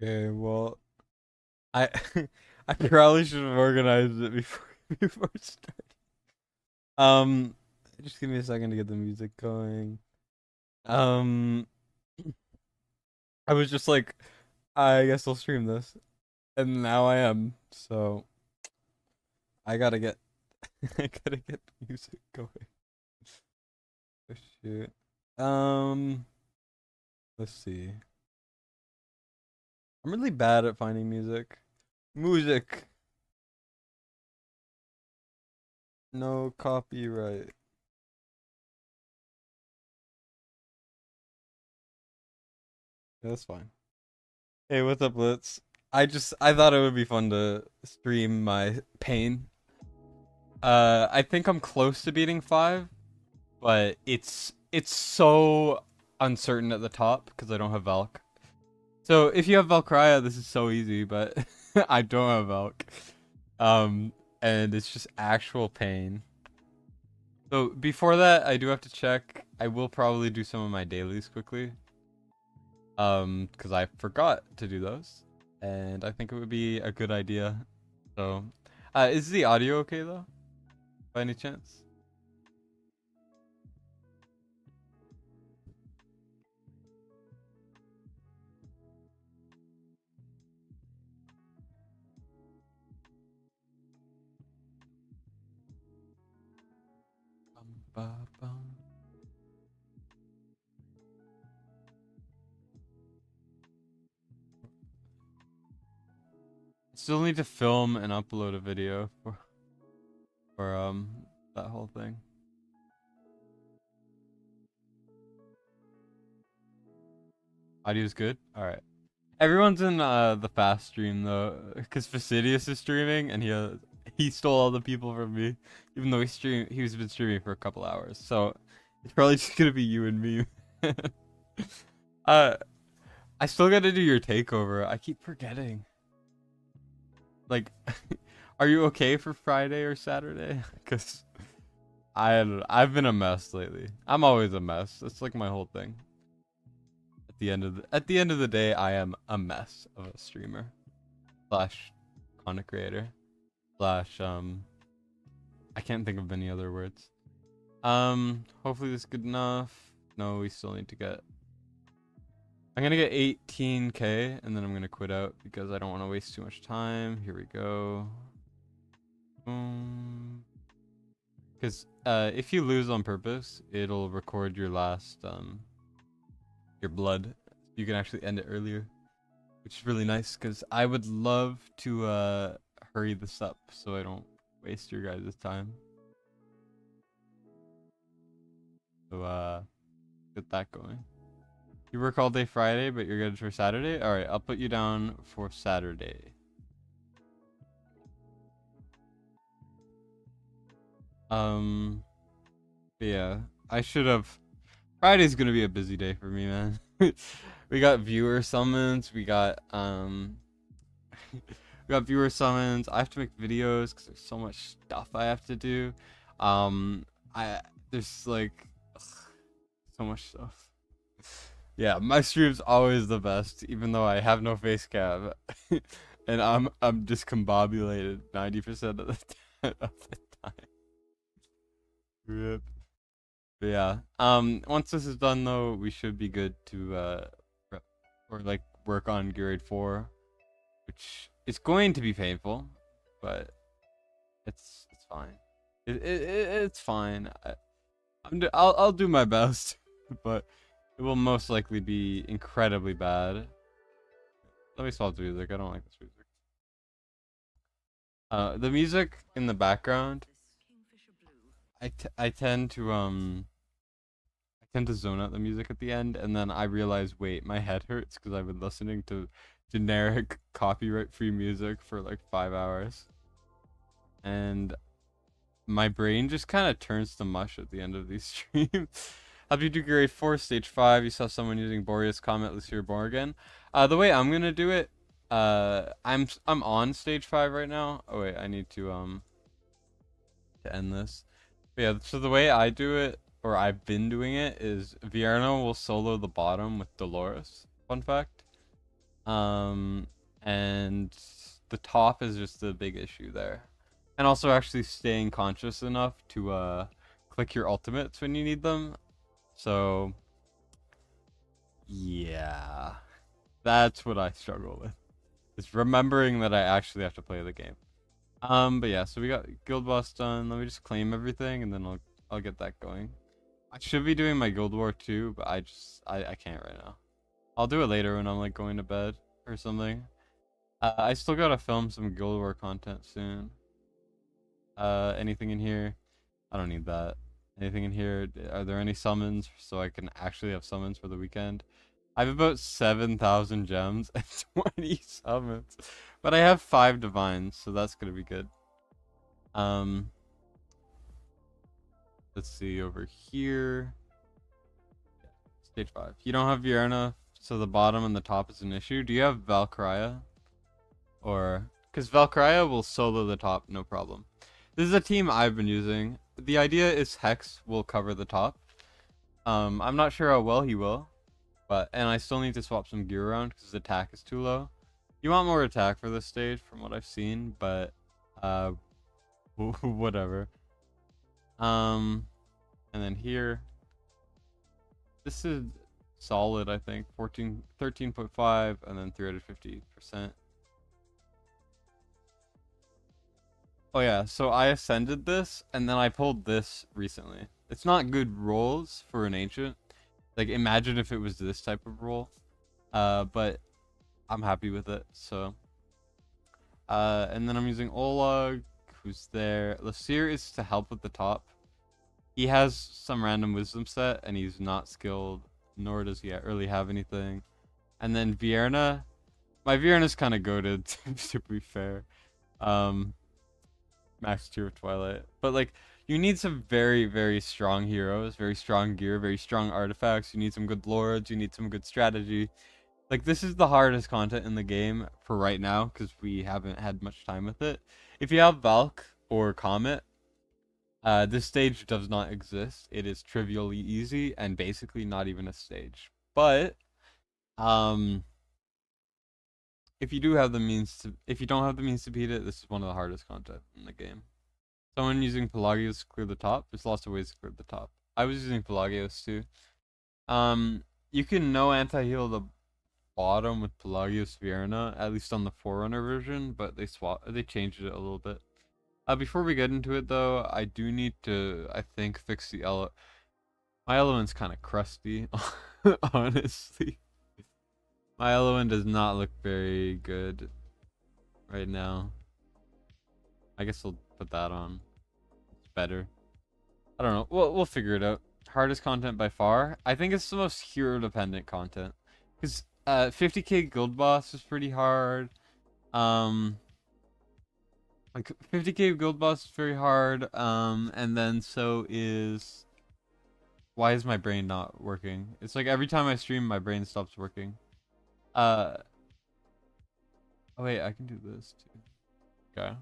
Okay, well, I I probably should have organized it before before start. Um, just give me a second to get the music going. Um, I was just like, I guess I'll stream this, and now I am. So I gotta get I gotta get the music going. Oh, shoot. Um, let's see. I'm really bad at finding music. Music, no copyright. Yeah, that's fine. Hey, what's up, Blitz? I thought it would be fun to stream my pain. I think I'm close to beating 5, but it's so uncertain at the top because I don't have Valk. So if you have Valkyria, this is so easy, but I don't have Valk. Um, and it's just actual pain. So before that, I do have to check. I will probably do some of my dailies quickly. Because I forgot to do those, and I think it would be a good idea. So, is the audio okay though, by any chance? Bum, ba, bum. Still need to film and upload a video for that whole thing. Audio's good. All right. Everyone's in the fast stream though, because Fastidious is streaming and he stole all the people from me, even though he's been streaming for a couple hours. So it's probably just gonna be you and me. uh, I still gotta do your takeover. I keep forgetting. Like, are you okay for Friday or Saturday? Because I've been a mess lately. I'm always a mess. It's like my whole thing. At the end of the day, I am a mess of a streamer slash content creator slash I can't think of any other words. Hopefully this is good enough. No, we still need to get. I'm gonna get 18k and then I'm gonna quit out because I don't want to waste too much time. Here we go. Because if you lose on purpose, it'll record your last your blood. You can actually end it earlier, which is really nice because I would love to hurry this up so I don't waste your guys' time. So get that going. You work all day Friday, but you're good for Saturday? Alright, I'll put you down for Saturday. Yeah, I should have. Friday's gonna be a busy day for me, man. We got viewer summons, we got viewer summons. I have to make videos because there's so much stuff I have to do. I there's like ugh, so much stuff. Yeah, my stream's always the best, even though I have no face cam, and I'm discombobulated 90% of the of the time. Rip. But yeah. Once this is done though, we should be good to prep or like work on grade 4, which is going to be painful, but it's fine. It's fine. I'll do my best, but it will most likely be incredibly bad. Let me swap the music. I don't like this music. The music in the background, I tend to I tend to zone out the music at the end, and then I realize, wait, my head hurts because I've been listening to generic copyright-free music for like 5 hours, and my brain just kind of turns to mush at the end of these streams. Help you do grade 4, stage 5. You saw someone using Boreas Comet, let's hear more again. The way I'm gonna do it, I'm on stage 5 right now. Oh wait, I need to end this. But yeah, so the way I do it, or I've been doing it, is Vierno will solo the bottom with Dolores. Fun fact. Um, and the top is just the big issue there. And also actually staying conscious enough to click your ultimates when you need them. So yeah, that's what I struggle with. Is remembering that I actually have to play the game. But yeah, so we got guild boss done. Let me just claim everything and then I'll get that going. I should be doing my guild war too, but I can't right now. I'll do it later when I'm like going to bed or something. I still gotta film some guild war content soon. Anything in here? I don't need that. Anything in here? Are there any summons so I can actually have summons for the weekend? I have about 7,000 gems and 20 summons, but I have 5 divines, so that's gonna be good. Um, let's see over here. Stage 5. You don't have Vierna, so the bottom and the top is an issue. Do you have Valkyria? Or because Valkyria will solo the top, no problem. This is a team I've been using. The idea is Hex will cover the top. I'm not sure how well he will, but and I still need to swap some gear around because his attack is too low. You want more attack for this stage, from what I've seen, but uh, whatever. And then here, this is solid. I think 13.5, and then 350%. Oh yeah, so I ascended this, and then I pulled this recently. It's not good rolls for an ancient. Like, imagine if it was this type of roll. But I'm happy with it, so. And then I'm using Olag, who's there. Lasir is to help with the top. He has some random wisdom set, and he's not skilled, nor does he really have anything. And then Vierna. My Vierna's kind of goated, to be fair. Max tier of Twilight. But like you need some very, very strong heroes, very strong gear, very strong artifacts. You need some good lords, you need some good strategy. Like this is the hardest content in the game for right now because we haven't had much time with it. If you have Valk or Comet, this stage does not exist. It is trivially easy and basically not even a stage. But um if you do have the means to if you don't have the means to beat it, this is one of the hardest content in the game. Someone using Pelagios to clear the top. There's lots of ways to clear the top. I was using Pelagios too. You can no anti-heal the bottom with Pelagios Vierna, at least on the Forerunner version, but they changed it a little bit. Before we get into it though, I do need to, I think, fix the my element's kind of crusty, honestly. My element does not look very good right now. I guess I'll put that on. It's better. I don't know. We'll figure it out. Hardest content by far. I think it's the most hero dependent content. Because 50k guild boss is pretty hard. Like 50k guild boss is very hard. And then so is why is my brain not working? It's like every time I stream my brain stops working. Oh wait, I can do this too. Okay.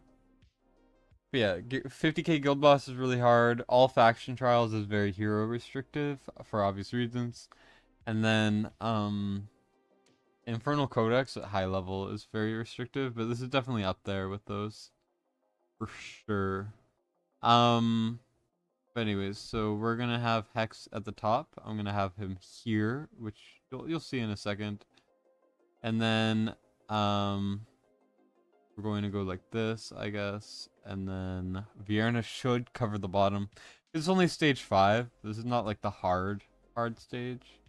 But yeah, 50k guild boss is really hard. All faction trials is very hero restrictive for obvious reasons. And then Infernal Codex at high level is very restrictive, but this is definitely up there with those for sure. But anyways, so we're gonna have Hex at the top. I'm gonna have him here, which you'll see in a second. And then we're going to go like this, I guess. And then Vierna should cover the bottom. It's only stage 5. This is not like the hard stage.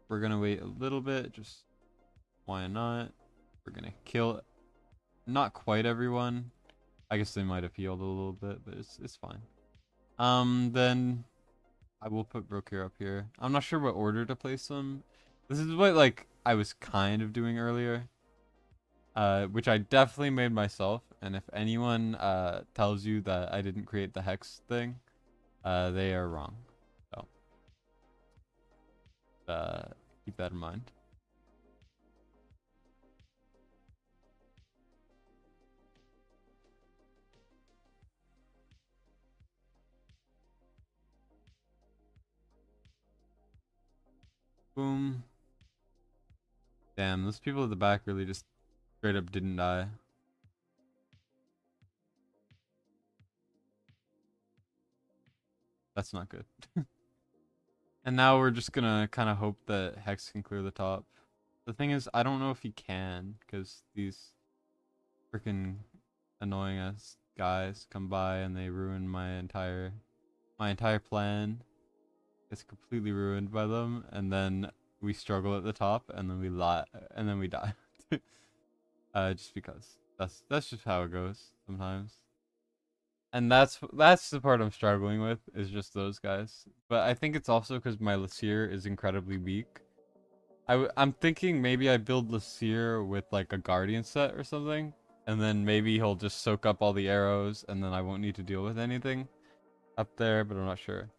We're gonna wait a little bit, just why not? We're gonna kill not quite everyone. I guess they might have healed a little bit, but it's fine. Then I will put Brokir up here. I'm not sure what order to place them. This is what like I was kind of doing earlier. Which I definitely made myself, and if anyone tells you that I didn't create the hex thing, they are wrong. So keep that in mind. Boom. Damn, those people at the back really just straight up didn't die. That's not good. And now we're just gonna kind of hope that Hex can clear the top. The thing is, I don't know if he can, because these freaking annoying ass guys come by and they ruin my entire plan. It's completely ruined by them, and then we struggle at the top, and then we die. Just because that's just how it goes sometimes. And that's the part I'm struggling with, is just those guys. But I think it's also because my Lassir is incredibly weak. I'm thinking maybe I build Lassir with like a Guardian set or something, and then maybe he'll just soak up all the arrows, and then I won't need to deal with anything up there, but I'm not sure.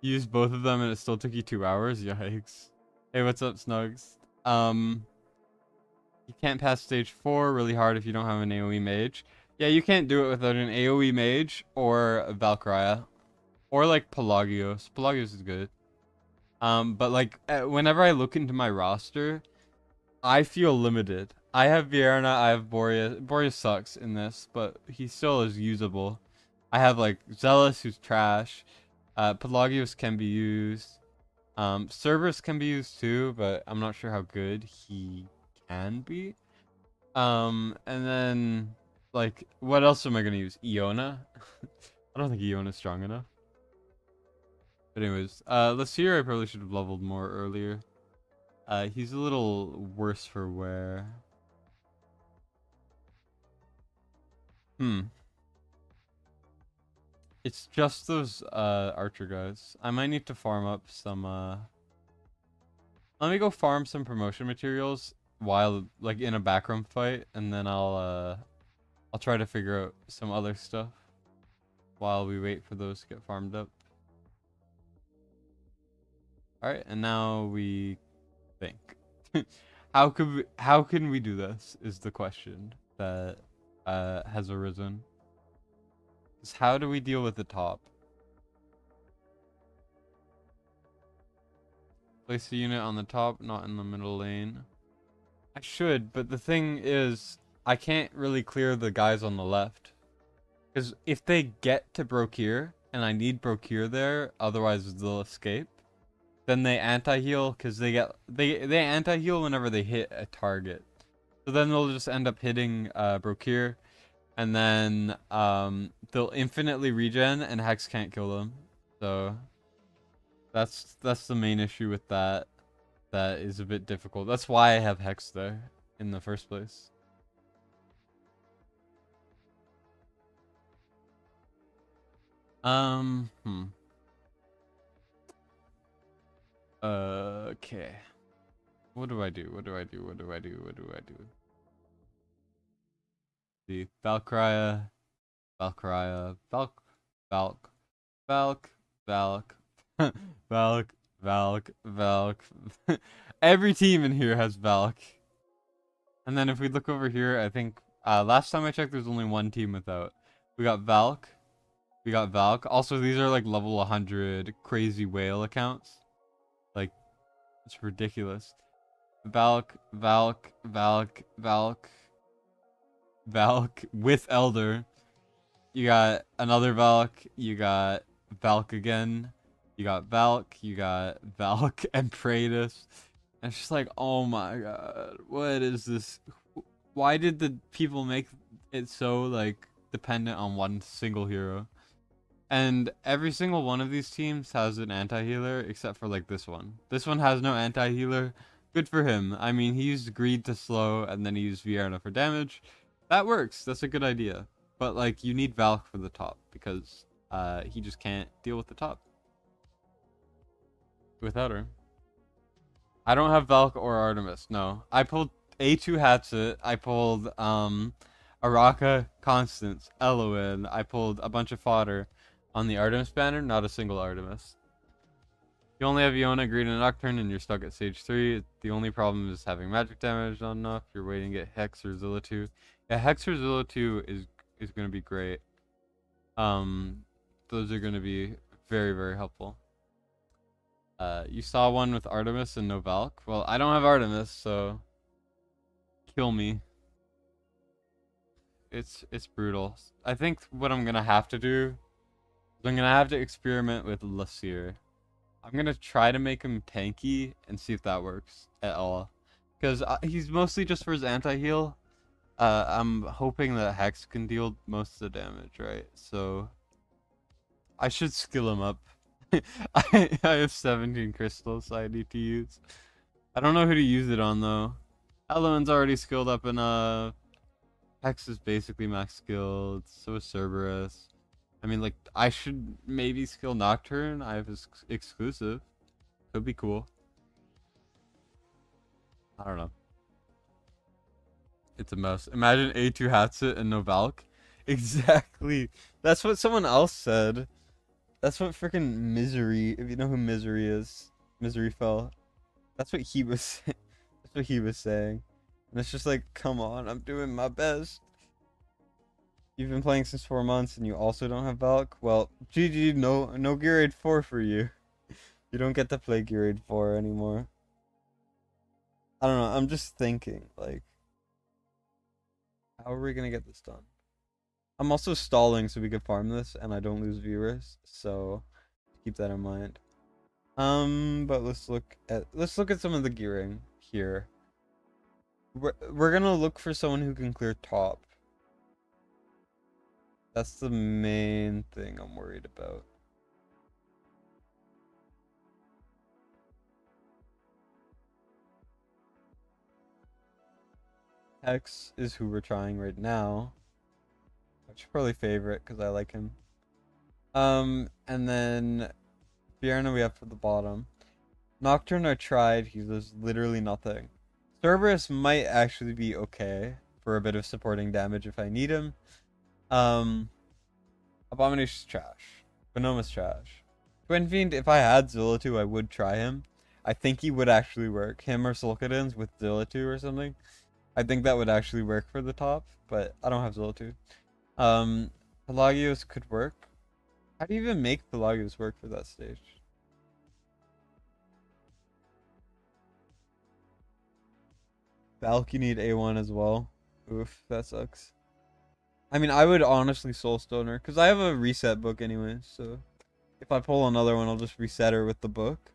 Use both of them and it still took you 2 hours? Yikes. Hey, what's up, Snugs? You can't pass stage 4 really hard if you don't have an AoE mage. Yeah, you can't do it without an AoE mage or a Valkyria. Or like Pelagios. Pelagios is good. But like whenever I look into my roster, I feel limited. I have Vierna, I have Boreas. Boreas sucks in this, but he still is usable. I have like Zealous, who's trash. Pelagios can be used. Cerberus can be used too, but I'm not sure how good he can be. And then like what else am I gonna use? Iona? I don't think Iona's strong enough. But anyways, let's see here. I probably should have leveled more earlier. He's a little worse for wear. It's just those archer guys. I might need to farm up some let me go farm some promotion materials while like in a backroom fight, and then I'll try to figure out some other stuff while we wait for those to get farmed up. Alright, and now we think. How can we do this is the question that has arisen. Is how do we deal with the top? Place a unit on the top, not in the middle lane. I should, but the thing is, I can't really clear the guys on the left. Because if they get to Brokir, and I need Brokir there, otherwise they'll escape, then they anti-heal, because they anti-heal whenever they hit a target. So then they'll just end up hitting Brokir, and then they'll infinitely regen, and Hex can't kill them. So that's the main issue with that. That is a bit difficult. That's why I have Hex there in the first place. Okay. What do I do? The Valkyria, Valk, Valk. Every team in here has Valk. And then if we look over here, I think last time I checked, there's only one team without. We got Valk. Also, these are like level 100 crazy whale accounts. Like, it's ridiculous. Valk with Elder. You got another Valk. You got Valk again. You got Valk and Praetus. And it's just like, oh my god, what is this? Why did the people make it so like dependent on one single hero? And every single one of these teams has an anti-healer except for like this one. This one has no anti-healer. Good for him. I mean, he used Greed to slow and then he used Vierna for damage. That works. That's a good idea. But like, you need Valk for the top because he just can't deal with the top without her. I don't have Valk or Artemis. No, I pulled A2 Hatchet. I pulled Araka, Constance, Eloin. I pulled a bunch of fodder on the Artemis banner. Not a single Artemis. You only have Iona, Greed, and Nocturne, and you're stuck at stage 3. The only problem is having magic damage on enough. You're waiting to get Hex or Zilla 2. Yeah, Hex or Zilla 2 is gonna be great. Those are gonna be very, very helpful. You saw one with Artemis and no Valk. Well, I don't have Artemis, so kill me. It's brutal. I think what I'm gonna have to do is I'm gonna have to experiment with Lasir. I'm gonna try to make him tanky and see if that works at all. Because he's mostly just for his anti-heal. I'm hoping that Hex can deal most of the damage, right? So I should skill him up. I have 17 crystals I need to use. I don't know who to use it on though. Eloin's already skilled up and Hex is basically max skilled, so is Cerberus. I mean, like, I should maybe skill Nocturne. I have his exclusive. Could be cool. I don't know. It's a mess. Imagine A2 Hatsit and no Valk. Exactly. That's what someone else said. That's what freaking Misery, if you know who Misery is, Misery fell. That's what he was that's what he was saying. And it's just like, come on, I'm doing my best. You've been playing since 4 months and you also don't have Valk? Well, GG, no Gear Raid 4 for you. You don't get to play Gear Raid 4 anymore. I don't know, I'm just thinking, like, how are we gonna get this done? I'm also stalling so we can farm this and I don't lose viewers, so keep that in mind. But let's look at some of the gearing here. We're gonna look for someone who can clear top. That's the main thing I'm worried about. Hex is who we're trying right now. I should probably favorite because I like him. And then Fiona we have for the bottom. Nocturne I tried, he does literally nothing. Cerberus might actually be okay for a bit of supporting damage if I need him. Abomination's trash. Venoma's trash. Twin Fiend, if I had Zilla2, I would try him. I think he would actually work. Him or Sulkadins with Zilla2 or something. I think that would actually work for the top, but I don't have Zilla2. Pelagios could work. How do you even make Pelagios work for that stage? Valk, you need A1 as well. Oof, that sucks. I mean, I would honestly Soulstone her, because I have a reset book anyway, so if I pull another one, I'll just reset her with the book,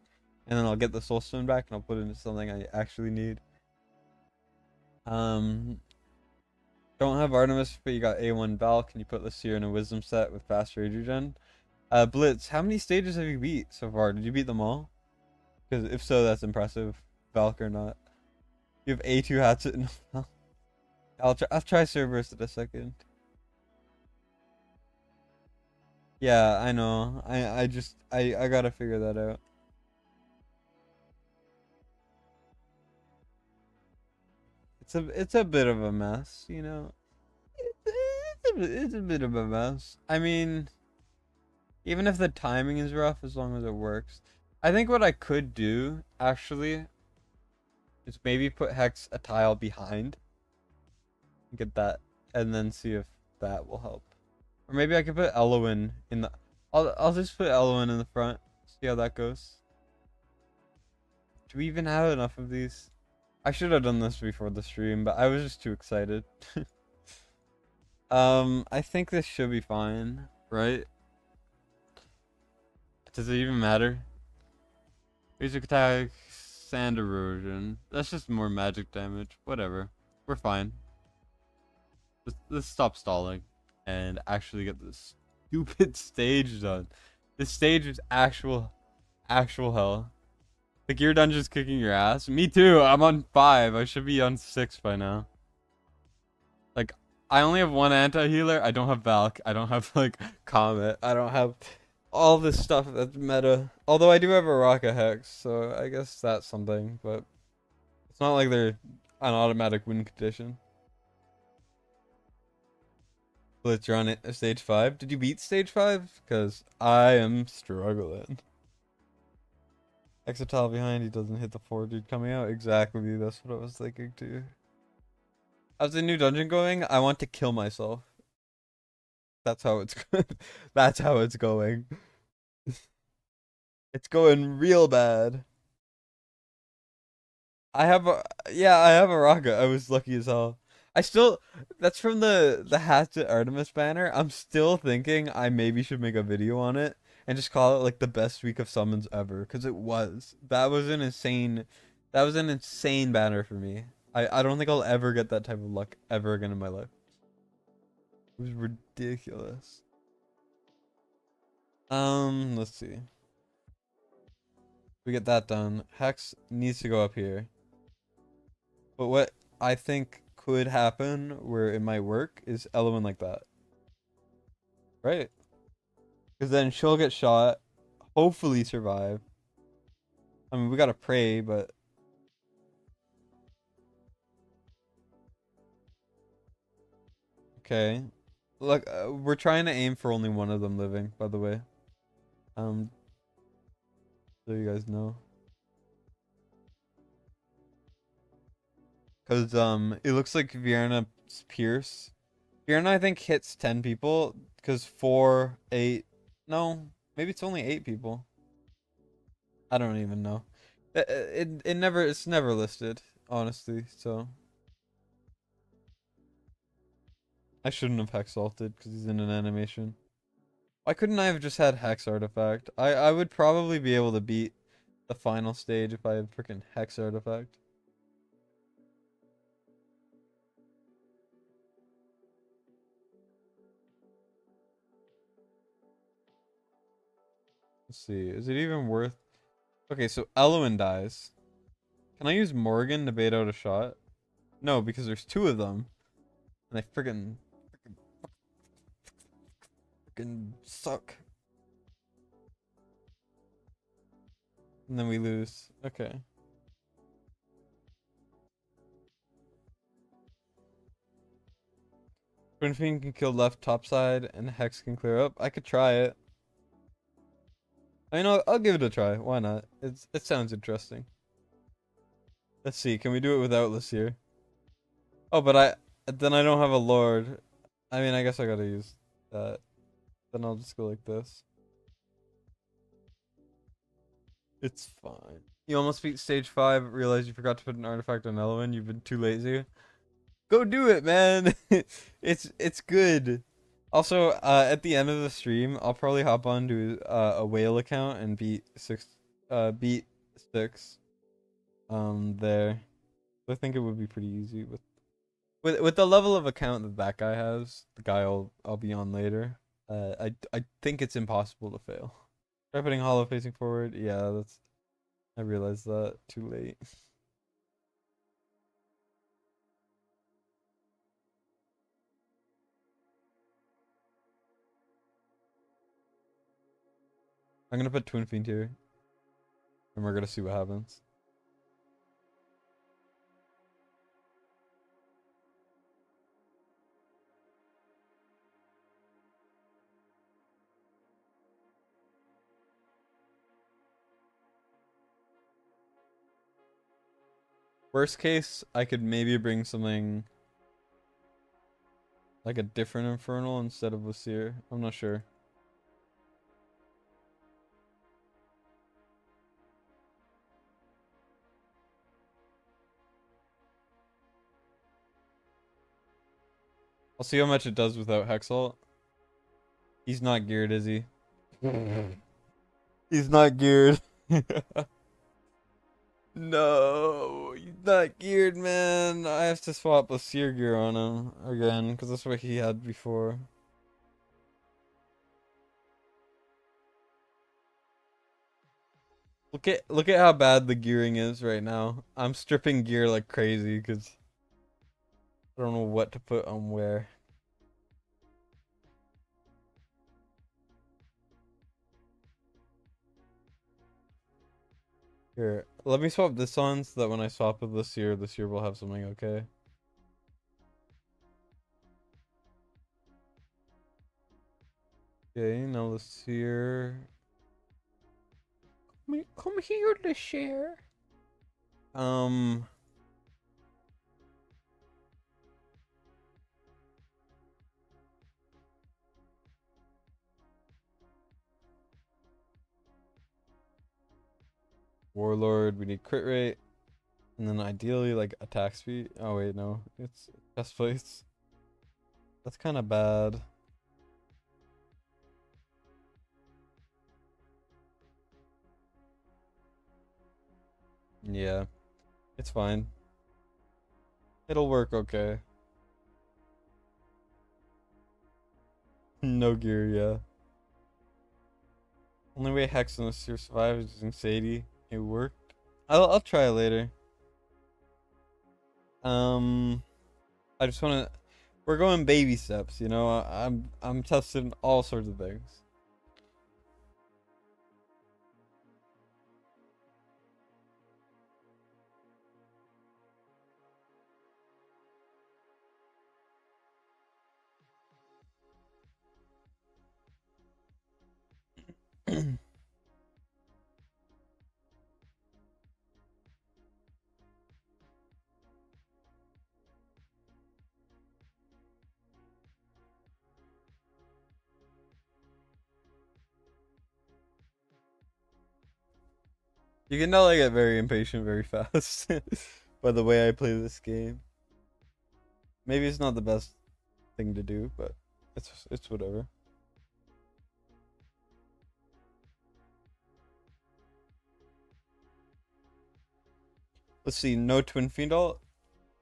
and then I'll get the Soulstone back, and I'll put it into something I actually need. Don't have Artemis, but you got A1 Valk, and you put Lasir in a Wisdom set with fast rage regen. Blitz, how many stages have you beat so far? Did you beat them all? Because if so, that's impressive. Valk or not. You have A2 Hatchet. I'll try Cerberus in a second. Yeah, I know. I gotta figure that out. It's a bit of a mess, you know. It's a bit of a mess. I mean, even if the timing is rough, as long as it works. I think what I could do actually is maybe put Hex a tile behind, get that, and then see if that will help. Or maybe I could put Eloin in the. I'll just put Eloin in the front. See how that goes. Do we even have enough of these? I should have done this before the stream, but I was just too excited. I think this should be fine, right? Does it even matter? Basic attack, sand erosion. That's just more magic damage. Whatever. We're fine. Let's stop stalling and actually get this stupid stage done. This stage is actual hell. The gear dungeon's kicking your ass. Me too. I'm on 5. I should be on 6 by now. Like, I only have one anti-healer. I don't have Valk. I don't have, like, Comet. I don't have all this stuff that's meta. Although I do have a Rocket Hex, so I guess that's something. But it's not like they're an automatic win condition. Blitz, you're on it, stage 5. Did you beat stage 5? Because I am struggling. Exotile behind, he doesn't hit the 4 dude coming out. Exactly, that's what I was thinking too. How's the new dungeon going? I want to kill myself. That's how it's that's how it's going. It's going real bad. I have a yeah, I have a rocket. I was lucky as hell. I still that's from the Hatchet Artemis banner. I'm still thinking I maybe should make a video on it and just call it like the best week of summons ever because it was. That was an insane banner for me. I don't think I'll ever get that type of luck ever again in my life. It was ridiculous. Let's see. We get that done. Hex needs to go up here. But what I think could happen where it might work is element like that. Right? Because then she'll get shot, hopefully survive. I mean, we gotta pray, but okay. Look, we're trying to aim for only one of them living, by the way. Um, so you guys know. Because it looks like Vienna's Pierce. Vienna, I think, hits 10 people. Because 4, 8. No, maybe it's only 8 people. I don't even know. It's never listed, honestly, so. I shouldn't have Hex salted because he's in an animation. Why couldn't I have just had Hex Artifact? I would probably be able to beat the final stage if I had freaking Hex Artifact. Let's see. Is it even worth... Okay, so Elwyn dies. Can I use Morgan to bait out a shot? No, because there's 2 of them. And they freaking suck. And then we lose. Okay. Twin Fiend can kill left top side and Hex can clear up. I could try it. I mean, I'll give it a try. Why not? It sounds interesting. Let's see. Can we do it without Lysier? Oh, but then I don't have a Lord. I mean, I guess I gotta use that. Then I'll just go like this. It's fine. You almost beat stage 5. Realize you forgot to put an artifact on Elowen. You've been too lazy. Go do it, man. It's good. Also, at the end of the stream, I'll probably hop onto a whale account and beat 6 there. I think it would be pretty easy with the level of account that that guy has, the guy I'll be on later. I think it's impossible to fail. Try putting hollow facing forward. Yeah, that's I realized that too late. I'm gonna put Twin Fiend here, and we're gonna see what happens. Worst case, I could maybe bring something like a different Infernal instead of Lucier. I'm not sure. I'll see how much it does without Hexalt. He's not geared, is he? He's not geared. No, he's not geared, man. I have to swap a seer gear on him again because that's what he had before. Look at how bad the gearing is right now. I'm stripping gear like crazy because I don't know what to put on where. Here, let me swap this on so that when I swap with this year will have something okay. Okay, now this year. Come here to share. Um, Warlord, we need crit rate. And then ideally, like, attack speed. Oh, wait, no. It's best place. That's kind of bad. Yeah. It's fine. It'll work okay. No gear, yeah. Only way Hex and Seer survive is using Sadie. It worked. I'll try it later. I just wanna we're going baby steps, you know. I'm testing all sorts of things. You can tell I get very impatient very fast by the way I play this game. Maybe it's not the best thing to do, but it's whatever. Let's see, no Twin Fiend ult,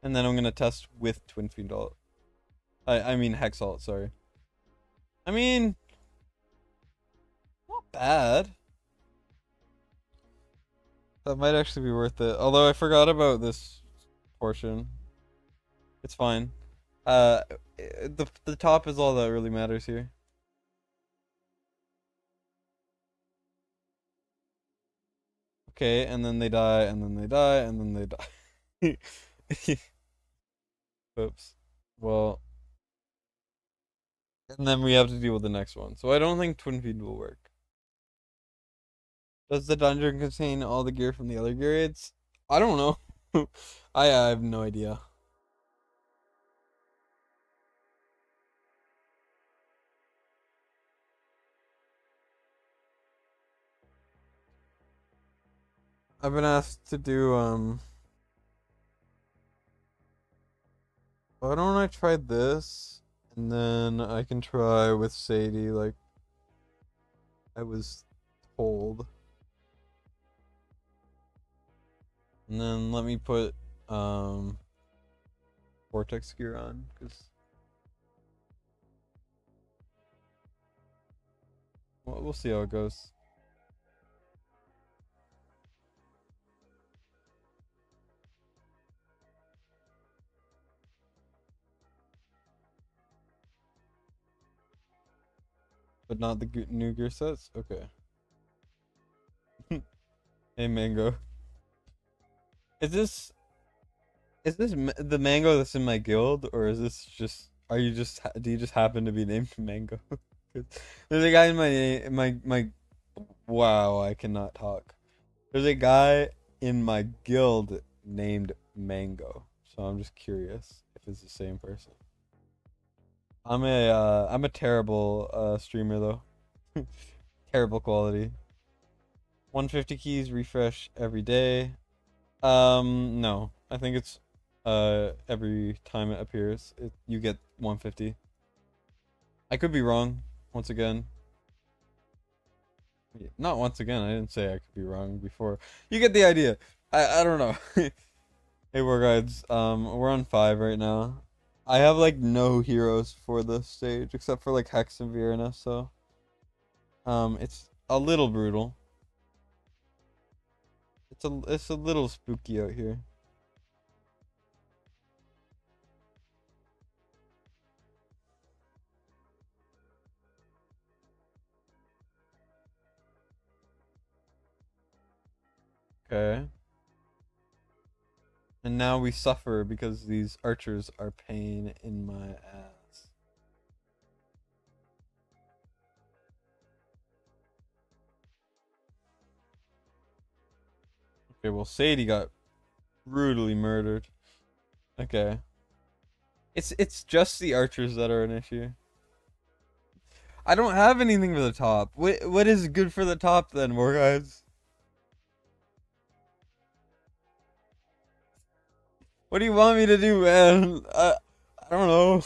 and then I'm gonna test with Twin Fiend ult. I mean Hex ult, sorry. I mean, not bad. That might actually be worth it. Although I forgot about this portion. It's fine. The top is all that really matters here. Okay, and then they die, and then they die, and then they die. Oops. Well, and then we have to deal with the next one. So I don't think Twin Feed will work. Does the dungeon contain all the gear from the other gear raids? I don't know. I have no idea. I've been asked to do why don't I try this and then I can try with Sadie like I was told. And then let me put Vortex gear on because we'll see how it goes. But not the new gear sets? Okay. Hey, Mango. Is this the Mango that's in my guild, or is this just do you just happen to be named Mango? There's a guy in my wow, I cannot talk. There's a guy in my guild named Mango, so I'm just curious if it's the same person. I'm a terrible streamer though. Terrible quality. 150 keys refresh every day. No. I think it's every time it appears, you get 150. I could be wrong once again. Not once again. I didn't say I could be wrong before. You get the idea. I don't know. Hey, War Guides. We're on 5 right now. I have like no heroes for this stage except for like Hex and Virna, so it's a little brutal. It's a little spooky out here. Okay. And now we suffer because these archers are pain in my ass. Okay, well Sadie got brutally murdered. Okay. It's just the archers that are an issue. I don't have anything for the top. What is good for the top then, War Guys? What do you want me to do, man? I don't know.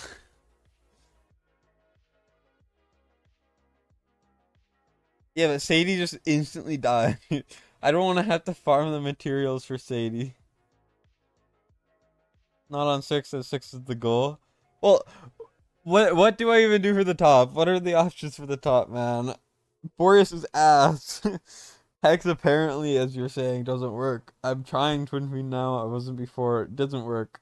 Yeah, but Sadie just instantly died. I don't want to have to farm the materials for Sadie. Not on six, as six is the goal. Well, what do I even do for the top? What are the options for the top, man? Boreas is ass. Hex apparently, as you're saying, doesn't work. I'm trying Twin Queen now. I wasn't before. It doesn't work.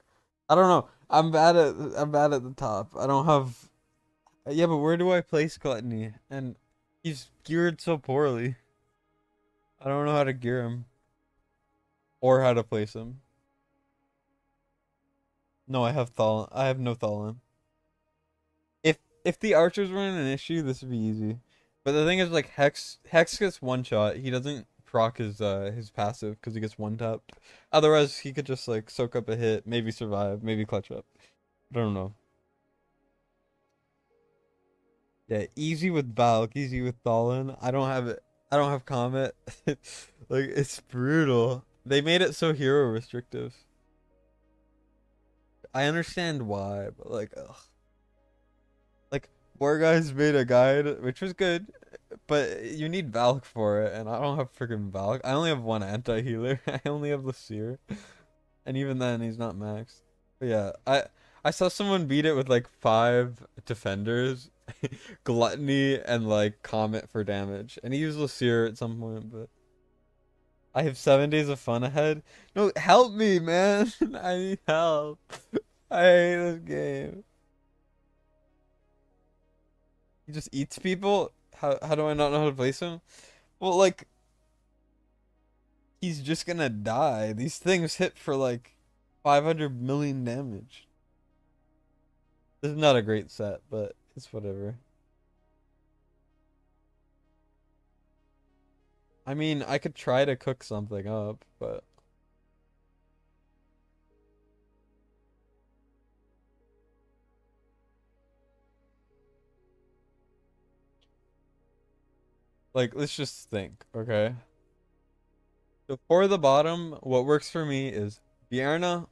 I don't know. I'm bad at the top. I don't have. Yeah, but where do I place Gluttony? And he's geared so poorly. I don't know how to gear him or how to place him. No, I have Thal. I have no Thalon. If the archers weren't an issue, this would be easy. But the thing is, like Hex gets one shot. He doesn't proc his passive because he gets one tapped. Otherwise, he could just like soak up a hit, maybe survive, maybe clutch up. I don't know. Yeah, easy with Valk, easy with Thalon. I don't have it. I don't have Comet. Like it's brutal. They made it so hero restrictive. I understand why, but like, ugh. Like, War Guys made a guide, which was good, but you need Valk for it, and I don't have freaking Valk. I only have one anti-healer. I only have Lyseer, and even then, he's not maxed. But yeah, I saw someone beat it with like 5 defenders, Gluttony, and like Comet for damage, and he used Lyseer at some point, but I have 7 days of fun ahead. No, help me, man! I need help. I hate this game. He just eats people? How do I not know how to place him? Well, like he's just gonna die. These things hit for like 500 million damage. This is not a great set, but it's whatever. I mean, I could try to cook something up, but like let's just think, okay? So for the bottom, what works for me is Bierna,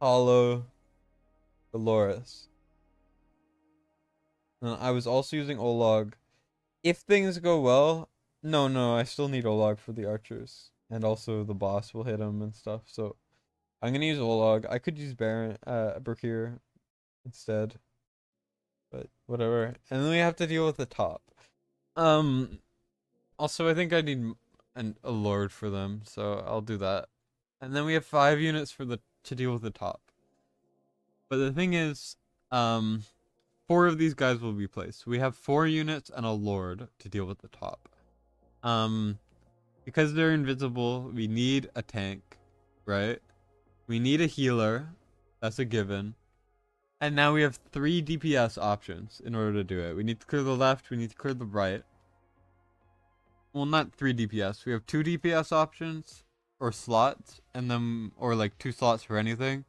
Hollow, Dolores. And I was also using Olog. If things go well, no, I still need Olog for the archers. And also the boss will hit him and stuff. So I'm gonna use Olog. I could use Baron Brakir instead. But whatever. And then we have to deal with the top. Um Also I think I need a lord for them, so I'll do that. And then we have 5 units for the to deal with the top. But the thing is, 4 of these guys will be placed. We have 4 units and a lord to deal with the top. Um, because they're invisible, we need a tank, right? We need a healer. That's a given. And now we have 3 DPS options in order to do it. We need to clear the left, we need to clear the right. Well, not 3 DPS. We have 2 DPS options or slots, and then or like 2 slots for anything,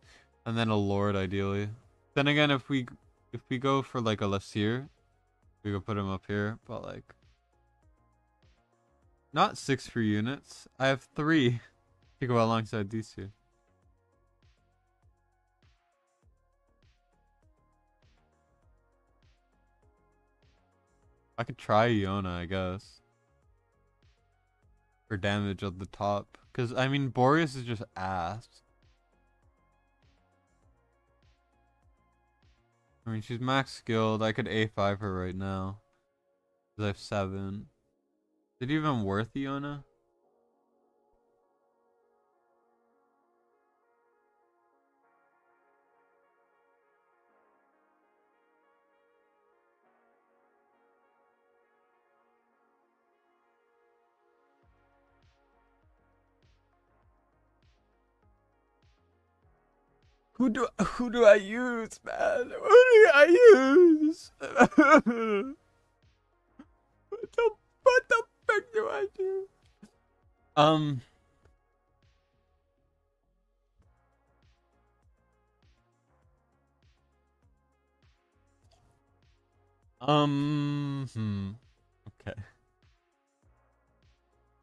and then a lord ideally. Then again, if we go for like a Lyseer, we could put him up here, but like not 6 free units. I have 3 to go alongside these 2. I could try Iona, I guess, for damage at the top. Because, I mean, Boreas is just ass. I mean, she's max skilled. I could A5 her right now. Because I have 7. Is it even worth Iona? Who do I use, man? Who do I use? What the fuck do I do? Um okay.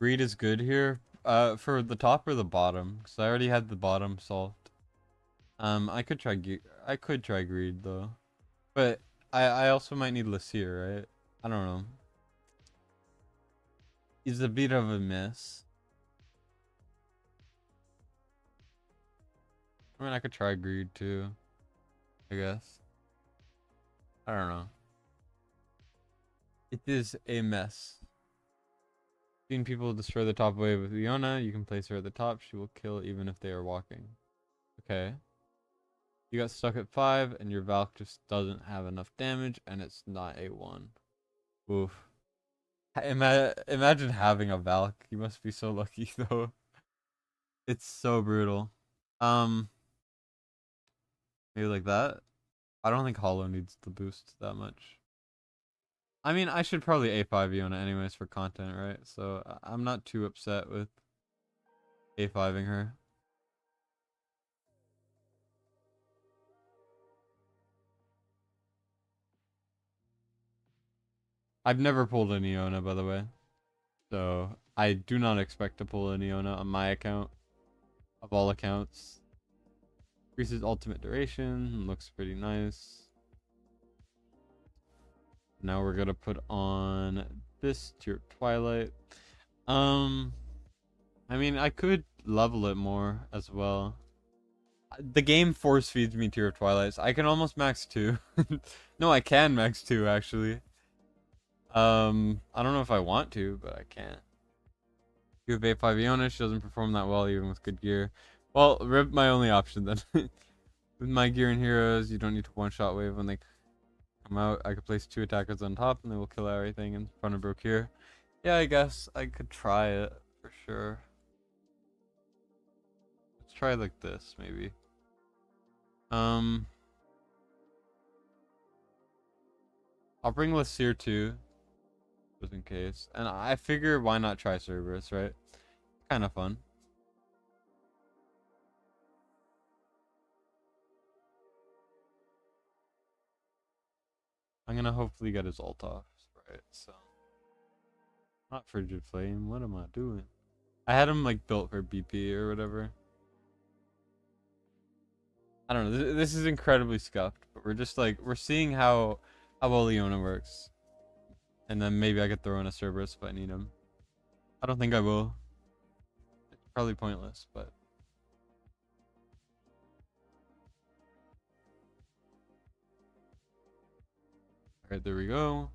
Greed is good here. for the top or the bottom? Because I already had the bottom solved. I could try greed though, but I also might need Lasir, right? I don't know. He's a bit of a miss. I mean, I could try greed too, I guess. I don't know. It is a mess. Seen people destroy the top wave with Leona. You can place her at the top. She will kill even if they are walking. Okay. You got stuck at 5, and your Valk just doesn't have enough damage, and it's not a 1. Oof. Imagine having a Valk. You must be so lucky, though. It's so brutal. Um, Maybe like that. I don't think Hollow needs the boost that much. I mean, I should probably A5 Iona anyways for content, right? So I'm not too upset with A5ing her. I've never pulled an Iona, by the way. So I do not expect to pull an Iona on my account, of all accounts. Increases ultimate duration, looks pretty nice. Now we're gonna put on this Tear Twilight. I mean, I could level it more as well. The game force feeds me Tear of Twilights. I can almost max 2. No, I can max 2 actually. I don't know if I want to, but I can't. You have A5 Iona, she doesn't perform that well even with good gear. Well, rip my only option then. With my gear and heroes, you don't need to one-shot wave when they come out. I could place 2 attackers on top and they will kill everything in front of Brokir. Yeah, I guess I could try it for sure. Let's try like this, maybe. I'll bring Lasir too, just in case. And I figure why not try Cerberus, right? Kind of fun. I'm gonna hopefully get his ult off, right? So, not Frigid Flame. What am I doing? I had him like built for BP or whatever. I don't know. This is incredibly scuffed, but we're just like we're seeing how well Leona works, and then maybe I could throw in a Cerberus if I need him. I don't think I will. It's probably pointless, but. Alright, there we go.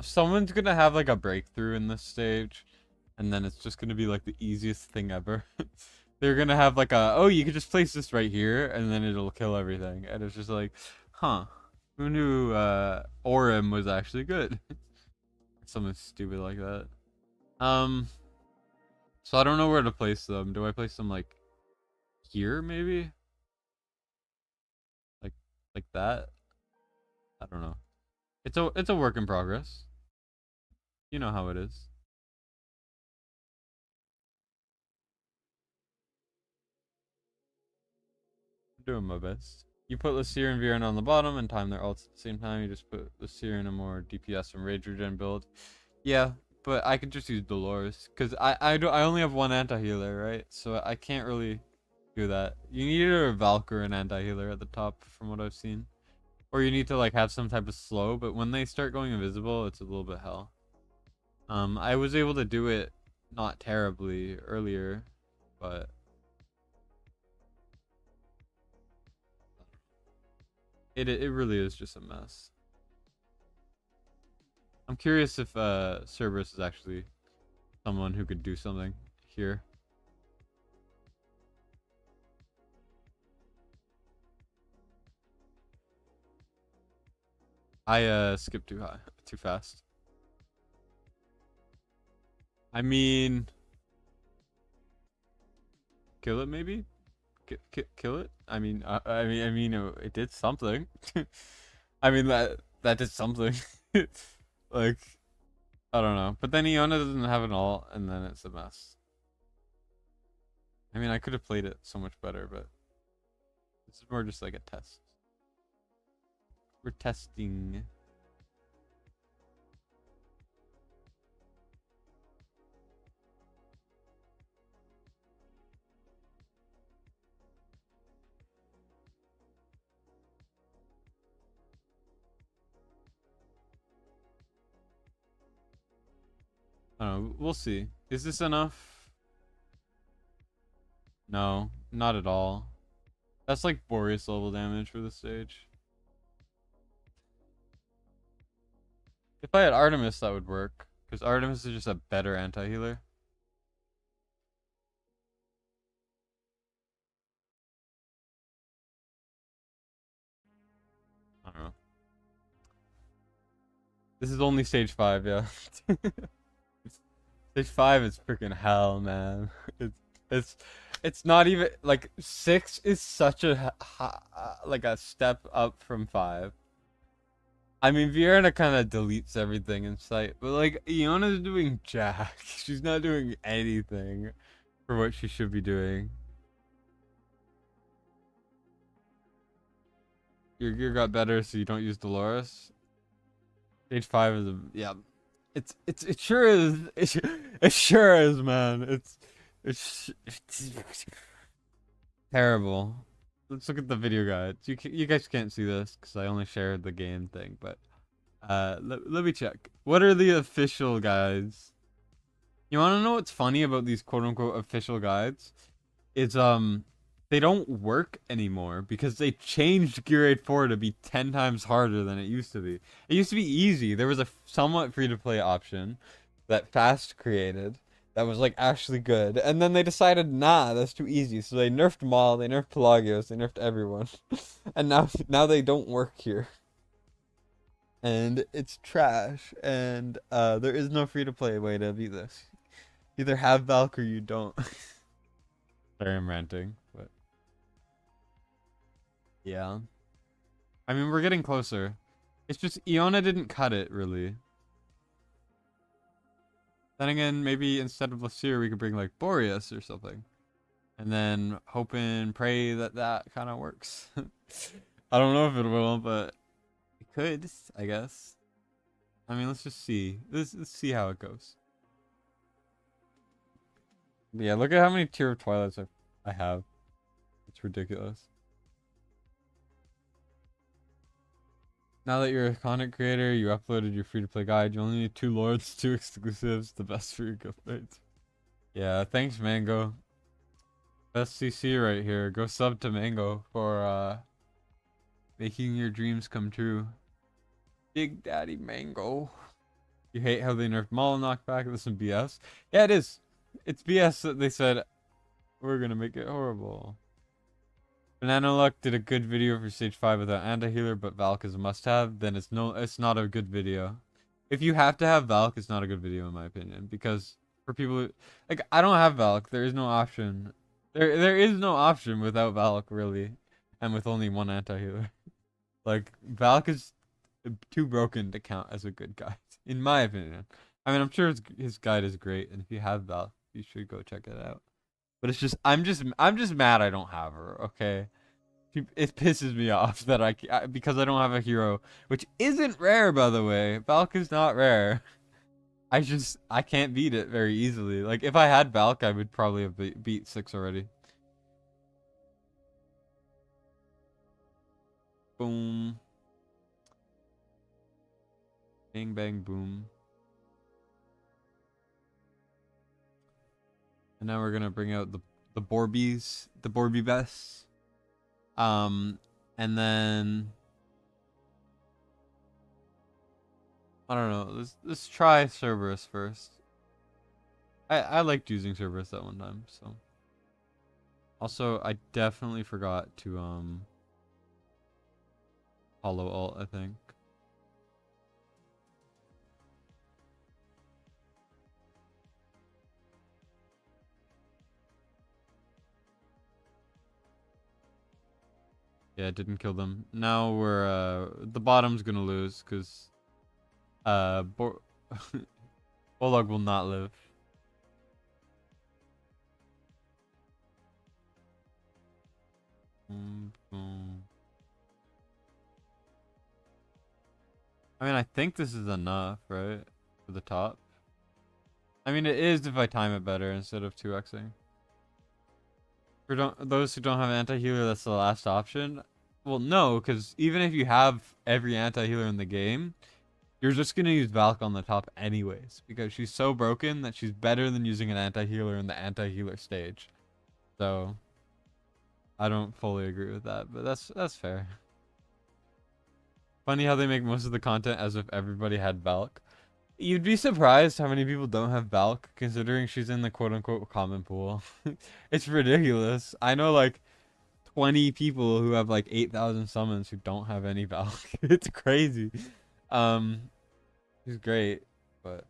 Someone's gonna have like a breakthrough in this stage, and then it's just gonna be like the easiest thing ever. They're gonna have like oh, you could just place this right here, and then it'll kill everything. And it's just like, huh, who knew Orim was actually good? Something stupid like that. So I don't know where to place them. Do I place them like here, maybe? Like like that? I don't know. It's a work in progress. You know how it is. I'm doing my best. You put Lasir and Viren on the bottom and time their ults at the same time. You just put Lasir in a more DPS and Rage Regen build. Yeah, but I could just use Dolores because I only have one anti-healer, right? So I can't really do that. You need either a Valk or an anti-healer at the top from what I've seen. Or you need to like have some type of slow, but when they start going invisible, it's a little bit hell. I was able to do it not terribly earlier, but it really is just a mess. I'm curious if Cerberus is actually someone who could do something here. I skipped too fast. I mean, kill it maybe. Kill it. I mean, it did something. I mean that did something. Like I don't know, but then Iona doesn't have an ult, and then it's a mess. I mean, I could have played it so much better, but this is more just like a test. We're testing. I don't know. We'll see. Is this enough? No, not at all. That's like Boreas level damage for this stage. If I had Artemis, that would work. Because Artemis is just a better anti-healer. I don't know. This is only stage 5, yeah. Stage 5 is freaking hell, man. It's it's not even like 6 is such a like a step up from 5. I mean, Vienna kind of deletes everything in sight, but like Iona's doing jack. She's not doing anything for what she should be doing. Your gear got better, so you don't use Dolores. Stage 5 is yeah. It sure is. It sure is, man. It's terrible. Let's look at the video guide. You guys can't see this because I only shared the game thing, but let me check. What are the official guides? You want to know what's funny about these quote unquote official guides? It's they don't work anymore because they changed Gear 8 4 to be 10 times harder than it used to be. It used to be easy. There was a somewhat free to play option that Fast created that was like actually good. And then they decided, nah, that's too easy. So they nerfed Maul, they nerfed Pelagios, they nerfed everyone. And now they don't work here. And it's trash. And there is no free to play way to beat this. Either have Valk or you don't. Sorry, I'm ranting, but yeah. I mean, we're getting closer. It's just Iona didn't cut it, really. Then again, maybe instead of Lasir, we could bring like Boreas or something. And then hope and pray that that kind of works. I don't know if it will, but it could, I guess. I mean, let's just see. Let's see how it goes. But yeah, look at how many Tier of Twilights I have. It's ridiculous. Now that you're a content creator, you uploaded your free-to-play guide. You only need 2 lords, 2 exclusives, the best for your guild mates. Yeah, thanks, Mango. Best CC right here. Go sub to Mango for making your dreams come true. Big Daddy Mango. You hate how they nerfed Maul knockback. This is BS. Yeah, it is. It's BS that they said we're gonna make it horrible. Banana Luck did a good video for stage 5 without anti-healer, but Valk is a must-have. Then it's not a good video. If you have to have Valk, it's not a good video in my opinion. Because for people who, like, I don't have Valk. There is no option. There is no option without Valk really, and with only one anti-healer. Like Valk is too broken to count as a good guide, in my opinion. I mean, I'm sure his guide is great, and if you have Valk, you should go check it out. But it's just I'm just mad I don't have her. Okay, it pisses me off that because I don't have a hero, which isn't rare by the way. Valk is not rare. I can't beat it very easily. Like if I had Valk, I would probably have beat 6 already. Boom. Bang bang boom. And now we're gonna bring out the Borbies, the Borby Bests. And then I don't know. Let's try Cerberus first. I liked using Cerberus that one time, so. Also, I definitely forgot to hollow ult, I think. Yeah, it didn't kill them. Now we're the bottom's gonna lose because Bolog will not live. Boom, boom. I mean, I think this is enough, right? For the top. I mean, it is if I time it better instead of 2xing. For those who don't have anti-healer, that's the last option. Well, no, because even if you have every anti-healer in the game, you're just going to use Valk on the top anyways. Because she's so broken that she's better than using an anti-healer in the anti-healer stage. So, I don't fully agree with that, but that's fair. Funny how they make most of the content as if everybody had Valk. You'd be surprised how many people don't have Valk, considering she's in the quote-unquote common pool. It's ridiculous. I know like 20 people who have like 8,000 summons who don't have any Valk. It's crazy. She's great, but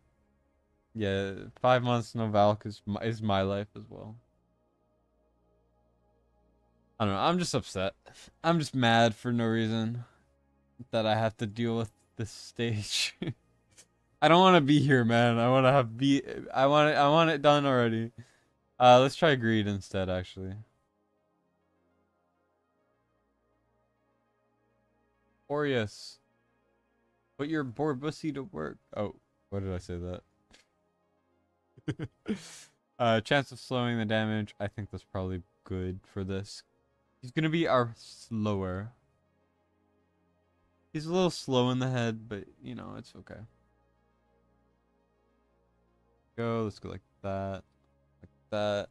yeah, 5 months no Valk is my life as well. I don't know. I'm just upset. I'm just mad for no reason that I have to deal with this stage. I don't want to be here, man. I want to I want it done already. Let's try greed instead, actually. Orius, put your poor pussy to work. Oh, why did I say that? Chance of slowing the damage. I think that's probably good for this. He's gonna be our slower. He's a little slow in the head, but you know, it's okay. Let's go like that. Like that.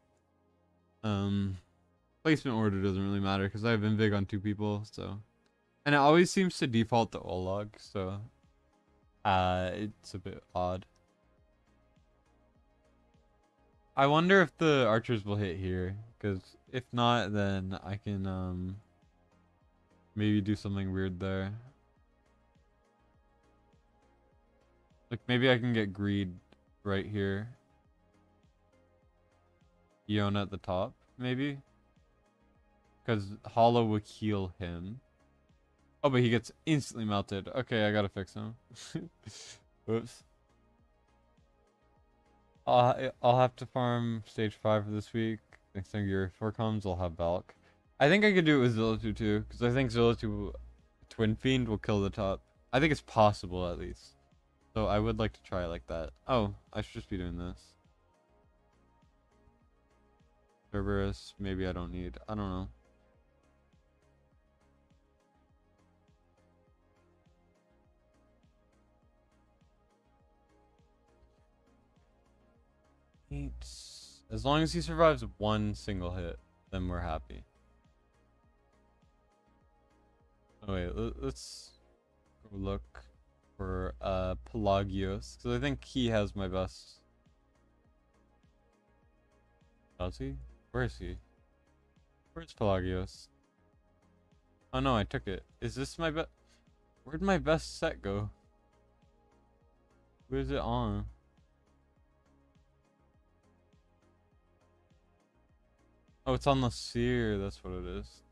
Placement order doesn't really matter because I have Invig on 2 people, so. And it always seems to default to Olog, so it's a bit odd. I wonder if the archers will hit here, because if not, then I can maybe do something weird there. Like maybe I can get greed right here. Iona at the top, maybe? Because Hollow would heal him. Oh, but he gets instantly melted. Okay, I gotta fix him. Whoops. I'll have to farm stage 5 for this week. Next time Gear 4 comes, I'll have Valk. I think I could do it with Zillitu too, because I think Zillitu Twin Fiend will kill the top. I think it's possible at least. So I would like to try it like that. Oh, I should just be doing this. Cerberus, maybe I don't need. I don't know. As long as he survives 1 single hit, then we're happy. Oh wait, let's go look for Pelagios, because I think he has my best. Does he? Where is he? Where's Pelagios? Oh no, I took it. Is this my best? Where'd my best set go? Where's it on? Oh, it's on the seer. That's what it is.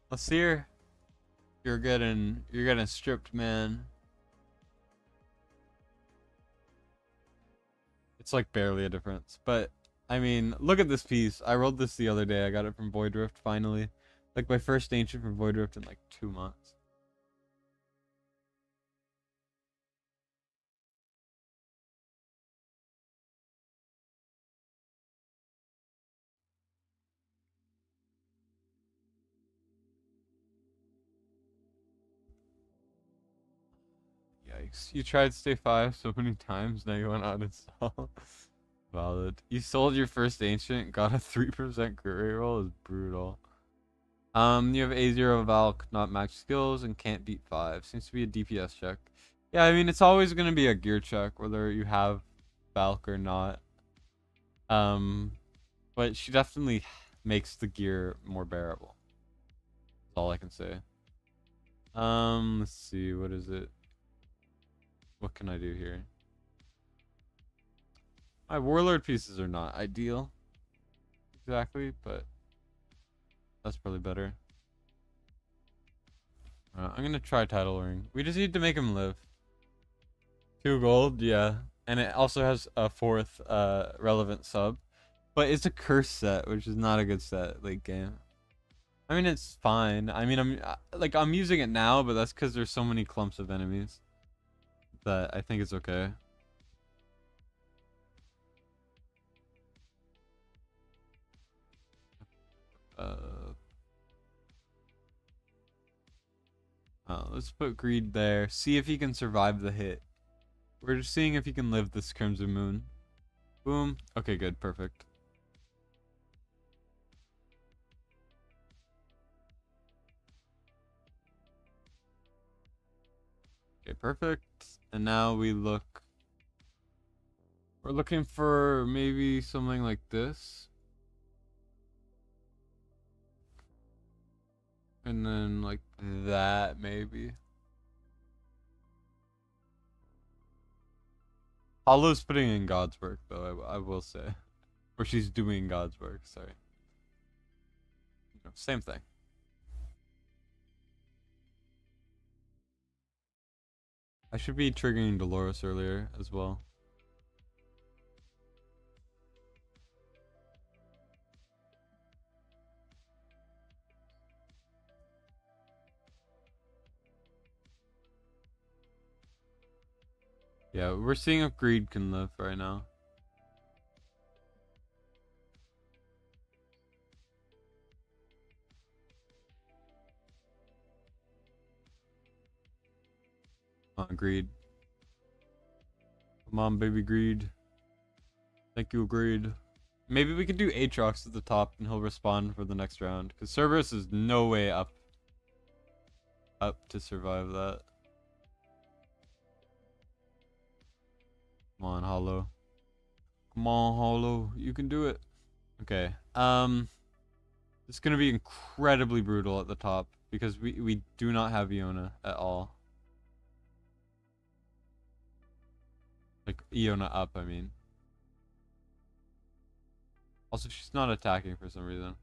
The seer. You're getting stripped, man. It's like barely a difference, but I mean, look at this piece. I rolled this the other day. I got it from Void Rift finally. Like my first ancient from Void Rift in like 2 months. Yikes. You tried stay 5 so many times, now you went out install. Valid. You sold your first ancient, got a 3% crit rate roll, is brutal. You have A0 Valk, not max skills, and can't beat 5. Seems to be a DPS check. Yeah, I mean, it's always going to be a gear check, whether you have Valk or not. But she definitely makes the gear more bearable. That's all I can say. Let's see, what is it? What can I do here? My warlord pieces are not ideal. Exactly, but that's probably better. I'm gonna try Tidal Ring. We just need to make him live. 2 gold, yeah. And it also has a 4th relevant sub. But it's a curse set, which is not a good set late game. I mean, it's fine. I mean, I'm using it now, but that's because there's so many clumps of enemies that I think it's okay. Uh, let's put Greed there. See if he can survive the hit. We're just seeing if he can live this Crimson Moon. Boom. Okay, good. Perfect. Okay, perfect. And now we're looking for maybe something like this. And then like that, maybe. Hollow's putting in God's work, though, I will say. Or she's doing God's work, sorry. Same thing. I should be triggering Dolores earlier as well. Yeah, we're seeing if Greed can live right now. Come on, Greed. Come on, baby Greed. Thank you, Greed. Maybe we can do Aatrox at the top and he'll respond for the next round. Because Cerberus is no way up to survive that. Come on, Hollow. Come on, Hollow. You can do it. Okay. It's gonna be incredibly brutal at the top because we do not have Iona at all. Like Iona up, I mean. Also, she's not attacking for some reason.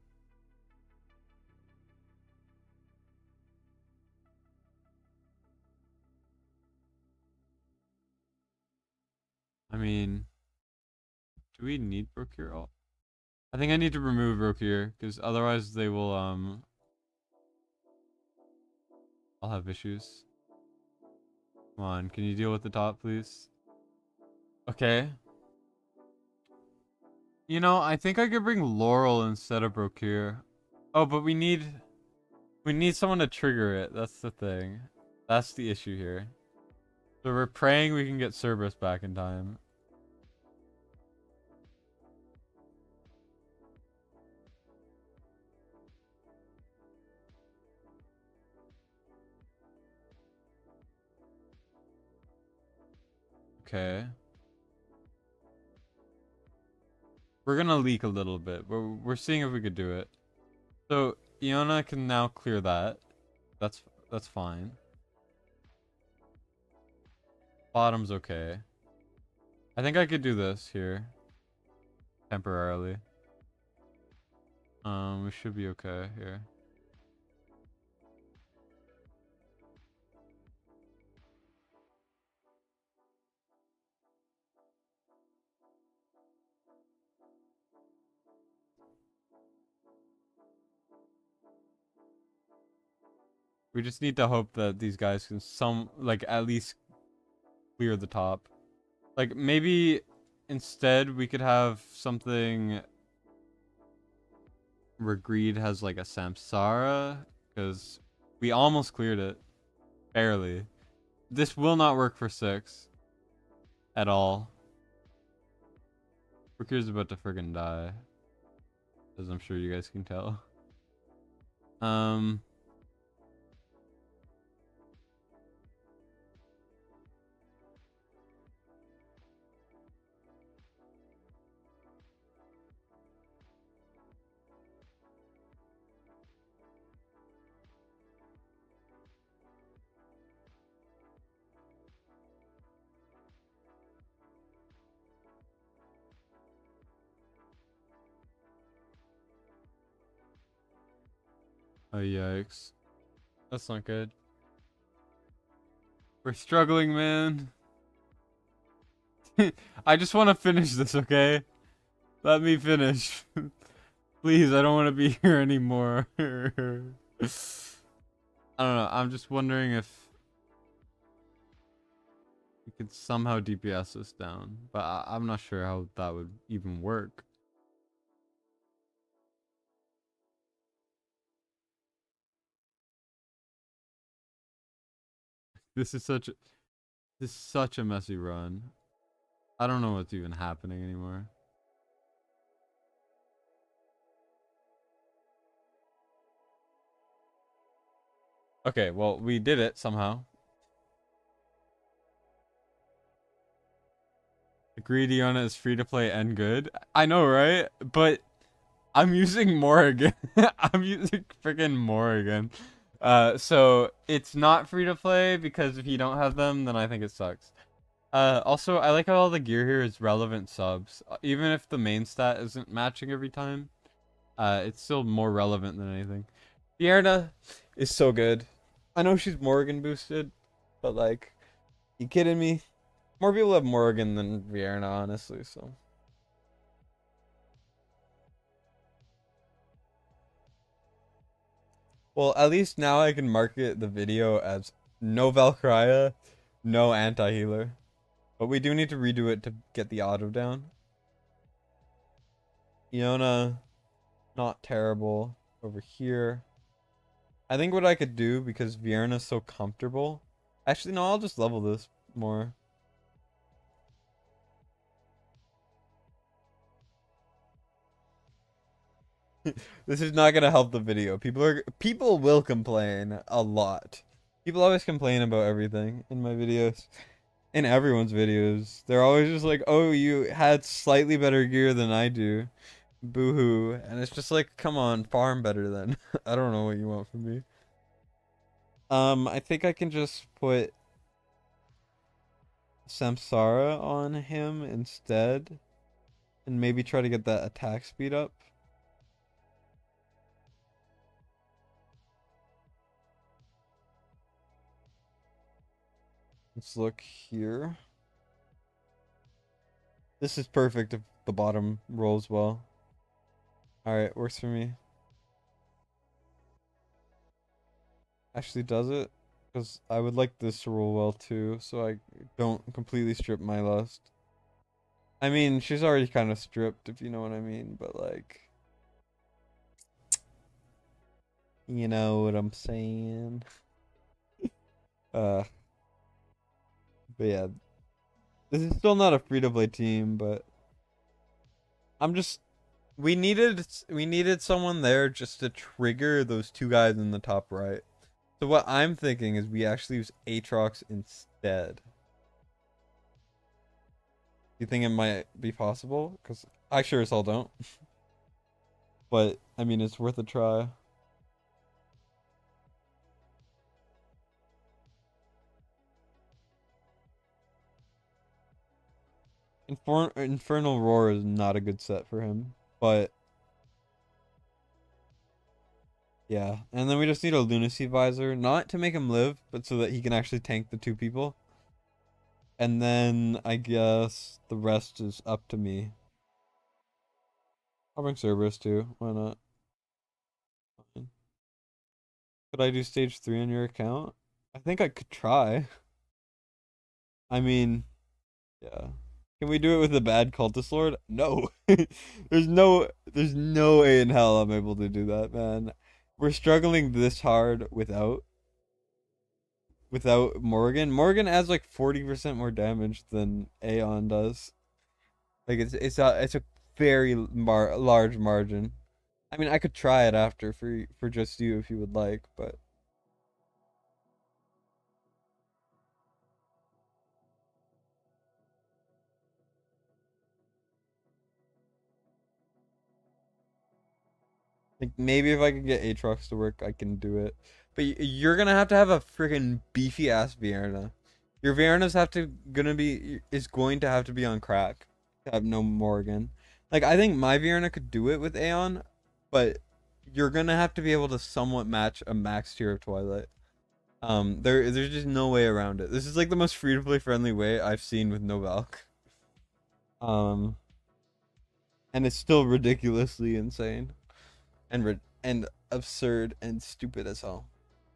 I mean, do we need Brokir? Oh, I think I need to remove Brokir because otherwise they will I'll have issues. Come on, can you deal with the top, please? Okay. You know, I think I could bring Laurel instead of Brokir. Oh, but we need someone to trigger it. That's the thing. That's the issue here. So we're praying we can get Cerberus back in time. Okay. We're gonna leak a little bit. We're seeing if we could do it. So Iona can now clear that. That's fine. Bottom's okay. I think I could do this here. Temporarily. We should be okay here. We just need to hope that these guys can at least clear the top. Like maybe instead we could have something where Greed has like a Samsara, because we almost cleared it. Barely. This will not work for 6 at all. Brokir's about to friggin' die. As I'm sure you guys can tell. Oh yikes. That's not good. We're struggling, man. I just want to finish this, okay? Let me finish. Please, I don't want to be here anymore. I don't know. I'm just wondering if we could somehow DPS this down, but I'm not sure how that would even work. This is such a this is such a messy run. I don't know what's even happening anymore. Okay, well, we did it somehow. Greedy on it is free to play and good. I know, right? But I'm using Morrigan. I'm using freaking Morrigan. So it's not free to play because if you don't have them, then I think it sucks. Also, I like how all the gear here is relevant subs. Even if the main stat isn't matching every time, it's still more relevant than anything. Fierna is so good. I know she's Morrigan boosted, but like, you kidding me? More people have Morrigan than Vierna, honestly, so. Well, at least now I can market the video as no Valkyria, no anti-healer. But we do need to redo it to get the auto down. Iona, not terrible over here. I think what I could do, because Vierna's so comfortable. Actually, no, I'll just level this more. This is not gonna help the video. People will complain a lot. People always complain about everything in my videos. In everyone's videos. They're always just like, oh, you had slightly better gear than I do. Boo-hoo. And it's just like, come on, farm better then. I don't know what you want from me. I think I can just put Samsara on him instead. And maybe try to get that attack speed up. Let's look here. This is perfect if the bottom rolls well. Alright, works for me. Actually does it? Because I would like this to roll well too, so I don't completely strip my lust. I mean, she's already kind of stripped, if you know what I mean, but like... You know what I'm saying? But yeah. This is still not a free-to-play team, but... I'm just... We needed someone there just to trigger those two guys in the top right. So what I'm thinking is we actually use Aatrox instead. You think it might be possible? Because I sure as hell don't. But, I mean, it's worth a try. Infernal Roar is not a good set for him. But, yeah. And then we just need a Lunacy Visor. Not to make him live, but so that he can actually tank the two people. And then, I guess, the rest is up to me. I'll bring Cerberus too. Why not? Fine. Could I do stage 3 on your account? I think I could try. I mean, yeah. Can we do it with a bad cultist lord? No. there's no way in hell I'm able to do that, man. We're struggling this hard without Morgan. Morgan adds like 40% more damage than Aeon does. Like it's a very large margin. I mean, I could try it after for just you if you would like, but like maybe if I could get Aatrox to work, I can do it. But you're gonna have a freaking beefy ass Vierna. Your Viernas is going to have to be on crack to have no Morgan. Like I think my Vierna could do it with Aeon, but you're gonna have to be able to somewhat match a max tier of Twilight. There's just no way around it. This is like the most free to play friendly way I've seen with no Valk. And it's still ridiculously insane. and absurd and stupid as hell.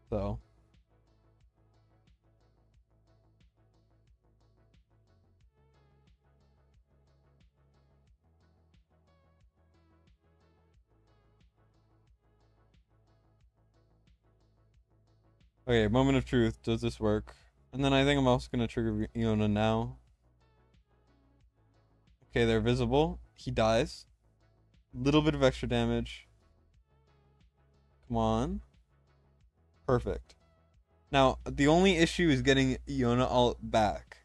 So okay, moment of truth. Does this work? And then I think I'm also gonna trigger Iona now. Okay, they're visible. He dies. Little bit of extra damage. Come on. Perfect. Now, the only issue is getting Iona all back,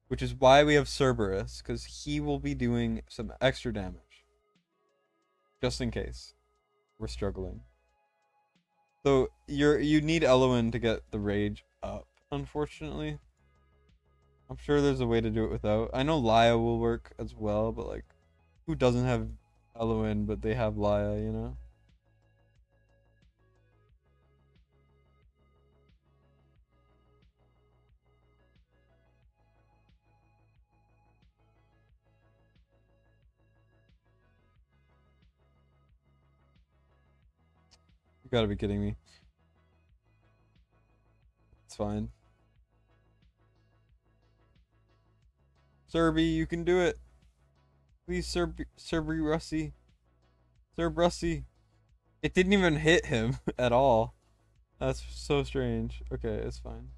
which is why we have Cerberus, because he will be doing some extra damage, just in case we're struggling. So you need Elowen to get the rage up, unfortunately. I'm sure there's a way to do it without. I know Laya will work as well, but like, who doesn't have Elowen but they have Laya, you know? You gotta be kidding me. It's fine. Serby, you can do it. Please, Serby Russi. Serb Russi. It didn't even hit him at all. That's so strange. Okay, it's fine.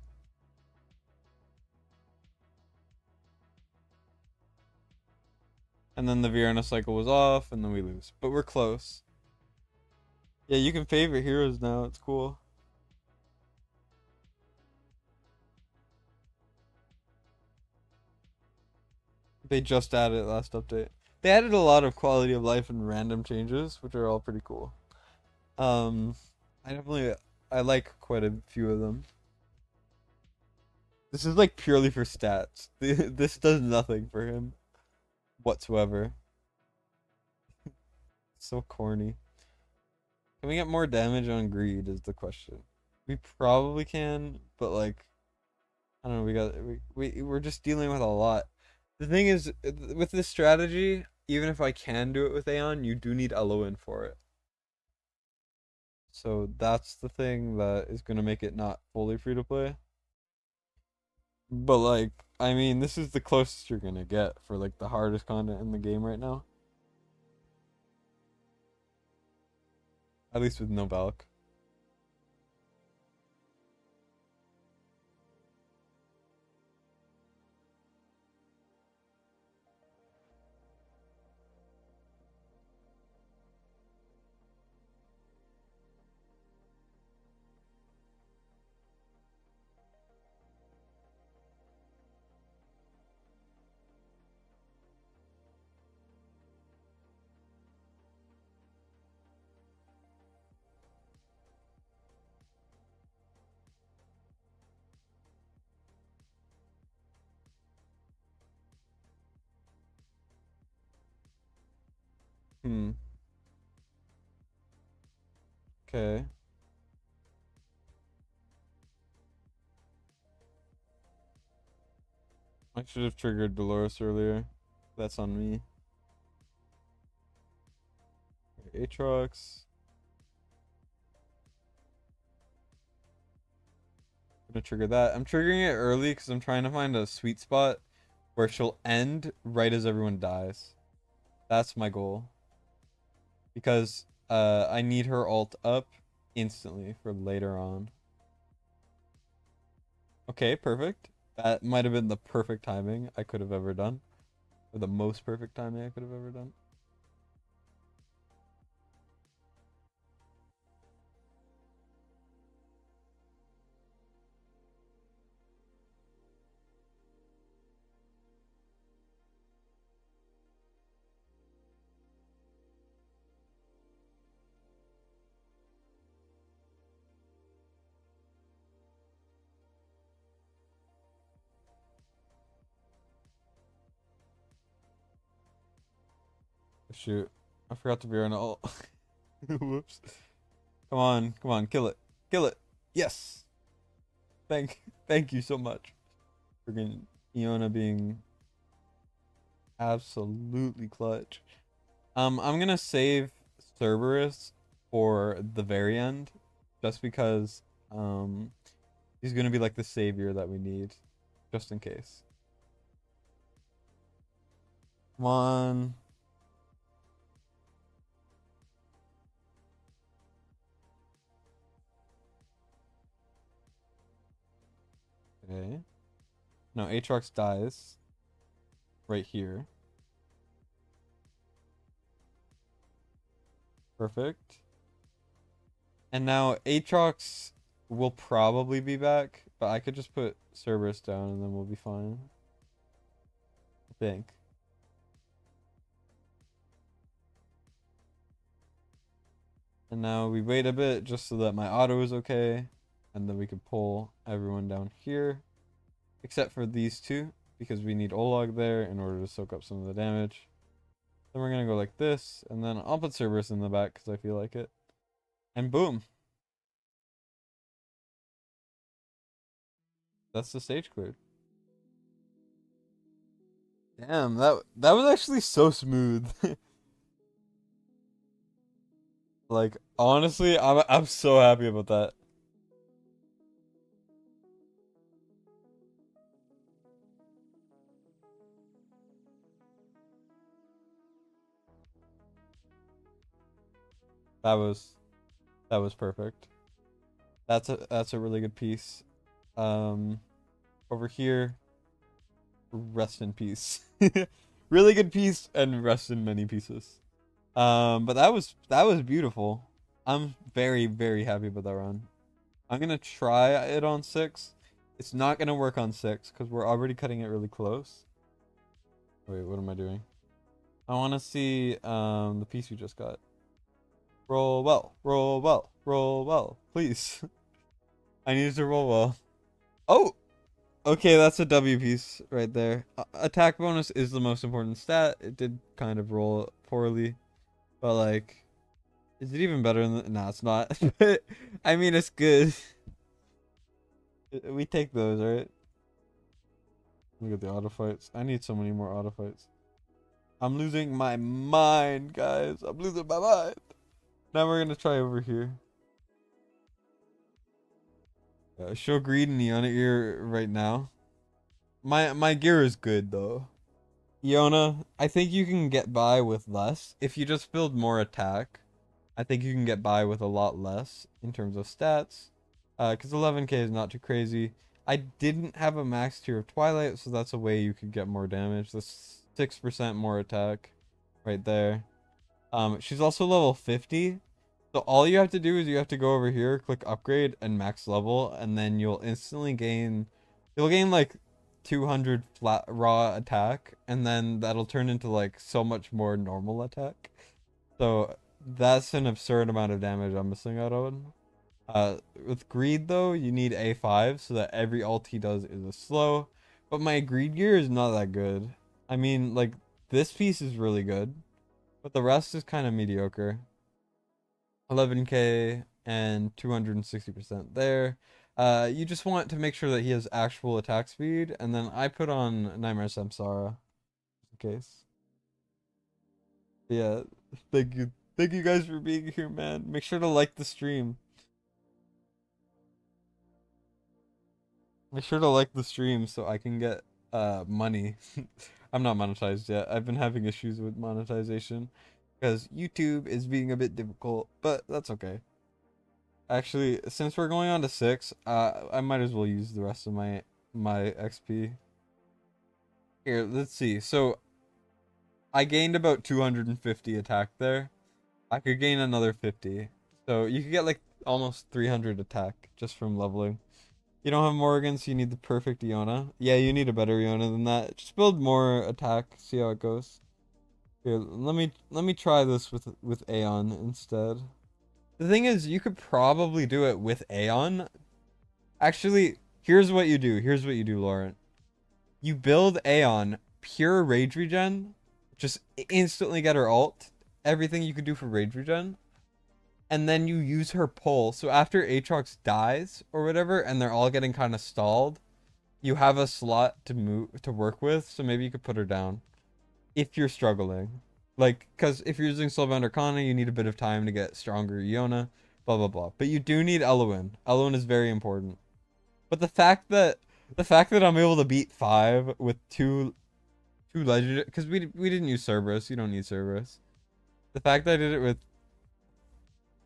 And then the Vienna cycle was off, and then we lose. But we're close. Yeah, you can favorite heroes now. It's cool. They just added it last update. They added a lot of quality of life and random changes, which are all pretty cool. Um, I like quite a few of them. This is like purely for stats. This does nothing for him whatsoever. So corny. Can we get more damage on greed is the question. We probably can, but like I don't know, we're just dealing with a lot. The thing is with this strategy, even if I can do it with Aeon, you do need Eloin for it. So that's the thing that is gonna make it not fully free to play. But like, I mean, this is the closest you're gonna get for like the hardest content in the game right now. At least with no Valk. Hmm. Okay. I should have triggered Dolores earlier. That's on me. Aatrox. Gonna trigger that. I'm triggering it early because I'm trying to find a sweet spot where she'll end right as everyone dies. That's my goal. Because I need her ult up instantly for later on. Okay, perfect. That might have been the perfect timing I could have ever done. Or the most perfect timing I could have ever done. Shoot. I forgot to be an ult. Whoops. Come on, kill it. Kill it. Yes. Thank you so much. Freaking Iona being absolutely clutch. I'm gonna save Cerberus for the very end, just because he's gonna be like the savior that we need, just in case. Come on. Okay. No, Aatrox dies right here. Perfect. And now Aatrox will probably be back, but I could just put Cerberus down and then we'll be fine. I think. And now we wait a bit just so that my auto is okay. And then we can pull everyone down here. Except for these two, because we need Olog there in order to soak up some of the damage. Then we're going to go like this, and then I'll put Cerberus in the back because I feel like it. And boom. That's the stage cleared. Damn, that was actually so smooth. Like, honestly, I'm so happy about that. That was that was perfect. That's a really good piece. Over here, rest in peace. Really good piece and rest in many pieces. But that was beautiful. I'm very, very happy with that run. I'm gonna try it on 6. It's not gonna work on 6 because we're already cutting it really close. Wait, what am I doing? I want to see the piece we just got. Roll well, roll well, roll well, please. I need to roll well. Oh, okay, that's a W piece right there. Attack bonus is the most important stat. It did kind of roll poorly, but like, is it even better than? Nah, it's not. I mean, it's good. We take those, right? Look at the auto fights. I need so many more auto fights. I'm losing my mind, guys. I'm losing my mind. Now we're gonna try over here. Show greed in Iona ear right now. My gear is good though. Iona, I think you can get by with less. If you just build more attack, I think you can get by with a lot less in terms of stats. Because 11k is not too crazy. I didn't have a max tier of Twilight, so that's a way you could get more damage. That's 6% more attack right there. She's also level 50. So all you have to do is you have to go over here, click upgrade and max level, and then you'll instantly gain, you'll gain like 200 flat raw attack, and then that'll turn into like so much more normal attack. So that's an absurd amount of damage I'm missing out on. With greed though, you need A5 so that every ult he does is a slow. But my greed gear is not that good. I mean, like, this piece is really good, but the rest is kind of mediocre. 11k and 260% there. You just want to make sure that he has actual attack speed, and then I put on Nightmare Samsara in case. Yeah, thank you. Thank you guys for being here, man. Make sure to like the stream. Make sure to like the stream so I can get money. I'm not monetized yet. I've been having issues with monetization because YouTube is being a bit difficult, but that's okay. Actually, since we're going on to 6, I might as well use the rest of my XP. Here, let's see. So I gained about 250 attack there. I could gain another 50. So you could get like almost 300 attack just from leveling. You don't have Morgan, so you need the perfect Iona. Yeah, you need a better Iona than that. Just build more attack, see how it goes. Here, let me try this with Aeon instead. The thing is, you could probably do it with Aeon. Actually, here's what you do. Here's what you do, Laurent. You build Aeon, pure rage regen. Just instantly get her ult. Everything you could do for rage regen. And then you use her pull. So after Aatrox dies or whatever, and they're all getting kind of stalled, you have a slot to work with. So maybe you could put her down if you're struggling. Like, because if you're using Sylvander Kana, you need a bit of time to get stronger Iona, blah blah blah. But you do need Eloin. Eloin is very important. But the fact that I'm able to beat 5 with two legendary, because we didn't use Cerberus. You don't need Cerberus. The fact that I did it with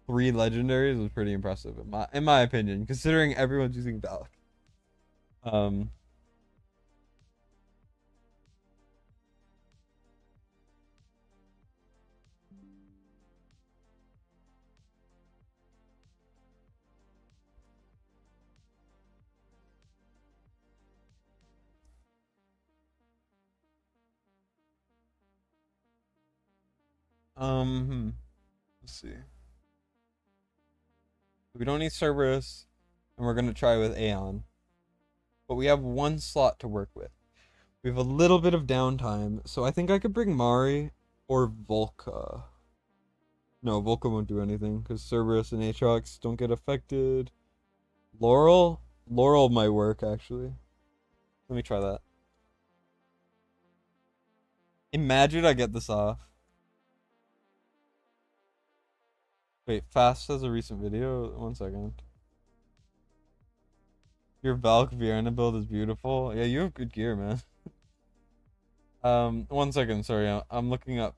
3 legendaries was pretty impressive in my opinion, considering everyone's using Valk. Um. Let's see. We don't need Cerberus, and we're gonna try with Aeon, but we have 1 slot to work with. We have a little bit of downtime, so I think I could bring Mari or Volca. No, Volca won't do anything because Cerberus and Aatrox don't get affected. Laurel? Laurel might work actually. Let me try that. Imagine I get this off. Wait, Fast has a recent video? 1 second. Your Valk Vienna build is beautiful. Yeah, you have good gear, man. 1 second, sorry, I'm looking up.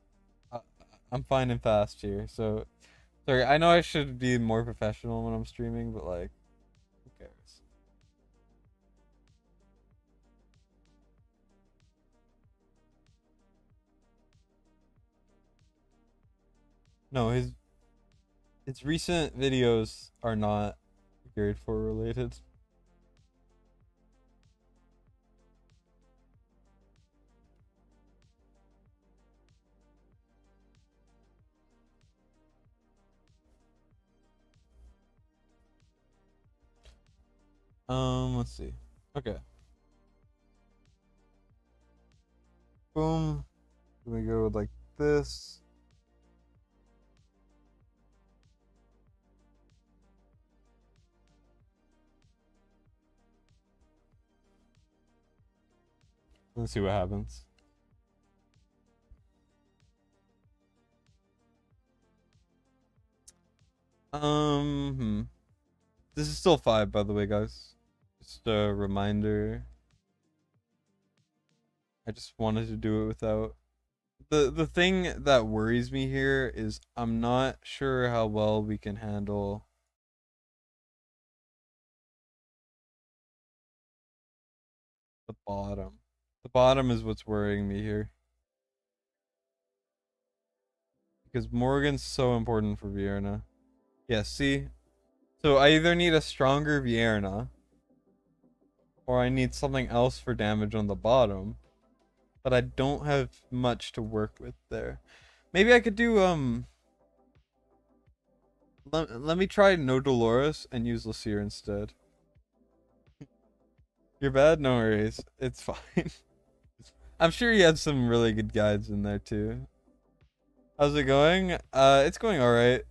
I- I'm finding Fast here, so sorry, I know I should be more professional when I'm streaming, but like, who cares? No, his recent videos are not grade 4 related. Let's see. Okay. Boom. Let me go with like this. Let's see what happens. This is still 5, by the way, guys. Just a reminder. I just wanted to do it without. The thing that worries me here is I'm not sure how well we can handle the bottom. The bottom is what's worrying me here. Because Morgan's so important for Vierna. Yeah, see? So I either need a stronger Vierna, or I need something else for damage on the bottom. But I don't have much to work with there. Maybe I could do, let me try no Dolores and use Lysier instead. You're bad? No worries. It's fine. I'm sure you had some really good guides in there too. How's it going? It's going alright.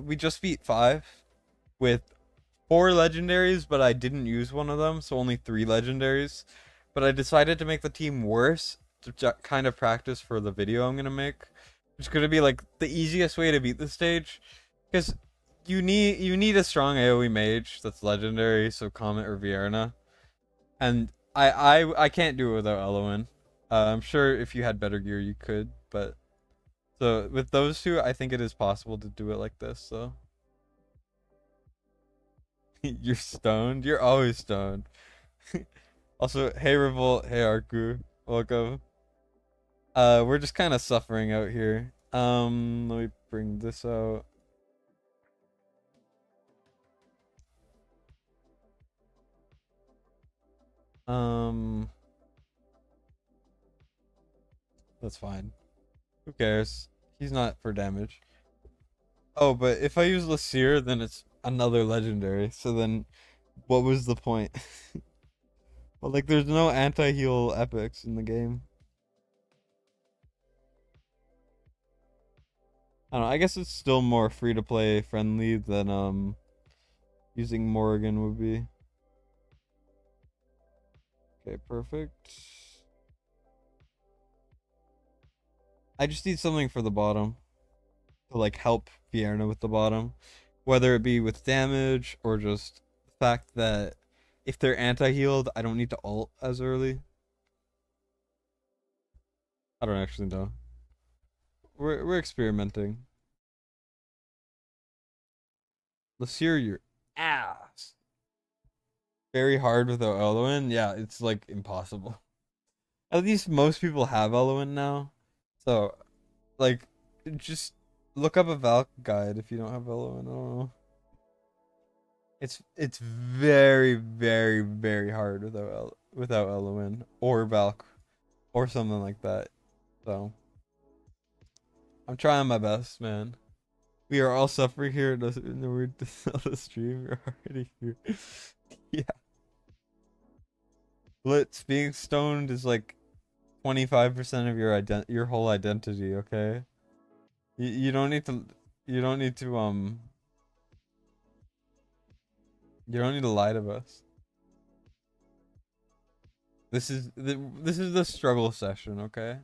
We just beat 5 with 4 legendaries, but I didn't use one of them, so only 3 legendaries. But I decided to make the team worse to kind of practice for the video I'm gonna make. It's gonna be like the easiest way to beat the stage, because you need a strong AoE mage that's legendary, so Comet or Vierna, and I can't do it without Eloin. I'm sure if you had better gear you could, but so with those two, I think it is possible to do it like this. So you're stoned. You're always stoned. Also, hey Revolt, hey Arku, welcome. We're just kind of suffering out here. Let me bring this out. Um, that's fine. Who cares? He's not for damage. Oh, but if I use Lysier, then it's another legendary. So then, what was the point? Well, like, there's no anti-heal epics in the game. I don't know. I guess it's still more free-to-play friendly than using Morrigan would be. Okay, perfect. I just need something for the bottom to like help Vierna with the bottom, whether it be with damage or just the fact that if they're anti-healed, I don't need to ult as early. I don't actually know. We're experimenting. Lasir, your ass. Very hard without Eloin. Yeah, it's like impossible. At least most people have Eloin now. So, like, just look up a Valk guide if you don't have Eloin. I don't know. It's very very very hard without Eloin or Valk or something like that. So I'm trying my best, man. We are all suffering here in the word to sell the stream. You're already here. Yeah. Blitz being stoned is like 25% of your whole identity, okay? You don't need to you don't need to you don't need to lie to us. This is the struggle session, okay?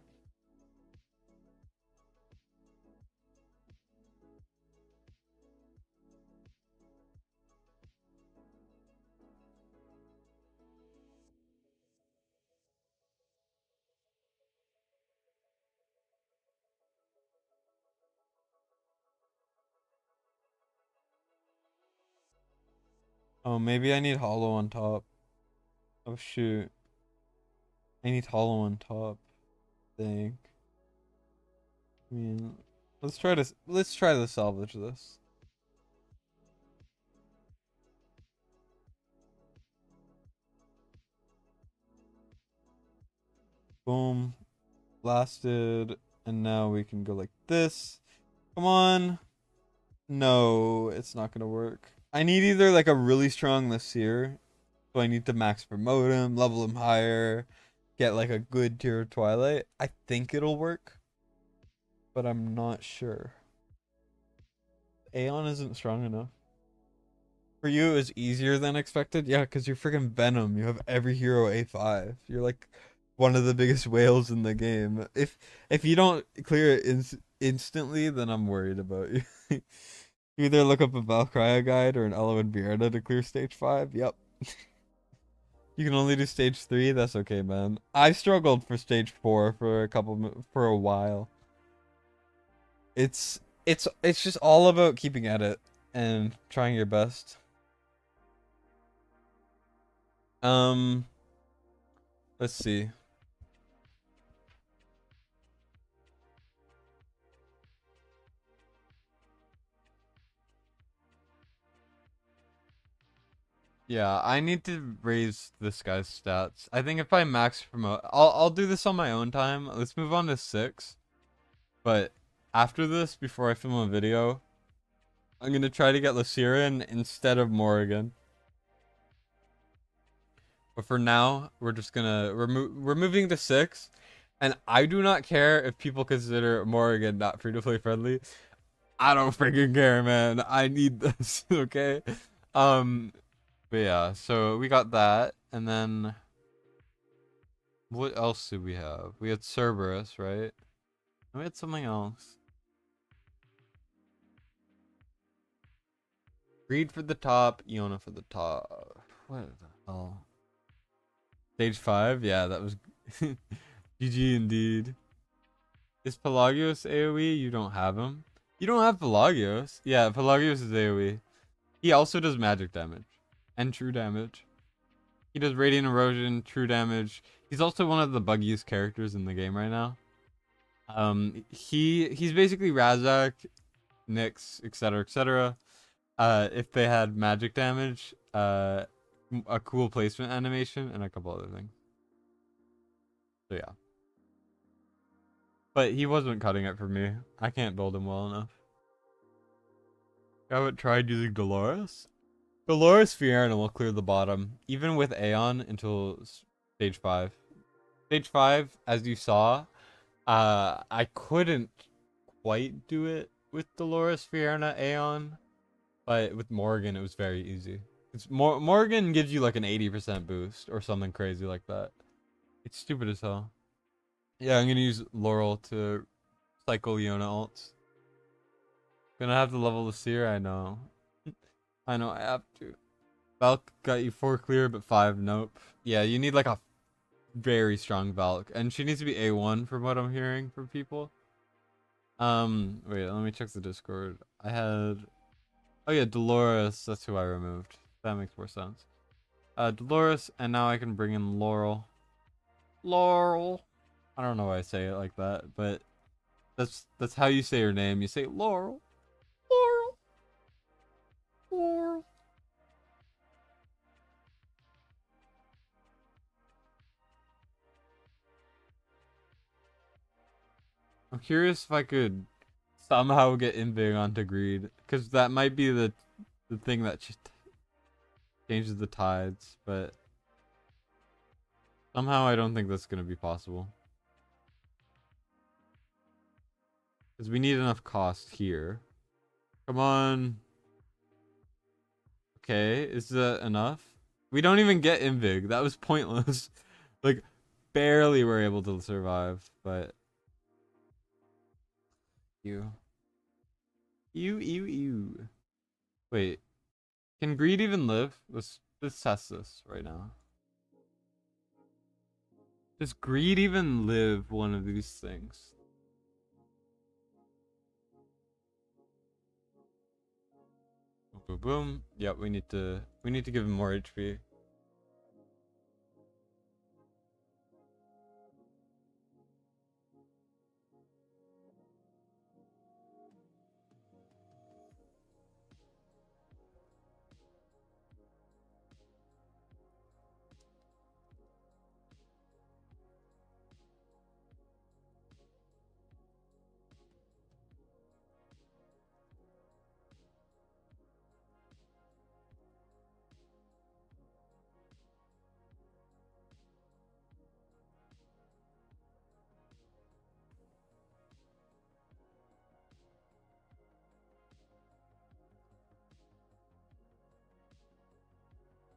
Oh, maybe I need hollow on top. Oh shoot. I need hollow on top. Think. I mean, let's try to salvage this. Boom. Blasted. And now we can go like this. Come on. No, it's not gonna work. I need either like a really strong Lasir. So I need to max promote him, level him higher, get like a good tier of Twilight. I think it'll work. But I'm not sure. Aeon isn't strong enough. For you, it was easier than expected? Yeah, because you're freaking Venom. You have every hero A5. You're like one of the biggest whales in the game. If you don't clear it instantly, then I'm worried about you. You either look up a Valkyria guide or an Eloin Bearda to clear stage 5. Yep. You can only do stage 3. That's okay, man. I struggled for stage 4 for a while. It's just all about keeping at it and trying your best. Um, let's see. Yeah, I need to raise this guy's stats. I think if I max promote, I'll do this on my own time. Let's move on to 6. But after this, before I film a video, I'm gonna try to get Lucirin instead of Morrigan. But for now, we're just gonna we're moving to 6, and I do not care if people consider Morrigan not free to play friendly. I don't freaking care, man. I need this, okay? Um, but yeah, so we got that, and then what else did we have? We had Cerberus, right? And we had something else. Greed for the top, Iona for the top. What the hell? Stage 5? Yeah, that was GG indeed. Is Pelagios AoE? You don't have him. You don't have Pelagios. Yeah, Pelagios is AoE. He also does magic damage and true damage. He does radiant erosion, true damage. He's also one of the buggiest characters in the game right now. He's basically Razak, Nyx, etc., etc. If they had magic damage, a cool placement animation, and a couple other things. So yeah. But he wasn't cutting it for me. I can't build him well enough. I haven't tried using Dolores. Dolores Fiorina will clear the bottom, even with Aeon until stage 5. Stage 5, as you saw, I couldn't quite do it with Dolores Fiorina Aeon, but with Morgan it was very easy. It's Morgan gives you like an 80% boost or something crazy like that. It's stupid as hell. Yeah, I'm gonna use Laurel to Cycle Yona ults. Gonna have to level the seer, I know. I know I have to. Valk got you 4 clear, but 5 nope. Yeah, you need like a very strong Valk. And she needs to be A1 from what I'm hearing from people. Wait, let me check the Discord. I had... Oh yeah, Dolores, that's who I removed. That makes more sense. Dolores, and now I can bring in Laurel. Laurel! I don't know why I say it like that, but that's how you say her name. You say Laurel. Laurel. Laurel. I'm curious if I could somehow get Invig onto Greed, because that might be the thing that changes the tides, but somehow I don't think that's gonna be possible. Because we need enough cost here. Come on. Okay, is that enough? We don't even get Invig. That was pointless. Like, barely were able to survive, but... You. You. Wait. Can Greed even live? Let's test this right now. Does Greed even live one of these things? Boom, boom. Yep, we need to give him more HP.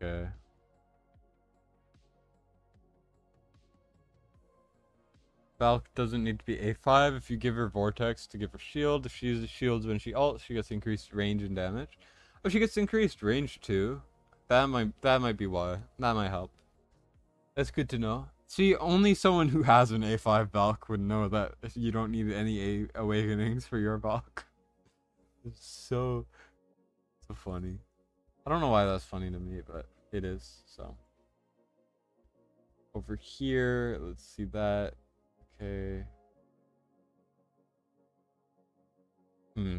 Okay. Valk doesn't need to be A5 if you give her Vortex to give her shield. If she uses shields when she ults, she gets increased range and damage. Oh, she gets increased range too. That might be why. That might help. That's good to know. See, only someone who has an A5 Valk would know that you don't need any A awakenings for your Valk. It's so funny. I don't know why that's funny to me, but it is. So over here, let's see that. Okay. Hmm.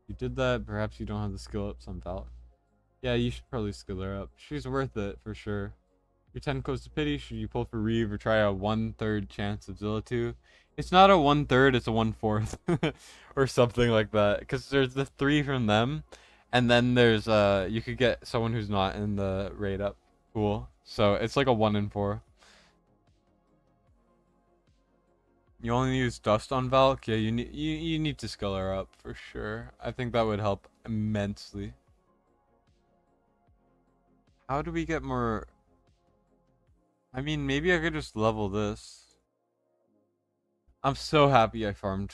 You did that. Perhaps you don't have the skill up some Valk. Yeah, you should probably skill her up. She's worth it for sure. Your 10 goes to pity. Should you pull for Reeve or try a 1/3 chance of Zilla 2? It's not a 1/3, it's a 1/4 or something like that. Because there's the 3 from them, and then there's you could get someone who's not in the raid up pool. So it's like a 1 in 4. You only use dust on Valk? Yeah, you need to skill her up for sure. I think that would help immensely. How do we get more? I mean, maybe I could just level this. I'm so happy I farmed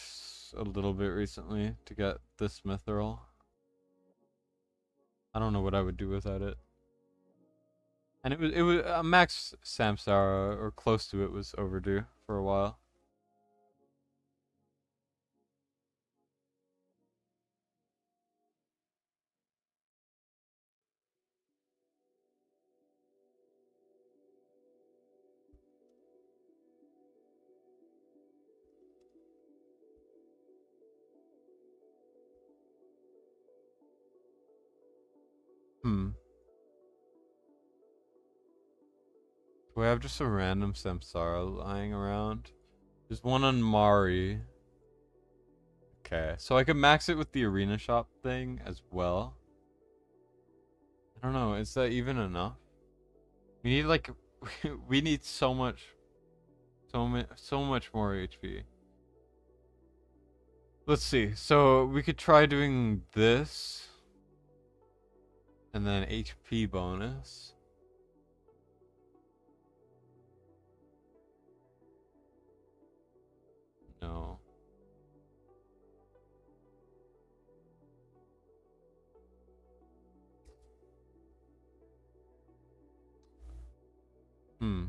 a little bit recently to get this mithril. I don't know what I would do without it. And it was max Samsara or close to it was overdue for a while. Hmm. We have just a random Samsara lying around. There's one on Mari. Okay, so I could max it with the arena shop thing as well. I don't know, is that even enough? We need like we need so much So much more HP. Let's see. So we could try doing this, and then HP bonus. No. Hmm.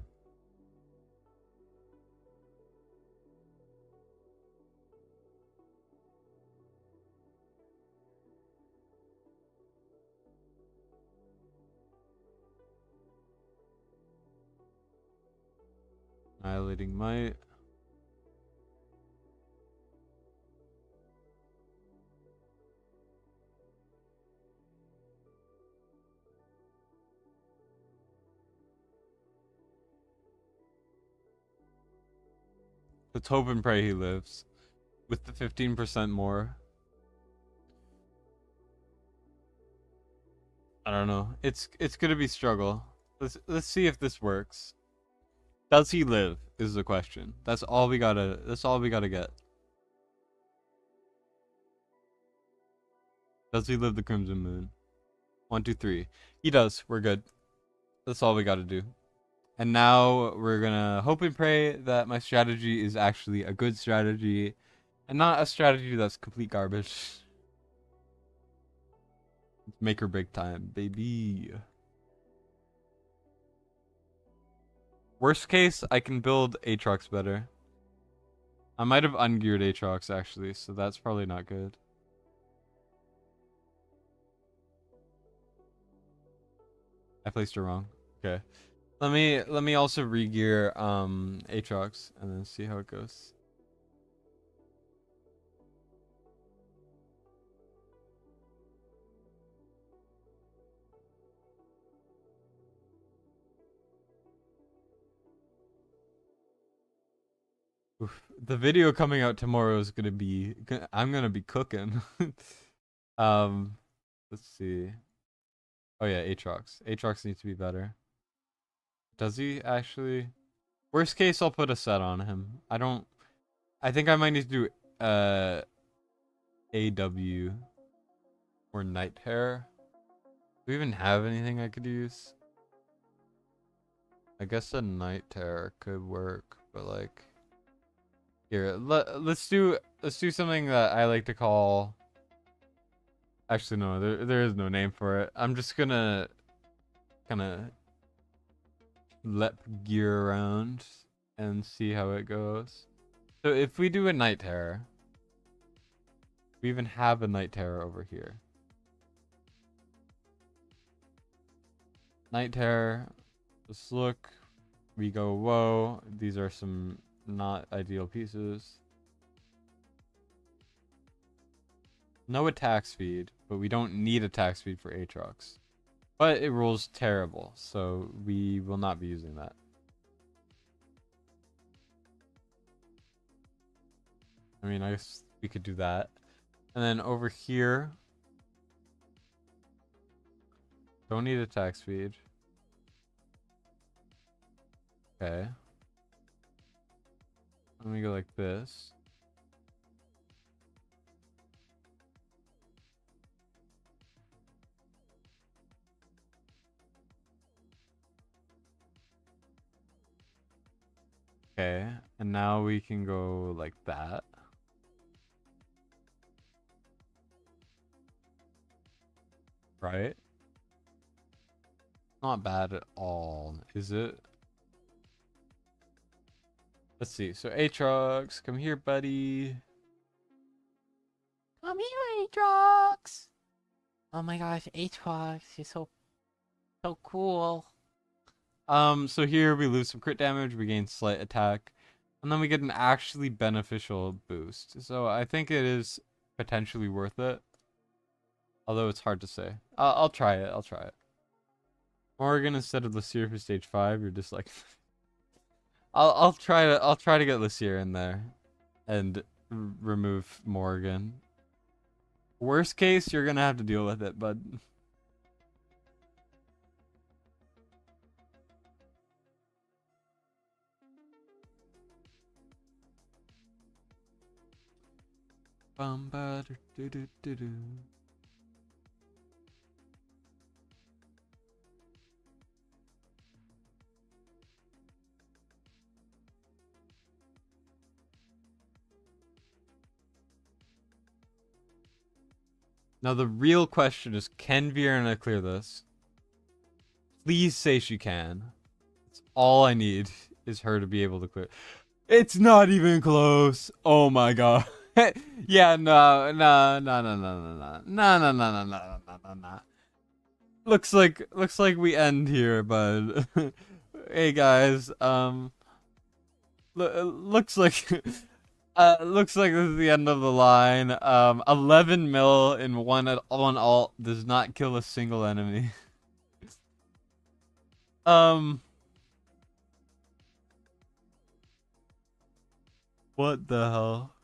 Annihilating might. Let's hope and pray he lives. With the 15% more. I don't know. It's gonna be struggle. Let's see if this works. Does he live? Is the question. That's all we gotta get. Does he live the Crimson Moon? 1, 2, 3. He does. We're good. That's all we gotta do. And now we're gonna hope and pray that my strategy is actually a good strategy and not a strategy that's complete garbage. It's make or break time, baby. Worst case, I can build Aatrox better. I might have ungeared Aatrox actually, so that's probably not good. I placed it wrong. Okay. Let me also regear Aatrox and then see how it goes. Oof. The video coming out tomorrow is gonna be I'm gonna be cooking. Let's see. Oh yeah, Aatrox. Aatrox needs to be better. Does he actually? Worst case, I'll put a set on him. I think I might need to do AW or Night Terror. Do we even have anything I could use? I guess a Night Terror could work, but like here, let's do something that I like to call. Actually, no, there is no name for it. I'm just gonna kind of let gear around and see how it goes. So if we do a Night Terror, we even have a Night Terror over here. Night Terror. Let's look. We go, whoa. These are some not ideal pieces. No attack speed, but we don't need attack speed for Aatrox. But it rolls terrible, so we will not be using that. I mean, I guess we could do that. And then over here, don't need attack speed. Okay. Let me go like this. Okay, and now we can go like that. Right? Not bad at all, is it? Let's see. So Aatrox, come here, buddy. Come here, Aatrox. Oh my gosh, Aatrox, you're so cool. So here we lose some crit damage, we gain slight attack, and then we get an actually beneficial boost. So I think it is potentially worth it. Although it's hard to say. I'll try it. I'll try it. Morgan instead of Lucier for stage 5. You're just like I'll try to get Lucier in there and remove Morgan. Worst case, you're gonna have to deal with it, bud. Bum, ba, do, do, do, do. Now the real question is, can Vienna clear this? Please say she can. That's all I need is her to be able to clear. It's not even close. Oh my god. Yeah, no, no, no, no, no, no, no, no, no, no, no, no, no, no, no. Looks like we end here, bud. Hey guys, looks like looks like this is the end of the line. 11 mil in one alt does not kill a single enemy. Um, what the hell?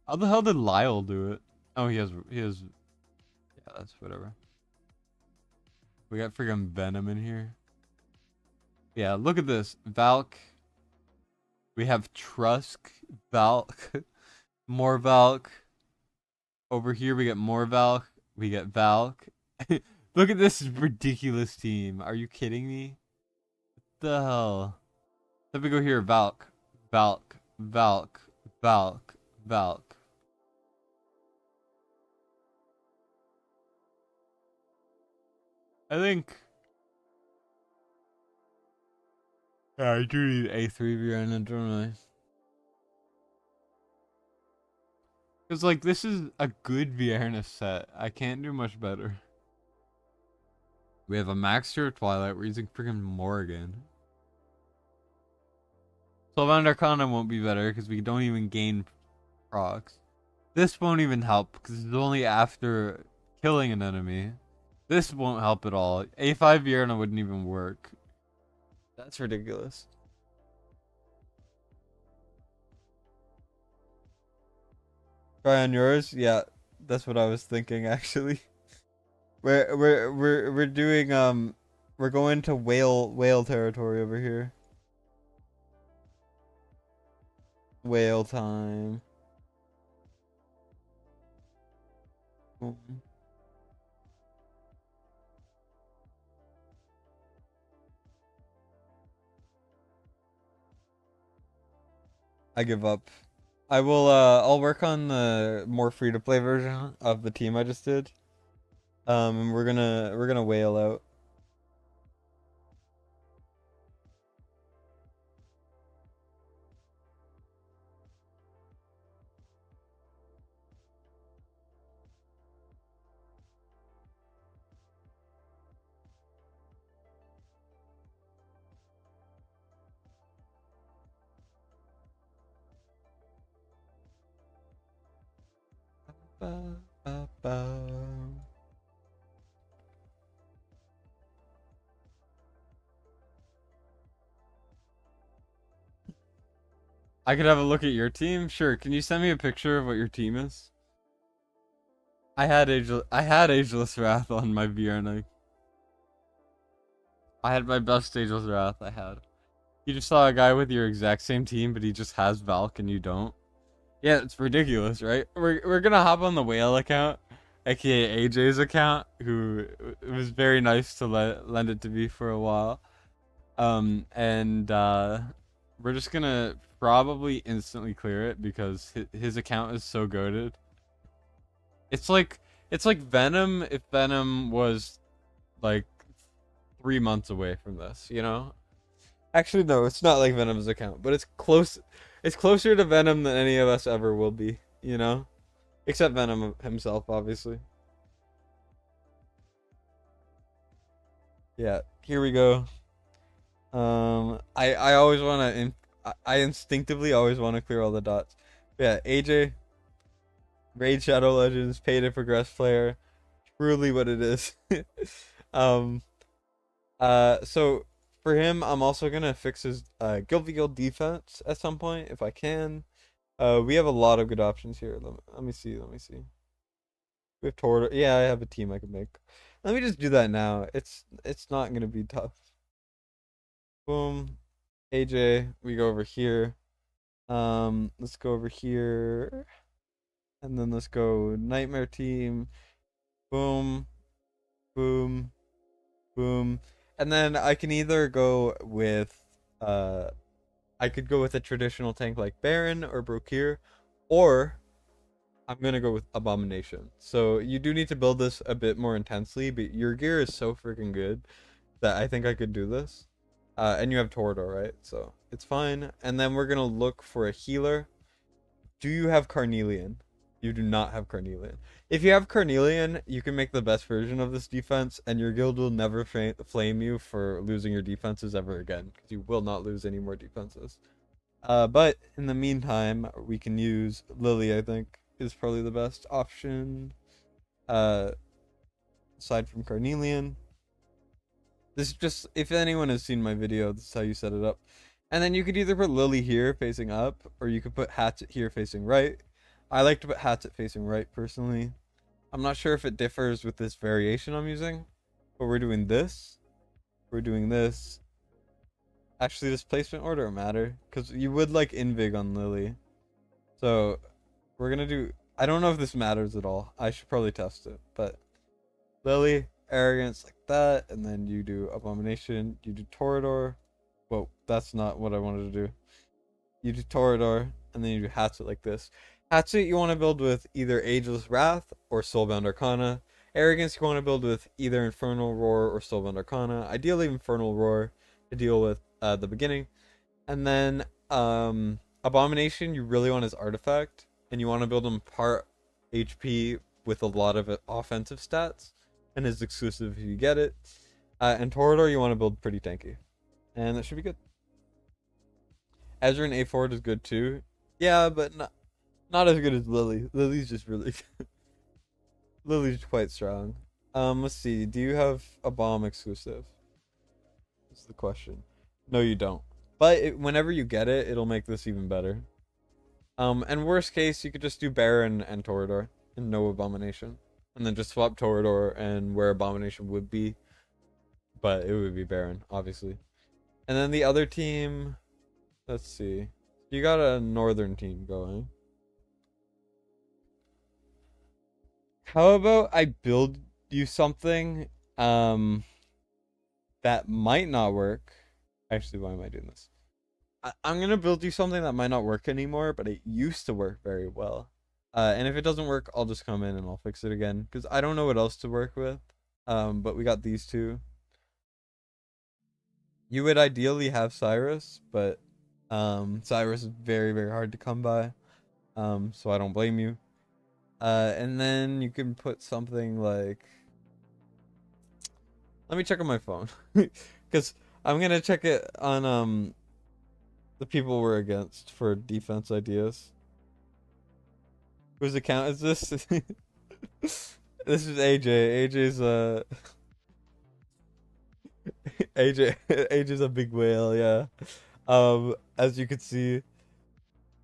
How the hell did Lyle do it? Oh, he has. Yeah, that's whatever. We got freaking Venom in here. Yeah, look at this. Valk. We have Trusk, Valk, more Valk. Over here we get more Valk. We get Valk. Look at this ridiculous team. Are you kidding me? What the hell? Let me go here. Valk, Valk, Valk, Valk, Valk. I think. Yeah, I do need A3 Vienna, don't I? Because, like, this is a good Vienna set. I can't do much better. We have a Max Tier Twilight. We're using freaking Morgan. Spellbound Arcana won't be better because we don't even gain procs. This won't even help because it's only after killing an enemy. This won't help at all. A5 Vienna wouldn't even work. That's ridiculous. Try on yours? Yeah, that's what I was thinking actually. We're doing we're going to whale territory over here. Whale time. I give up. I will I'll work on the more free to play version of the team I just did. And we're gonna whale out. Ba, ba, ba. I could have a look at your team? Sure. Can you send me a picture of what your team is? I had Ageless Wrath on my Vienna. I had my best Ageless Wrath I had. You just saw a guy with your exact same team, but he just has Valk and you don't. Yeah, it's ridiculous, right? We're gonna hop on the whale account, aka AJ's account, who it was very nice to lend it to me for a while. And we're just gonna probably instantly clear it because his account is so goated. It's like Venom if Venom was like 3 months away from this, you know? Actually, no, it's not like Venom's account, but it's close. It's closer to Venom than any of us ever will be, you know? Except Venom himself, obviously. Yeah, here we go. I always want to. I instinctively always want to clear all the dots. Yeah, AJ, Raid Shadow Legends, pay to progress player, truly what it is. um, so for him, I'm also gonna fix his Guild v Guild defense at some point if I can. We have a lot of good options here. Let me see. Let me see. We have Tortor. Yeah, I have a team I could make. Let me just do that now. It's not gonna be tough. Boom. AJ, we go over here. Let's go over here. And then let's go Nightmare Team. Boom, boom, boom. And then I can either go with I could go with a traditional tank like Baron or Brokir, or I'm gonna go with Abomination. So you do need to build this a bit more intensely, but your gear is so freaking good that I think I could do this. And you have Torador, right? So it's fine. And then we're gonna look for a healer. Do you have Carnelian? You do not have Carnelian. If you have Carnelian, you can make the best version of this defense, and your guild will never flame you for losing your defenses ever again, because you will not lose any more defenses. But in the meantime, we can use Lily, I think, is probably the best option. Uh, aside from Carnelian. This is just, if anyone has seen my video, this is how you set it up. And then you could either put Lily here facing up, or you could put Hatchet here facing right. I like to put Hatchet facing right, personally. I'm not sure if it differs with this variation I'm using, but we're doing this. We're doing this. Actually, does placement order matter? Because you would like Invig on Lily. So, we're going to do... I don't know if this matters at all. I should probably test it. But, Lily, Arrogance, like that. And then you do Abomination. You do Torador. Well, that's not what I wanted to do. You do Torador. And then you do Hatchet like this. Hatchet you want to build with either Ageless Wrath or Soulbound Arcana. Arrogance you want to build with either Infernal Roar or Soulbound Arcana. Ideally Infernal Roar to deal with the beginning. And then Abomination you really want his artifact, and you want to build him part HP with a lot of offensive stats, and his exclusive if you get it. And Torador you want to build pretty tanky, and that should be good. Ezra and A4 is good too. Yeah, but not as good as Lily. Lily's just really good. Lily's quite strong. Let's see. Do you have a bomb exclusive? That's the question. No, you don't. But whenever you get it, it'll make this even better. And worst case, you could just do Baron and Torador and no Abomination. And then just swap Torador and where Abomination would be. But it would be Baron, obviously. And then the other team, let's see. You got a northern team going. How about I build you something that might not work. Actually, why am I doing this? I'm gonna build you something that might not work anymore, but it used to work very well. And if it doesn't work, I'll just come in and I'll fix it again, because I don't know what else to work with. But we got these two. You would ideally have Cyrus, but Cyrus is very, very hard to come by. So I don't blame you. And then you can put something like, let me check on my phone, because I'm gonna check it on the people we're against for defense ideas. Whose account is this? This is AJ. AJ's AJ's a big whale, yeah. As you can see,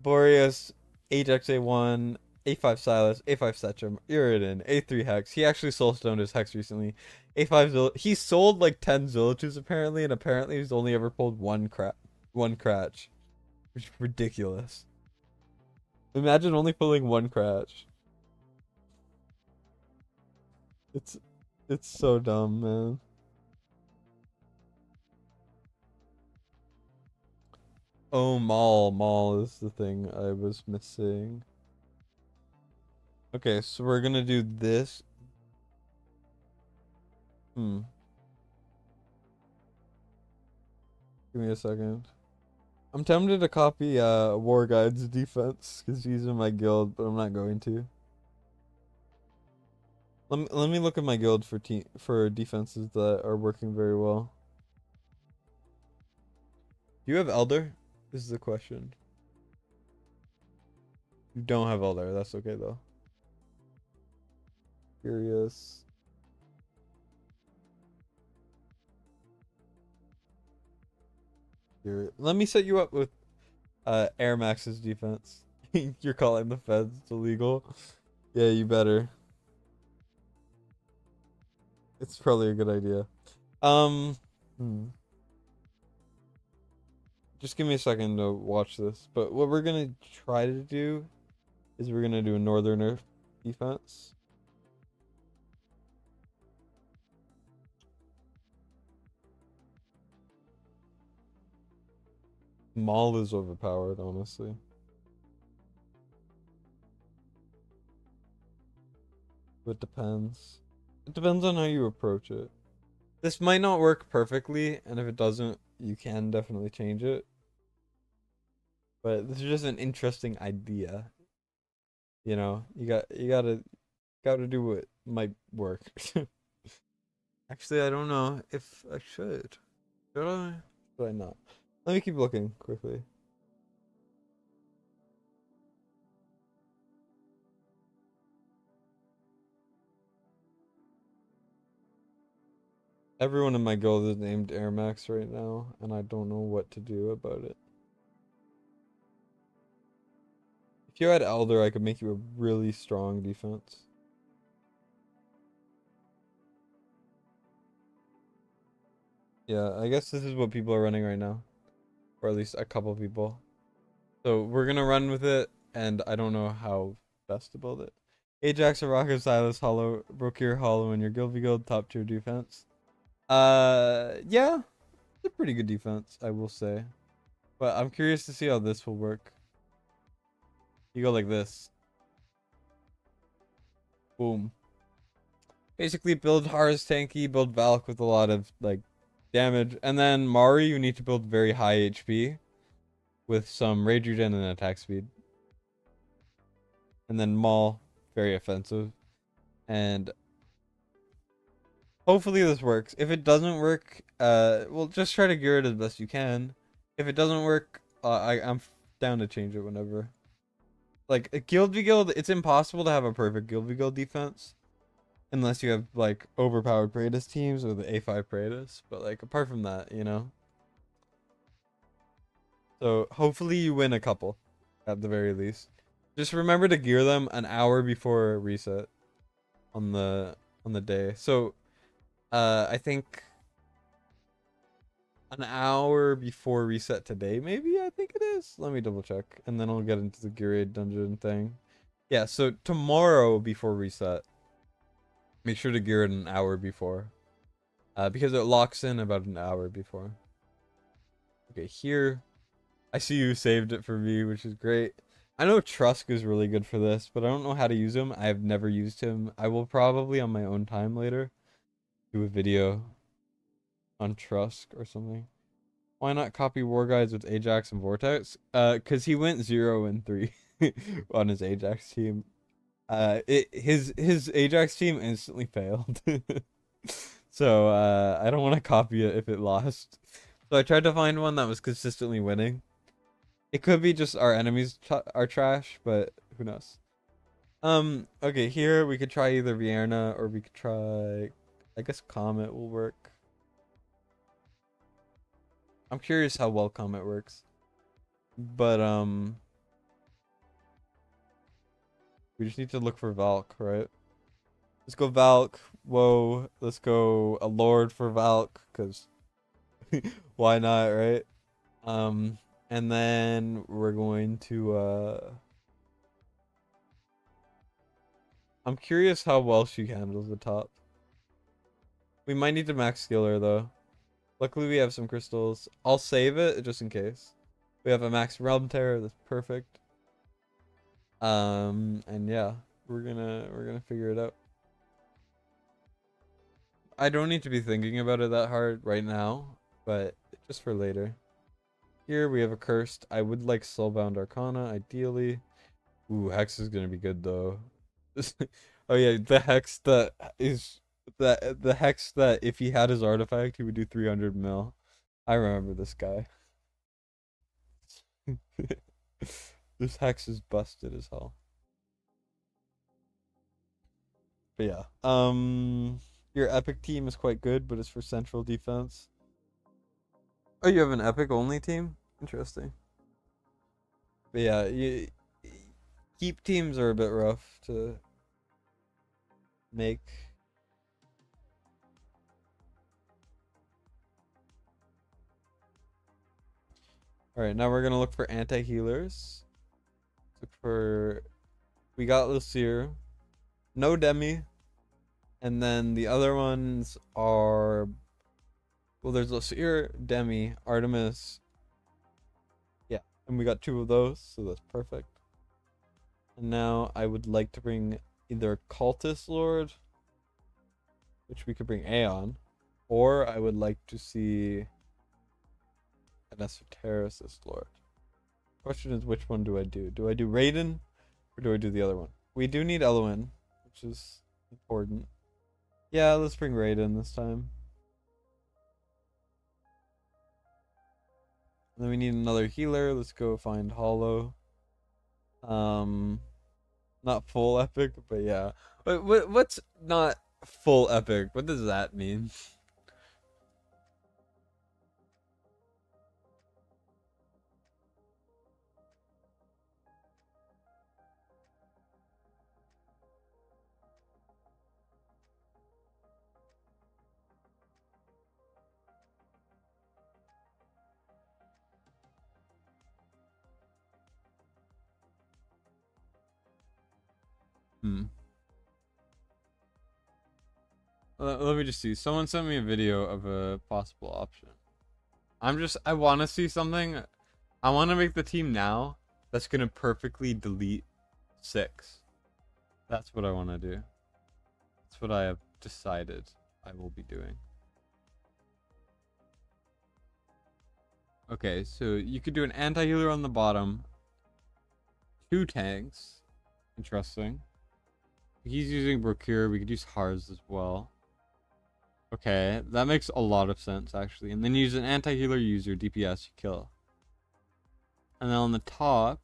Boreas, Ajax A1, A5 Silas, A5 Setchum, Iridan, A3 Hex. He actually soulstoned his Hex recently. A5 he sold like 10 Zillichus apparently, and apparently he's only ever pulled one Cratch. Which is ridiculous. Imagine only pulling one Cratch. It's so dumb, man. Oh, Maul is the thing I was missing. Okay, so we're gonna do this. Give me a second. I'm tempted to copy War Guide's defense because he's in my guild, but I'm not going to. Let me look at my guild for defenses that are working very well. Do you have Elder? This is the question. You don't have Elder. That's okay though. Curious. Let me set you up with Air Max's defense. You're calling the feds. It's illegal. Yeah, you better. It's probably a good idea. just give me a second to watch this. But what we're gonna try to do is we're gonna do a northerner defense. Maul is overpowered, honestly. It depends. It depends on how you approach it. This might not work perfectly, and if it doesn't, you can definitely change it. But this is just an interesting idea. You know, you gotta do what might work. Actually, I don't know if I should. Should I? Should I not? Let me keep looking quickly. Everyone in my guild is named Air Max right now, and I don't know what to do about it. If you had Elder, I could make you a really strong defense. Yeah, I guess this is what people are running right now. Or at least a couple people. So we're gonna run with it, and I don't know how best to build it. Ajax, Rocket, Silas, Hollow, Brokir, Hollow, and your Guild v Guild top tier defense. Yeah, it's a pretty good defense, I will say. But I'm curious to see how this will work. You go like this. Boom. Basically build Hars tanky, build Valk with a lot of like damage, and then Mari you need to build very high HP with some rage regen and attack speed. And then Maul, very offensive. And hopefully this works. If it doesn't work, well just try to gear it as best you can. If it doesn't work, I'm down to change it whenever. Like a Guild v Guild, it's impossible to have a perfect Guild v Guild defense. Unless you have like overpowered Praetus teams or the A5 Praetus. But like apart from that, you know. So hopefully you win a couple at the very least. Just remember to gear them an hour before reset on the day. So I think an hour before reset today, maybe I think it is. Let me double check. And then I'll get into the gear aid dungeon thing. Yeah, so tomorrow before reset. Make sure to gear it an hour before. Because it locks in about an hour before. Okay, here. I see you saved it for me, which is great. I know Trusk is really good for this, but I don't know how to use him. I have never used him. I will probably on my own time later do a video on Trusk or something. Why not copy War Guides with Ajax and Vortex? Cause he went 0-3 on his Ajax team. His Ajax team instantly failed. So I don't want to copy it if it lost. So I tried to find one that was consistently winning. It could be just our enemies are trash, but who knows? Okay, here we could try either Vienna or we could try, I guess Comet will work. I'm curious how well Comet works. But we just need to look for Valk, right? Let's go Valk. Whoa, let's go a Lord for Valk, cause why not, right? And then we're going to I'm curious how well she handles the top. We might need to max skill her though. Luckily we have some crystals. I'll save it just in case. We have a max realm terror, that's perfect. And yeah, we're gonna figure it out. I don't need to be thinking about it that hard right now, but just for later. Here we have a cursed. I would like Soulbound Arcana, ideally. Ooh, Hex is gonna be good though. Oh yeah, the Hex that is the Hex that if he had his artifact he would do 300 mil. I remember this guy. This Hex is busted as hell. But yeah. Your epic team is quite good, but it's for central defense. Oh, you have an epic only team? Interesting. But yeah, keep teams are a bit rough to make. All right, now we're gonna look for anti-healers. Look for, we got Lucier, no Demi, and then the other ones are, well, there's Lucier, Demi, Artemis. Yeah, and we got two of those, so that's perfect. And now I would like to bring either Cultist Lord, which we could bring Aeon, or I would like to see an Esotericist Lord. Question is, which one do I do? Do I do Raiden, or do I do the other one? We do need Eloin, which is important. Yeah, let's bring Raiden this time. And then we need another healer. Let's go find Hollow. Not full epic, but yeah. What's not full epic? What does that mean? Hmm. Let me just see. Someone sent me a video of a possible option. I want to see something. I want to make the team now that's going to perfectly delete 6. That's what I want to do. That's what I have decided I will be doing. Okay, so you could do an anti-healer on the bottom. 2 tanks. Interesting. He's using Brocure. We could use Hars as well. Okay, that makes a lot of sense, actually. And then use an anti-healer user, DPS, you kill. And then on the top,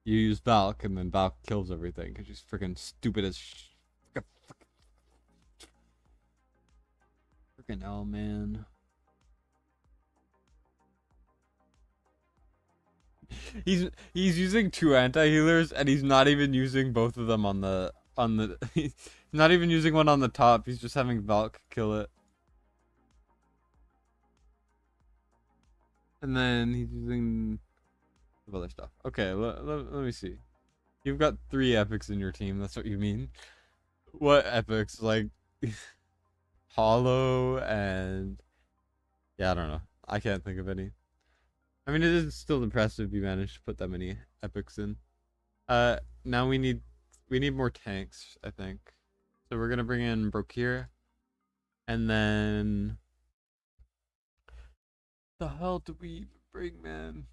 you use Valk, and then Valk kills everything, because she's freaking stupid as freaking hell, man. He's using 2 anti-healers, and he's not even using both of them on the he's not even using one on the top. He's just having Valk kill it. And then he's using other stuff. Okay, let me see. You've got 3 epics in your team. That's what you mean. What epics? Like Hollow and yeah, I don't know. I can't think of any. I mean, it is still impressive you managed to put that many epics in. Now we need more tanks, I think. So we're gonna bring in Brokir, and then the hell do we even bring, man?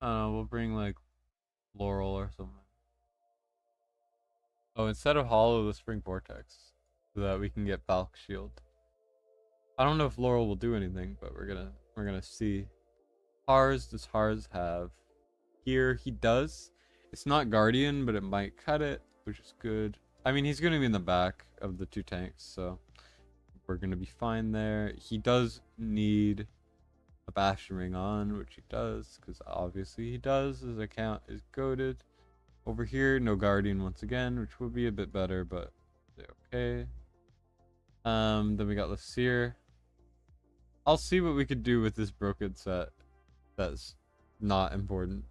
We'll bring like Laurel or something. Oh, instead of Hollow, let's bring Vortex, so that we can get Valk Shield. I don't know if Laurel will do anything, but we're gonna see. Hars, does Hars have? Here he does. It's not Guardian, but it might cut it, which is good. I mean, he's gonna be in the back of the 2 tanks, so we're gonna be fine there. He does need a Bastion Ring on, which he does, because obviously he does. His account is goated. Over here, no Guardian once again, which would be a bit better, but okay. Then we got Lucier. I'll see what we could do with this broken set. That's not important.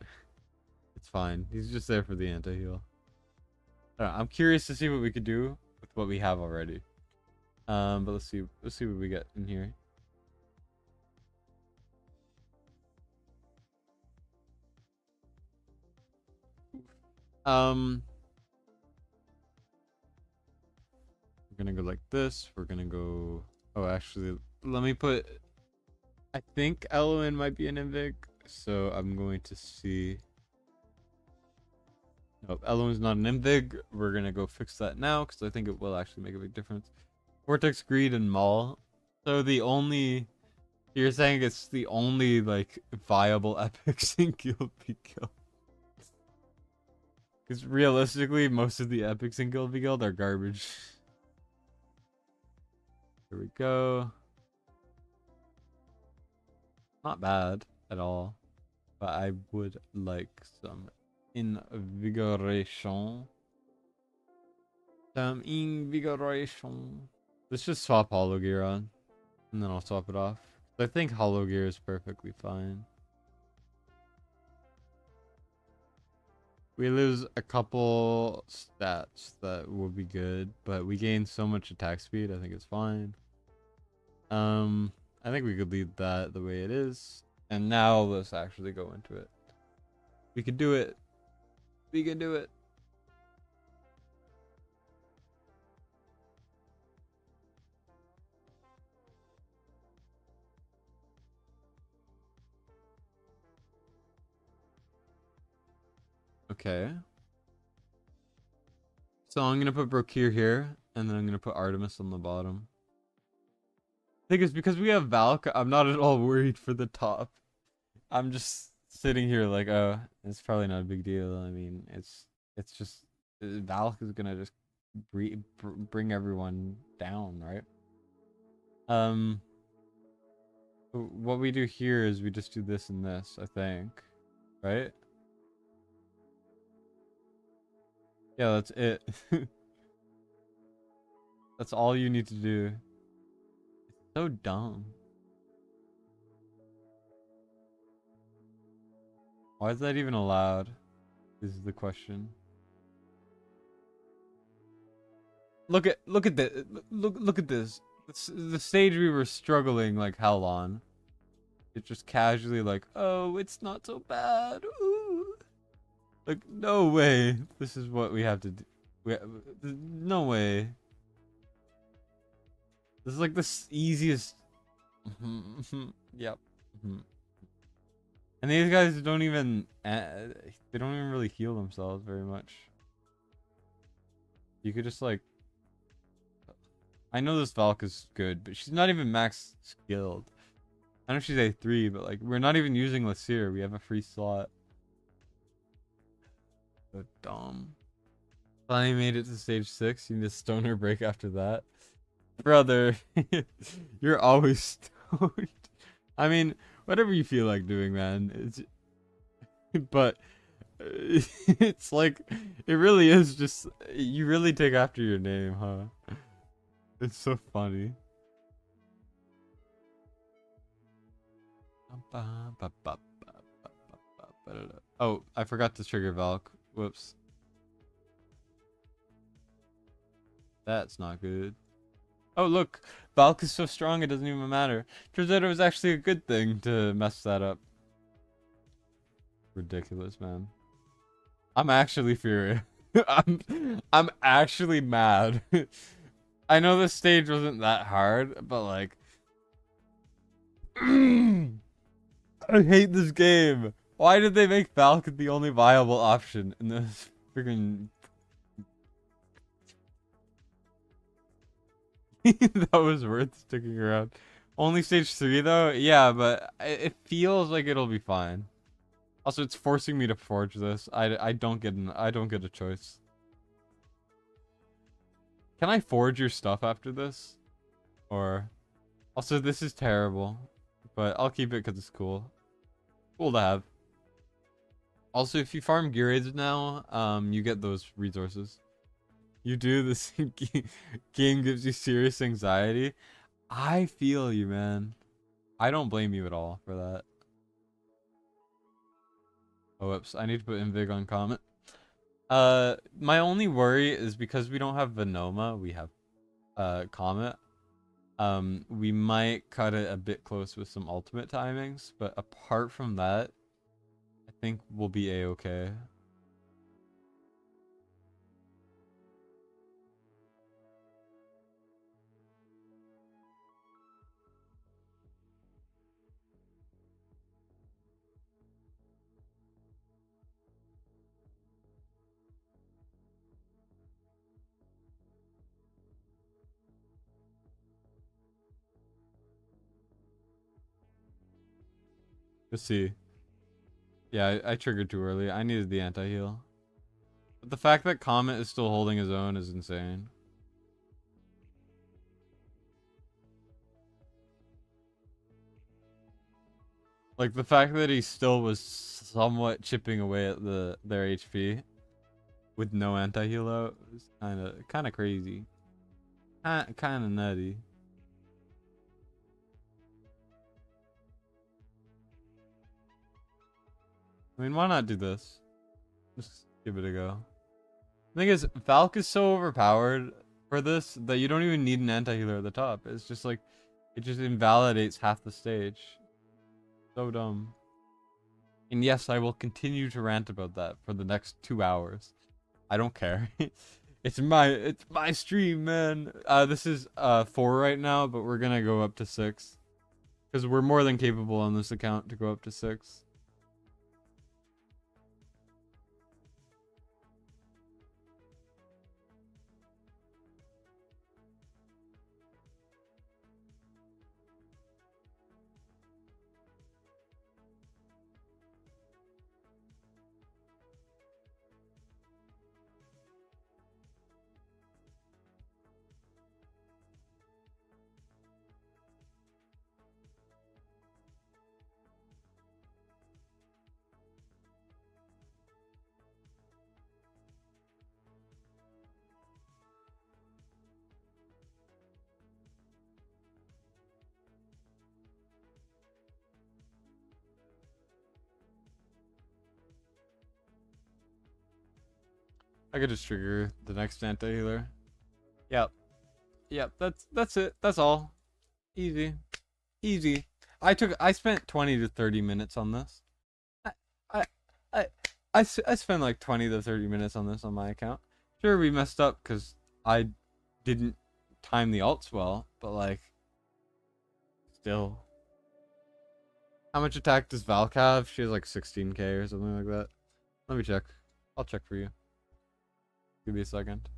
It's fine. He's just there for the anti-heal. I'm curious to see what we could do with what we have already. But let's see what we get in here. We're gonna go like this. We're gonna go. Oh, actually, let me put. I think Eloin might be an Invig, so I'm going to see. Nope, Eloin's not an Invig. We're gonna go fix that now because I think it will actually make a big difference. Vortex, Greed, and Maul. So the only. You're saying it's the only like viable epics in Guild Be Guild. Because realistically, most of the epics in Guild Be Guild are garbage. Here we go. Not bad at all. But I would like some invigoration. Some invigoration. Let's just swap Hollow Gear on. And then I'll swap it off. I think Hollow Gear is perfectly fine. We lose a couple stats that will be good, but we gain so much attack speed. I think it's fine. I think we could leave that the way it is. And now let's actually go into it. We could do it. We can do it. Okay. So I'm gonna put Brokir here, and then I'm gonna put Artemis on the bottom. I think it's because we have Valk, I'm not at all worried for the top. I'm just sitting here like, oh, it's probably not a big deal. I mean, it's just Valk is gonna just bring everyone down, right? What we do here is we just do this and this, I think, right? Yeah, that's it. That's all you need to do. It's so dumb. Why is that even allowed? Is the question. Look at this. Look at this. The stage we were struggling like hell on. It's just casually like, oh, it's not so bad. Ooh. Like, no way. This is what we have to do. No way. This is like the easiest. Yep. And these guys don't even. They don't even really heal themselves very much. You could just like. I know this Valk is good, but she's not even max skilled. I know she's A3, but like we're not even using Lasir. We have a free slot. So dumb. Finally made it to stage 6. You need a stoner break after that. Brother, you're always stoned. I mean, whatever you feel like doing, man. It's but it's like it really is just you really take after your name, huh? It's so funny. Oh, I forgot to trigger Valk. Whoops. That's not good. Oh, look. Valk is so strong it doesn't even matter. Turns out it was actually a good thing to mess that up. Ridiculous, man. I'm actually furious. I'm actually mad. I know this stage wasn't that hard, but like I hate this game. Why did they make Falcon the only viable option in this freaking that was worth sticking around. Only stage 3 though? Yeah, but it feels like it'll be fine. Also, it's forcing me to forge this. I don't get a choice. Can I forge your stuff after this? Or also this is terrible, but I'll keep it because it's cool. Cool to have. Also, if you farm gear aids now, you get those resources. You do this game gives you serious anxiety. I feel you, man. I don't blame you at all for that. Oh, whoops. I need to put invig on comment. My only worry is because we don't have Venoma, we have Comet. We might cut it a bit close with some ultimate timings, but apart from that, I think we'll be a-okay. Let's see. Yeah, I triggered too early. I needed the anti-heal. But the fact that Comet is still holding his own is insane. Like the fact that he still was somewhat chipping away at their HP with no anti-heal out is kind of crazy. Kind of nutty. I mean, why not do this? Just Give it a go. The thing is, Valk is so overpowered for this that you don't even need an anti-healer at the top. It's just like, it just invalidates half the stage. So dumb. And yes, I will continue to rant about that for the next 2 hours. I don't care. It's my stream, man. This is 4 right now, but we're gonna go up to 6. Because we're more than capable on this account to go up to 6. I could just trigger the next anti-healer. Yep. Yep, that's it. That's all. Easy. Easy. I spent 20 to 30 minutes on this. I I I I spent like 20 to 30 minutes on this on my account. Sure, we messed up because I didn't time the alts well, but like still. How much attack does Valk have? She has like 16k or something like that. Let me check. I'll check for you. Give me a second.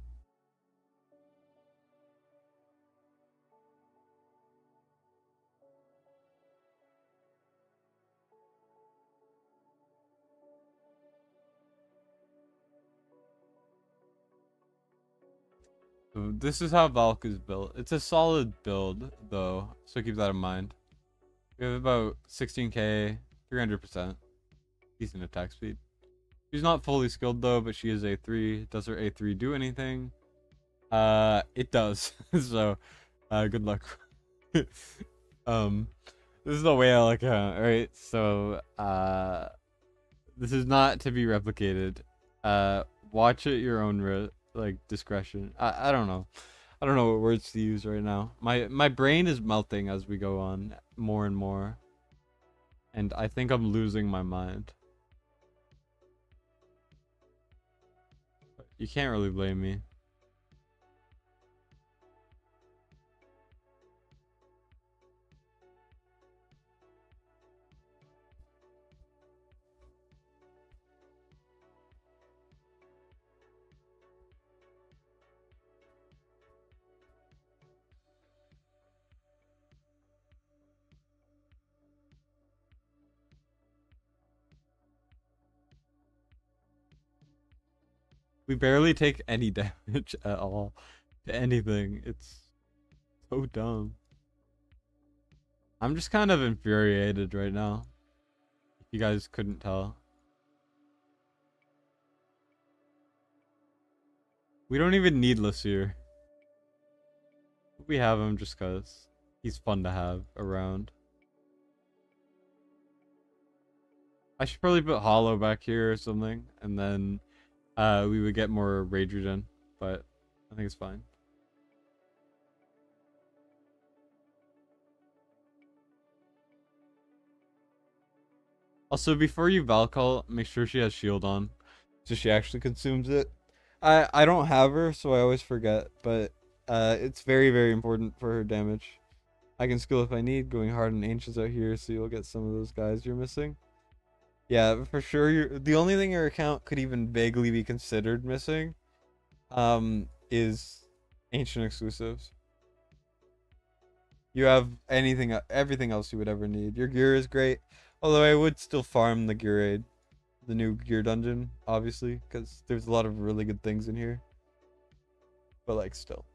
So this is how Valk is built. It's a solid build though, so keep that in mind. We have about 16k, 300%. Decent attack speed. She's not fully skilled though, but she is A3. Does her A3 do anything? It does. So, good luck. This is the whale account, right? So, this is not to be replicated. Watch at your own discretion. I don't know. I don't know what words to use right now. My brain is melting as we go on more and more, and I think I'm losing my mind. You can't really blame me. We barely take any damage at all to anything. It's so dumb. I'm just kind of infuriated right now. If you guys couldn't tell. We don't even need Lasir. We have him just cause he's fun to have around. I should probably put Hollow back here or something, and then we would get more rage regen, but I think it's fine. Also, before you Valcall, make sure she has shield on, so she actually consumes it. I don't have her, so I always forget, but it's very, very important for her damage. I can skill if I need, going hard on ancients out here, so you'll get some of those guys you're missing. Yeah, for sure. The only thing your account could even vaguely be considered missing, is ancient exclusives. You have everything else you would ever need. Your gear is great, although I would still farm the gear aid, the new gear dungeon, obviously, because there's a lot of really good things in here. But like, still.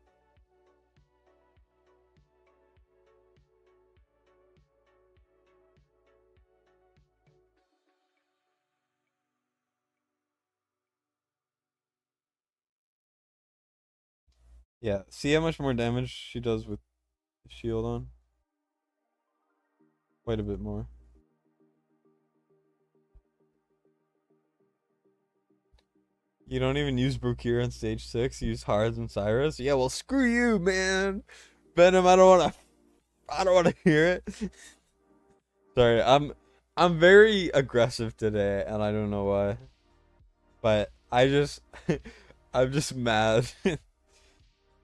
Yeah, see how much more damage she does with the shield on? Quite a bit more. You don't even use Brukir on stage 6. You use Hards and Cyrus. Yeah, well, screw you, man. Venom, I don't wanna hear it. Sorry, I'm very aggressive today, and I don't know why. But I just I'm just mad.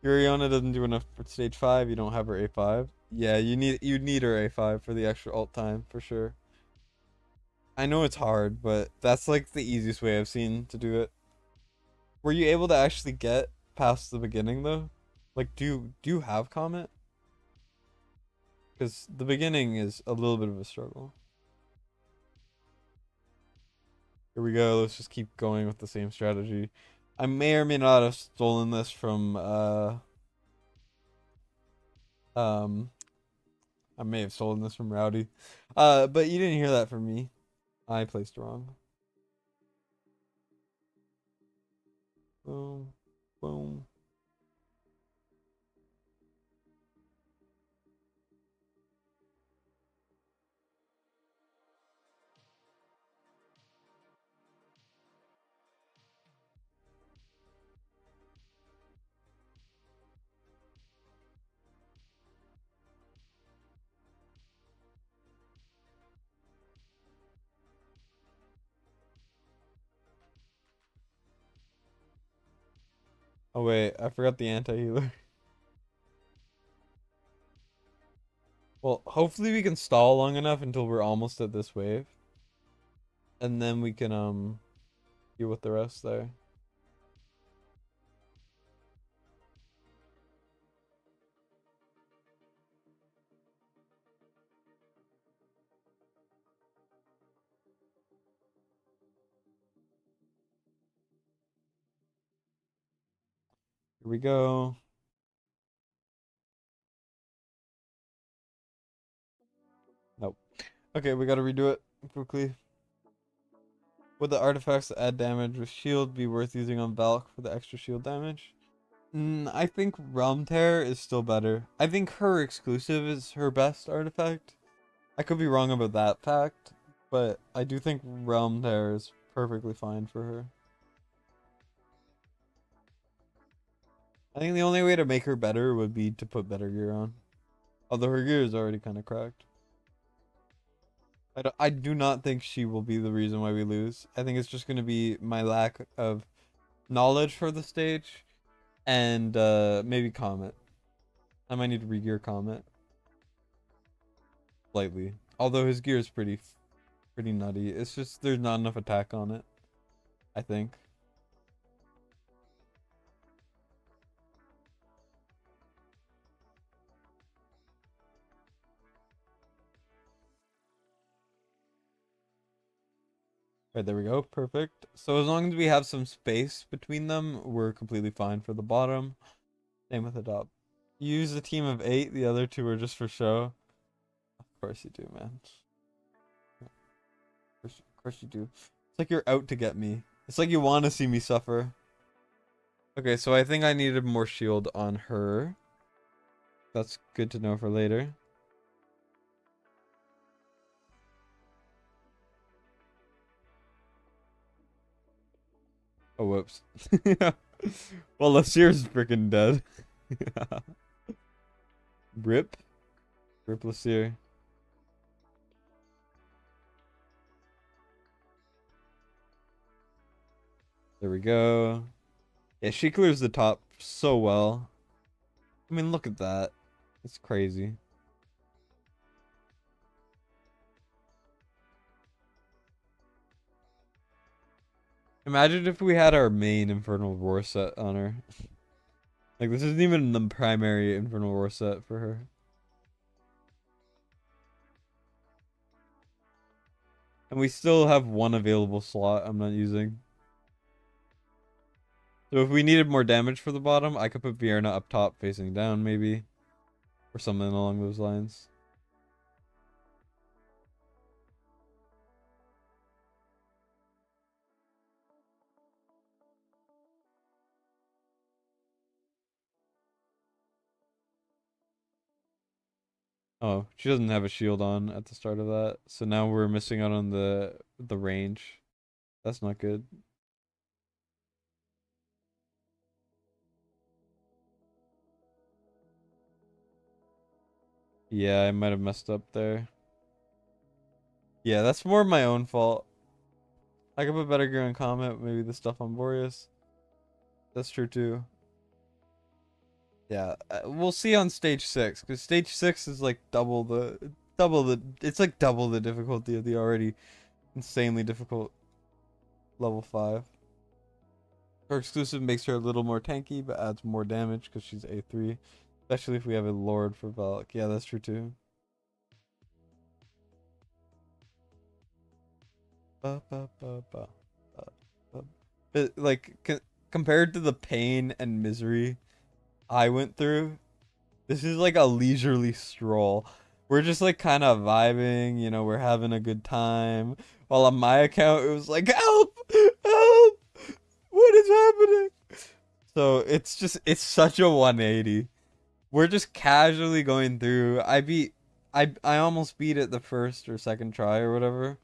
Yuriana doesn't do enough for stage 5. You don't have her A5. Yeah, you need her A5 for the extra ult time for sure. I know it's hard, but that's like the easiest way I've seen to do it. Were you able to actually get past the beginning though? Like, do you have comment? Because the beginning is a little bit of a struggle. Here we go. Let's just keep going with the same strategy. I may or may not have stolen this from um I may have stolen this from Rowdy. But you didn't hear that from me. I placed wrong. Boom. Boom. Oh wait, I forgot the anti-healer. Well, hopefully we can stall long enough until we're almost at this wave. And then we can deal with the rest there. Here we go. Nope. Okay, we gotta redo it quickly. Would the artifacts that add damage with shield be worth using on Valk for the extra shield damage? I think Realm Tear is still better. I think her exclusive is her best artifact. I could be wrong about that fact, but I do think Realm Tear is perfectly fine for her. I think the only way to make her better would be to put better gear on. Although her gear is already kind of cracked. I do not think she will be the reason why we lose. I think it's just going to be my lack of knowledge for the stage and maybe Comet. I might need to re-gear Comet slightly. Although his gear is pretty nutty. It's just there's not enough attack on it, I think. Right, there we go. Perfect. So as long as we have some space between them, we're completely fine for the bottom. Same with the top. You use a team of 8, the other 2 are just for show. Of course you do, man. Of course you do. It's like you're out to get me. It's like you want to see me suffer. Okay, so I think I needed more shield on her. That's good to know for later. Oh, whoops. Well, Lasier's freaking dead. Rip. Rip Lasier. There we go. Yeah, she clears the top so well. I mean, look at that. It's crazy. Imagine if we had our main Infernal Roar set on her. Like, this isn't even the primary Infernal Roar set for her. And we still have one available slot I'm not using. So if we needed more damage for the bottom, I could put Vierna up top facing down, maybe. Or something along those lines. Oh, she doesn't have a shield on at the start of that. So now we're missing out on the range. That's not good. Yeah, I might have messed up there. Yeah, that's more my own fault. I could put better gear on comment, maybe the stuff on Boreas. That's true too. Yeah, we'll see on stage 6, because stage 6 is like it's like double the difficulty of the already insanely difficult level 5. Her exclusive makes her a little more tanky, but adds more damage because she's A3. Especially if we have a Lord for Valk. Yeah, that's true too. Ba, ba, ba, ba, ba, ba. Like, compared to the pain and misery I went through, this is like a leisurely stroll. We're just like kind of vibing, you know, we're having a good time. While on my account, it was like, help! Help! What is happening? So it's such a 180. We're just casually going through. I almost beat it the first or second try or whatever.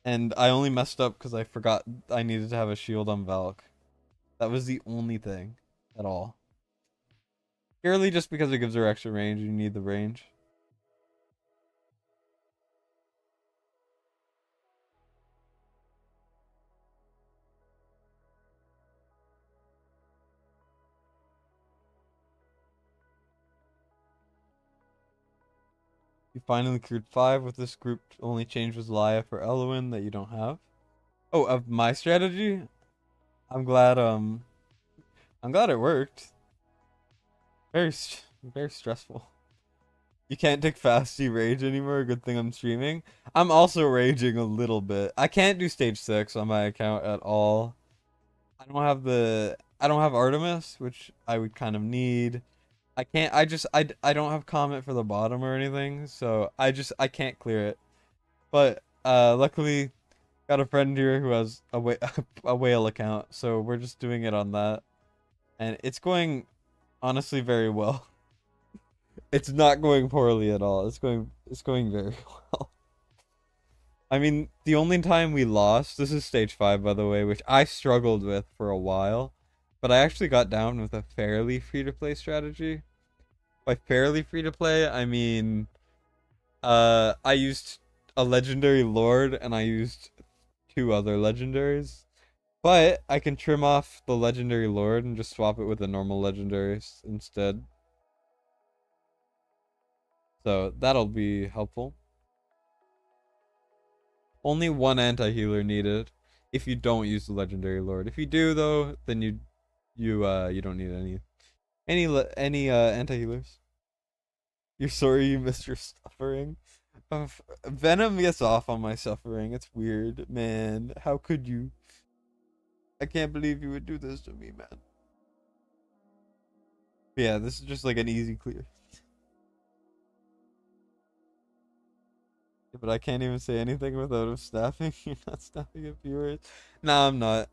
And I only messed up because I forgot I needed to have a shield on Valk. That was the only thing at all. Purely just because it gives her extra range, you need the range. You finally cleared 5 with this group. Only change was Laya for Eloin that you don't have. Oh, of my strategy? I'm glad I'm glad it worked. Very stressful. You can't take fasty rage anymore. Good thing I'm streaming. I'm also raging a little bit. I can't do stage 6 on my account at all. I don't have Artemis, which I would kind of need. I can't I don't have comment for the bottom or anything, so I can't clear it. But luckily got a friend here who has a whale account, so we're just doing it on that. And it's going honestly very well. It's not going poorly at all. It's going very well. I mean, the only time we lost, this is stage 5 by the way, which I struggled with for a while, but I actually got down with a fairly free-to-play strategy. By fairly free-to-play, I mean I used a legendary lord and I used 2 other legendaries. But I can trim off the legendary lord and just swap it with a normal legendary instead. So that'll be helpful. Only 1 anti-healer needed if you don't use the legendary lord. If you do though, then you don't need any anti-healers. You're sorry you missed your suffering. Venom gets off on my suffering. It's weird, man. How could you? I can't believe you would do this to me, man. Yeah, this is just like an easy clear. But I can't even say anything without him snapping. You're not snapping at viewers. No, I'm not.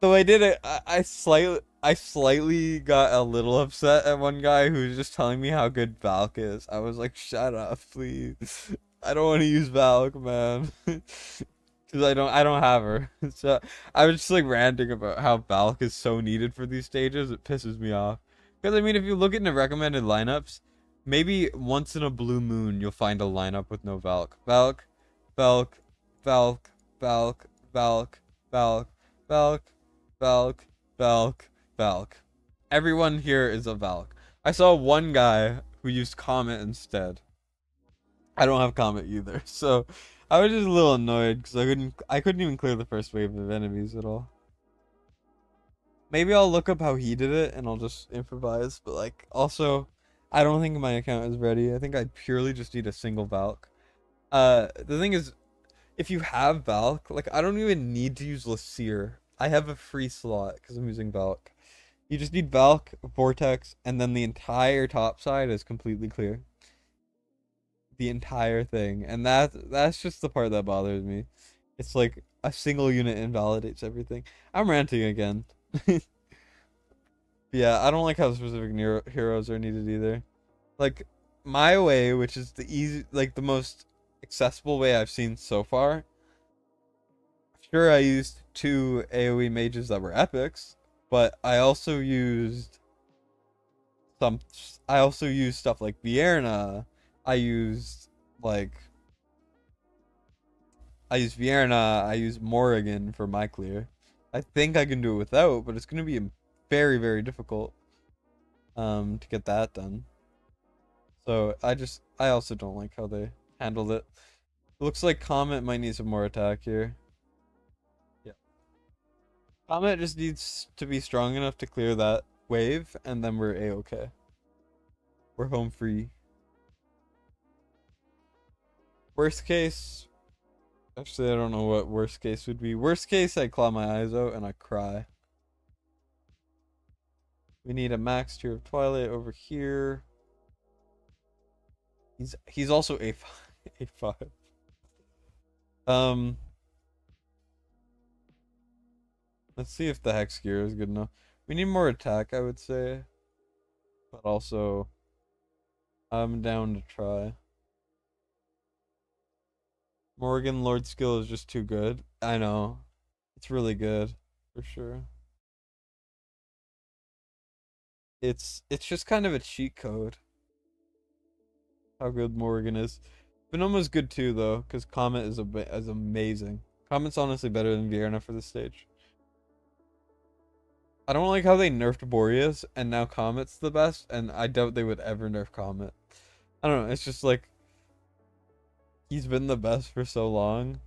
Though I did it, I slightly got a little upset at one guy who was just telling me how good Valk is. I was like, shut up, please. I don't want to use Valk, man. Cause I don't have her. So I was just like ranting about how Valk is so needed for these stages. It pisses me off. Because I mean, if you look into recommended lineups, maybe once in a blue moon you'll find a lineup with no Valk. Valk, Valk, Valk, Valk, Valk, Valk, Valk, Valk, Valk, Valk. Everyone here is a Valk. I saw one guy who used Comet instead. I don't have Comet either, so I was just a little annoyed because I couldn't even clear the first wave of enemies at all. Maybe I'll look up how he did it and I'll just improvise, but like also I don't think my account is ready. I think I purely just need a single Valk. The thing is, if you have Valk, like I don't even need to use Lasir. I have a free slot because I'm using Valk. You just need Valk, Vortex, and then the entire top side is completely clear. The entire thing, and that's just the part that bothers me. It's like a single unit invalidates everything. I'm ranting again. Yeah, I don't like how specific heroes are needed either. Like my way, which is the easy, like the most accessible way I've seen so far. Sure, I used 2 AoE mages that were epics, but I also used stuff like Vierna I used like I used Vienna, I used Morrigan for my clear. I think I can do it without, but it's gonna be very, very difficult to get that done. So I also don't like how they handled it. It looks like Comet might need some more attack here. Yeah. Comet just needs to be strong enough to clear that wave, and then we're a-okay. We're home free. Worst case, actually I don't know what worst case would be. Worst case, I claw my eyes out and I cry. We need a max tier of Twilight over here. He's also a5. A5. Um, let's see if the Hex gear is good enough. We need more attack, I would say. But also, I'm down to try. Morgan Lord skill is just too good. I know. It's really good, for sure. It's just kind of a cheat code. How good Morgan is. Venoma's good too though, because Comet is amazing. Comet's honestly better than Vienna for this stage. I don't like how they nerfed Boreas and now Comet's the best, and I doubt they would ever nerf Comet. I don't know, it's just like he's been the best for so long.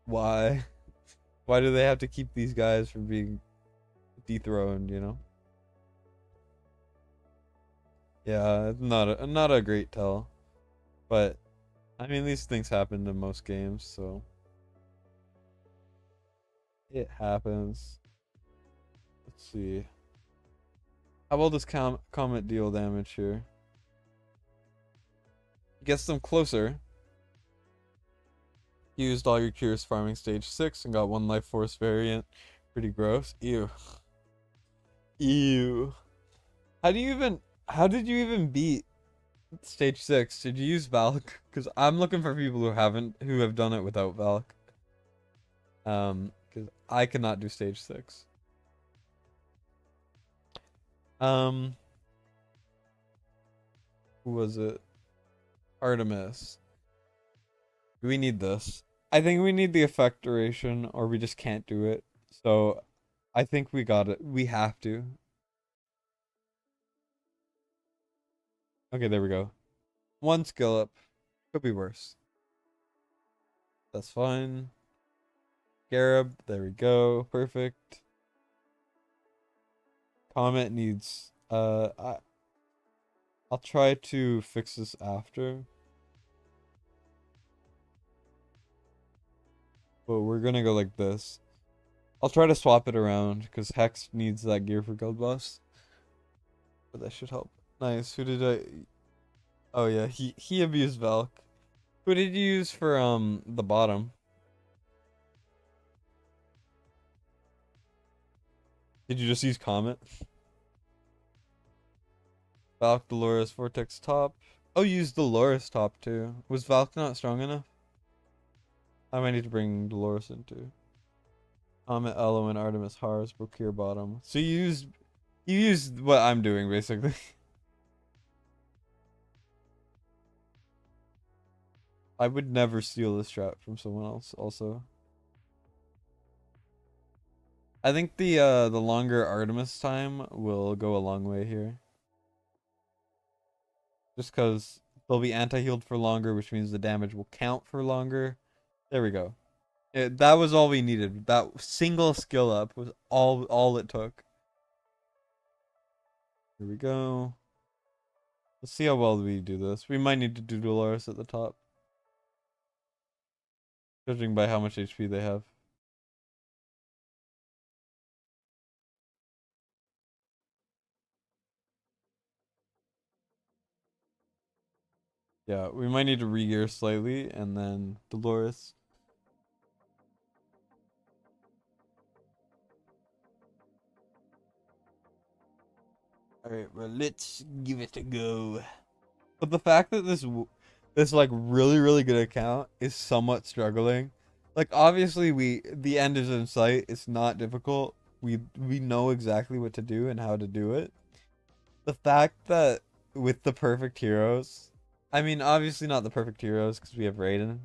Why? Why do they have to keep these guys from being dethroned, you know? Yeah, it's not a great tell. But I mean these things happen in most games, so it happens. Let's see. How about this Comet deal damage here? Gets them closer. Used all your cures farming stage 6 and got one life force variant. Pretty gross. Ew. Ew. How did you even beat stage 6? Did you use Valk? Because I'm looking for people who have done it without Valk. Because I cannot do stage 6. Who was it? Artemis. Do we need this? I think we need the effect duration, or we just can't do it. So, I think we got it. We have to. Okay, there we go. One skill up. Could be worse. That's fine. Garib, there we go. Perfect. Comet needs I'll try to fix this after. But we're gonna go like this. I'll try to swap it around because Hex needs that gear for Guild Boss. But that should help. Nice. Who did I Oh yeah, he abused Valk. Who did you use for the bottom? Did you just use Comet? Valk, Dolores, Vortex top. Oh, you used Dolores top too. Was Valk not strong enough? I might need to bring Dolores in too. Comet, Element, Artemis, Hars, Brokir bottom. So you used what I'm doing basically. I would never steal this strat from someone else also. I think the longer Artemis time will go a long way here. Just because they'll be anti-healed for longer, which means the damage will count for longer. There we go. That was all we needed. That single skill up was all it took. Here we go. Let's see how well we do this. We might need to do Dolores at the top. Judging by how much HP they have. Yeah, we might need to re-gear slightly and then Dolores. Alright, well, let's give it a go. But the fact that this like really good account is somewhat struggling. Like obviously the end is in sight. It's not difficult. We know exactly what to do and how to do it. The fact that with the perfect heroes I mean, obviously not the perfect heroes because we have Raiden,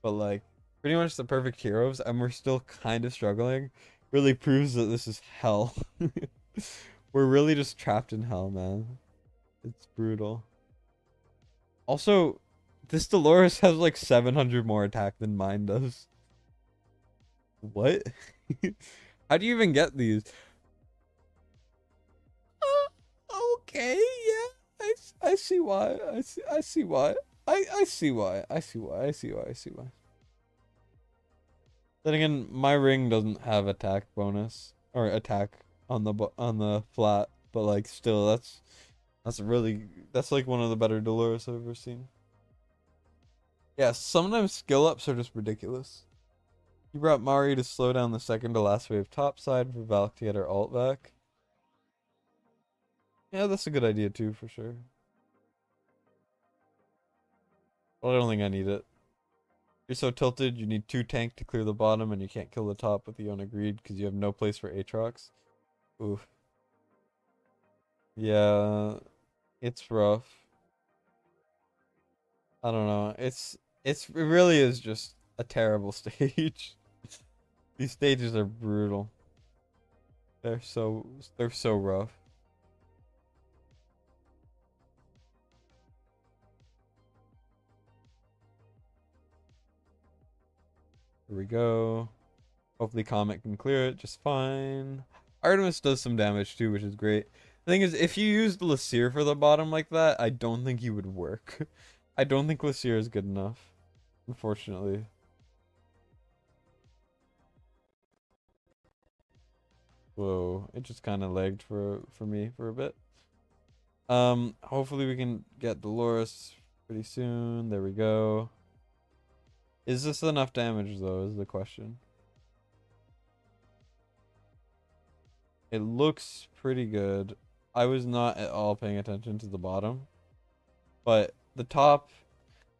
but like pretty much the perfect heroes, and we're still kind of struggling. Really proves that this is hell. We're really just trapped in hell, man. It's brutal. Also, this Dolores has like 700 more attack than mine does. What? How do you even get these? Okay, yeah. I see why. I see why. I see why. I see why. I see why. I see why. Then again, my ring doesn't have attack bonus or attack on the flat, but like still that's like one of the better Dolores I've ever seen. Yeah, sometimes skill ups are just ridiculous. You brought Mari to slow down the second to last wave topside for Valk to get her ult back. Yeah, that's a good idea too, for sure. But I don't think I need it. You're so tilted, you need 2 tank to clear the bottom, and you can't kill the top with the Greed because you have no place for Aatrox. Oof. Yeah, it's rough. I don't know. It really is just a terrible stage. These stages are brutal. They're so rough. Here we go. Hopefully Comet can clear it just fine. Artemis does some damage too, which is great. The thing is, if you used Lassir for the bottom like that, I don't think he would work. I don't think Lassir is good enough, unfortunately. Whoa, it just kind of lagged for me for a bit. Hopefully we can get Dolores pretty soon. There we go. Is this enough damage though, is the question. It looks pretty good. I was not at all paying attention to the bottom, but the top.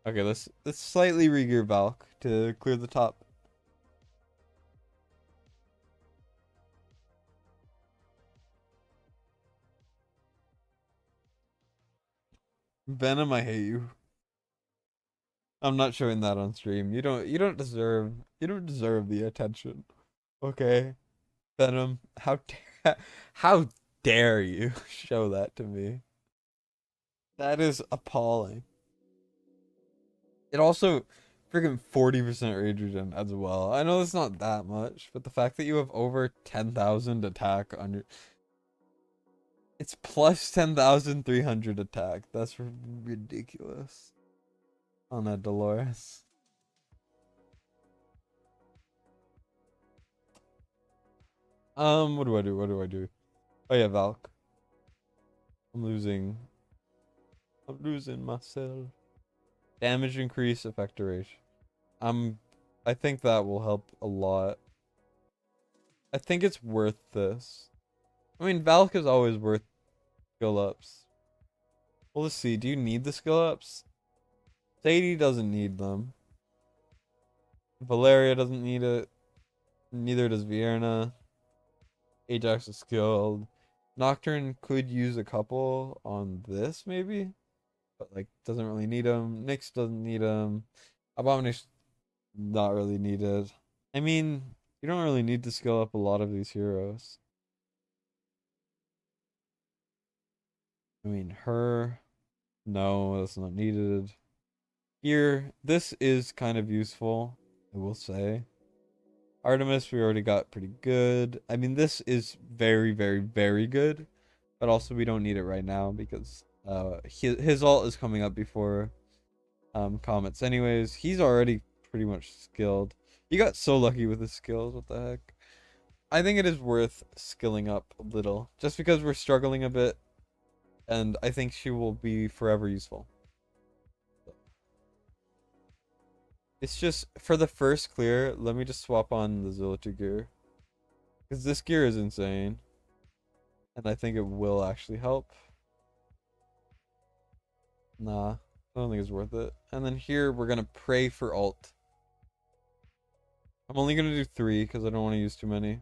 Okay, let's slightly regear Valk to clear the top. Venom, I hate you. I'm not showing that on stream. You don't deserve the attention. Okay, Venom, how dare you show that to me? That is appalling. It also freaking 40% rage regen as well. I know it's not that much, but the fact that you have over 10,000 attack on your it's plus 10,300 attack. That's ridiculous on a Dolores. What do I do? What do I do? Oh yeah, Valk. I'm losing. I'm losing myself. Damage increase, effect duration. I'm. I think that will help a lot. I think it's worth this. I mean, Valk is always worth skill ups. Well, let's see. Do you need the skill ups? Sadie doesn't need them. Valeria doesn't need it. Neither does Vierna. Ajax is skilled. Nocturne could use a couple on this, maybe. But, like, doesn't really need them. Nyx doesn't need them. Abomination, not really needed. I mean, you don't really need to skill up a lot of these heroes. I mean, her, no, that's not needed. Here, this is kind of useful, I will say. Artemis, we already got pretty good. I mean, this is very, very, very good. But also, we don't need it right now because his ult is coming up before Comet's anyways. He's already pretty much skilled. He got so lucky with his skills. What the heck? I think it is worth skilling up a little. Just because we're struggling a bit. And I think she will be forever useful. It's just, for the first clear, let me just swap on the Zillitu gear. Because this gear is insane. And I think it will actually help. Nah, I don't think it's worth it. And then here, we're going to pray for ult. I'm only going to do 3 because I don't want to use too many.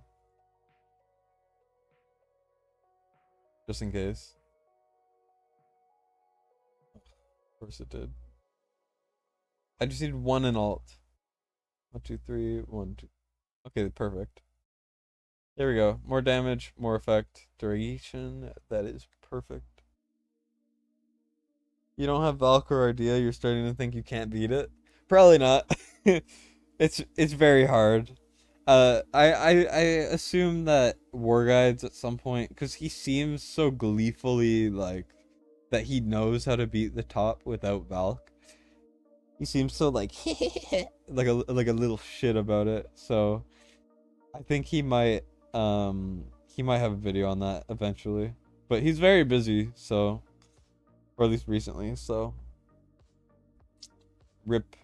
Just in case. Of course it did. I just need one in alt. 1, 2, 3, 1, 2. Okay, perfect. There we go. More damage, more effect, duration. That is perfect. You don't have Valkyr idea. You're starting to think you can't beat it. Probably not. It's very hard. I assume that War Guides at some point, because he seems so gleefully like that he knows how to beat the top without Valk. He seems so like like a little shit about it. So I think he might have a video on that eventually. But he's very busy, so or at least recently, so rip.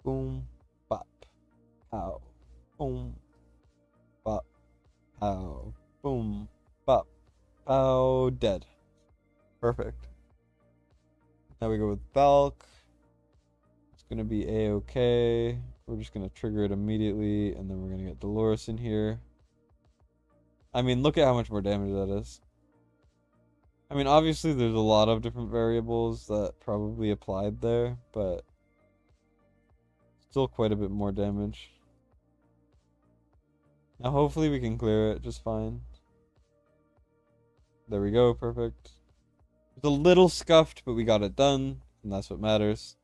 Boom, bop, pow, boom, bop, pow, boom, bop, pow, dead. Perfect. Now we go with Valk. It's gonna be a-okay. We're just gonna trigger it immediately, and then we're gonna get Dolores in here. I mean, look at how much more damage that is. I mean, obviously there's a lot of different variables that probably applied there, but still quite a bit more damage. Now hopefully we can clear it just fine. There we go, perfect. It's a little scuffed, but we got it done, and that's what matters.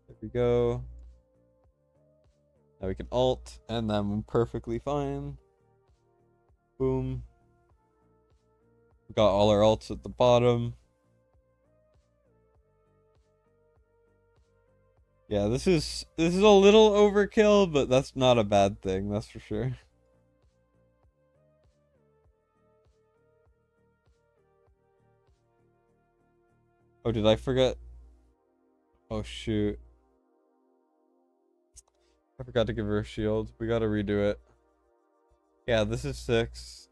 There we go. Now we can alt, and then I'm perfectly fine. Boom. We got all our alts at the bottom. Yeah, this is a little overkill, but that's not a bad thing, that's for sure. Oh, did I forget? Oh shoot. I forgot to give her a shield. We gotta redo it. Yeah, this is 6.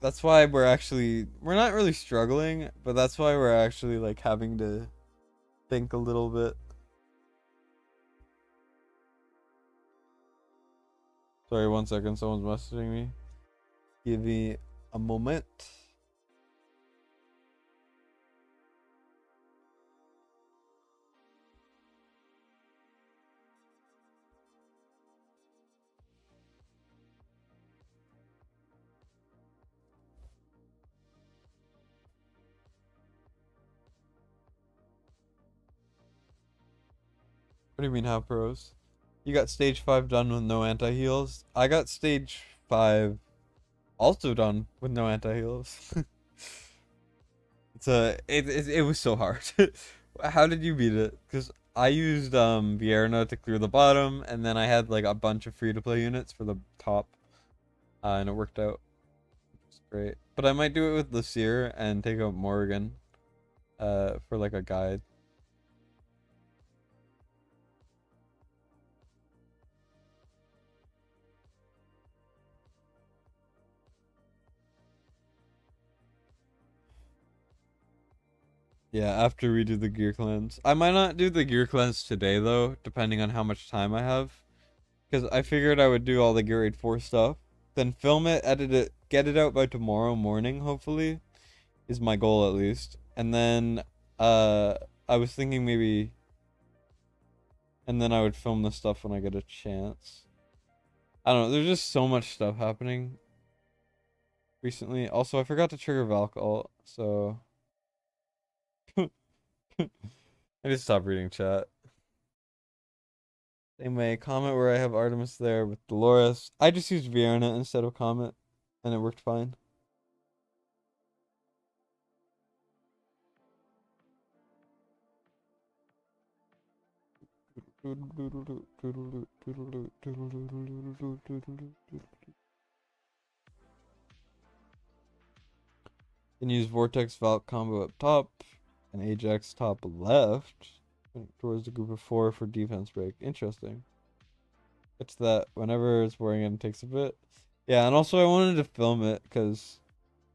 That's why we're not really struggling, but that's why we're actually like having to think a little bit. Sorry, 1 second, someone's messaging me. Give me a moment. What do you mean, how pros? You got stage 5 done with no anti-heals. I got stage 5 also done with no anti-heals. It was so hard. How did you beat it? Because I used Vierna to clear the bottom, and then I had like a bunch of free-to-play units for the top, and it worked out. It's great. But I might do it with Lysier and take out Morrigan, for like a guide. Yeah, after we do the gear cleanse. I might not do the gear cleanse today though, depending on how much time I have. Because I figured I would do all the Gear Raid 4 stuff, then film it, edit it, get it out by tomorrow morning, hopefully, is my goal at least. And then, I was thinking maybe, and then I would film the stuff when I get a chance. I don't know, there's just so much stuff happening recently. Also, I forgot to trigger Valk ult, so I just stopped reading chat. Same way, Comet where I have Artemis there with Dolores. I just used Vierna instead of Comet, and it worked fine. Then use Vortex Valk combo up top and Ajax top left towards the group of 4 for defense break. Interesting. It's that whenever it's wearing it takes a bit. Yeah, and also I wanted to film it because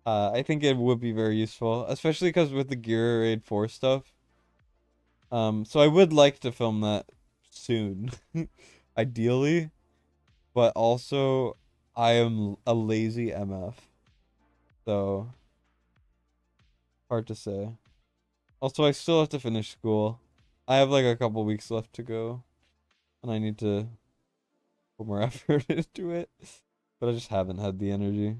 I think it would be very useful, especially because with the Gear Raid 4 stuff. So I would like to film that soon, ideally, but also I am a lazy MF, so hard to say. Also, I still have to finish school. I have like a couple weeks left to go, and I need to put more effort into it, but I just haven't had the energy.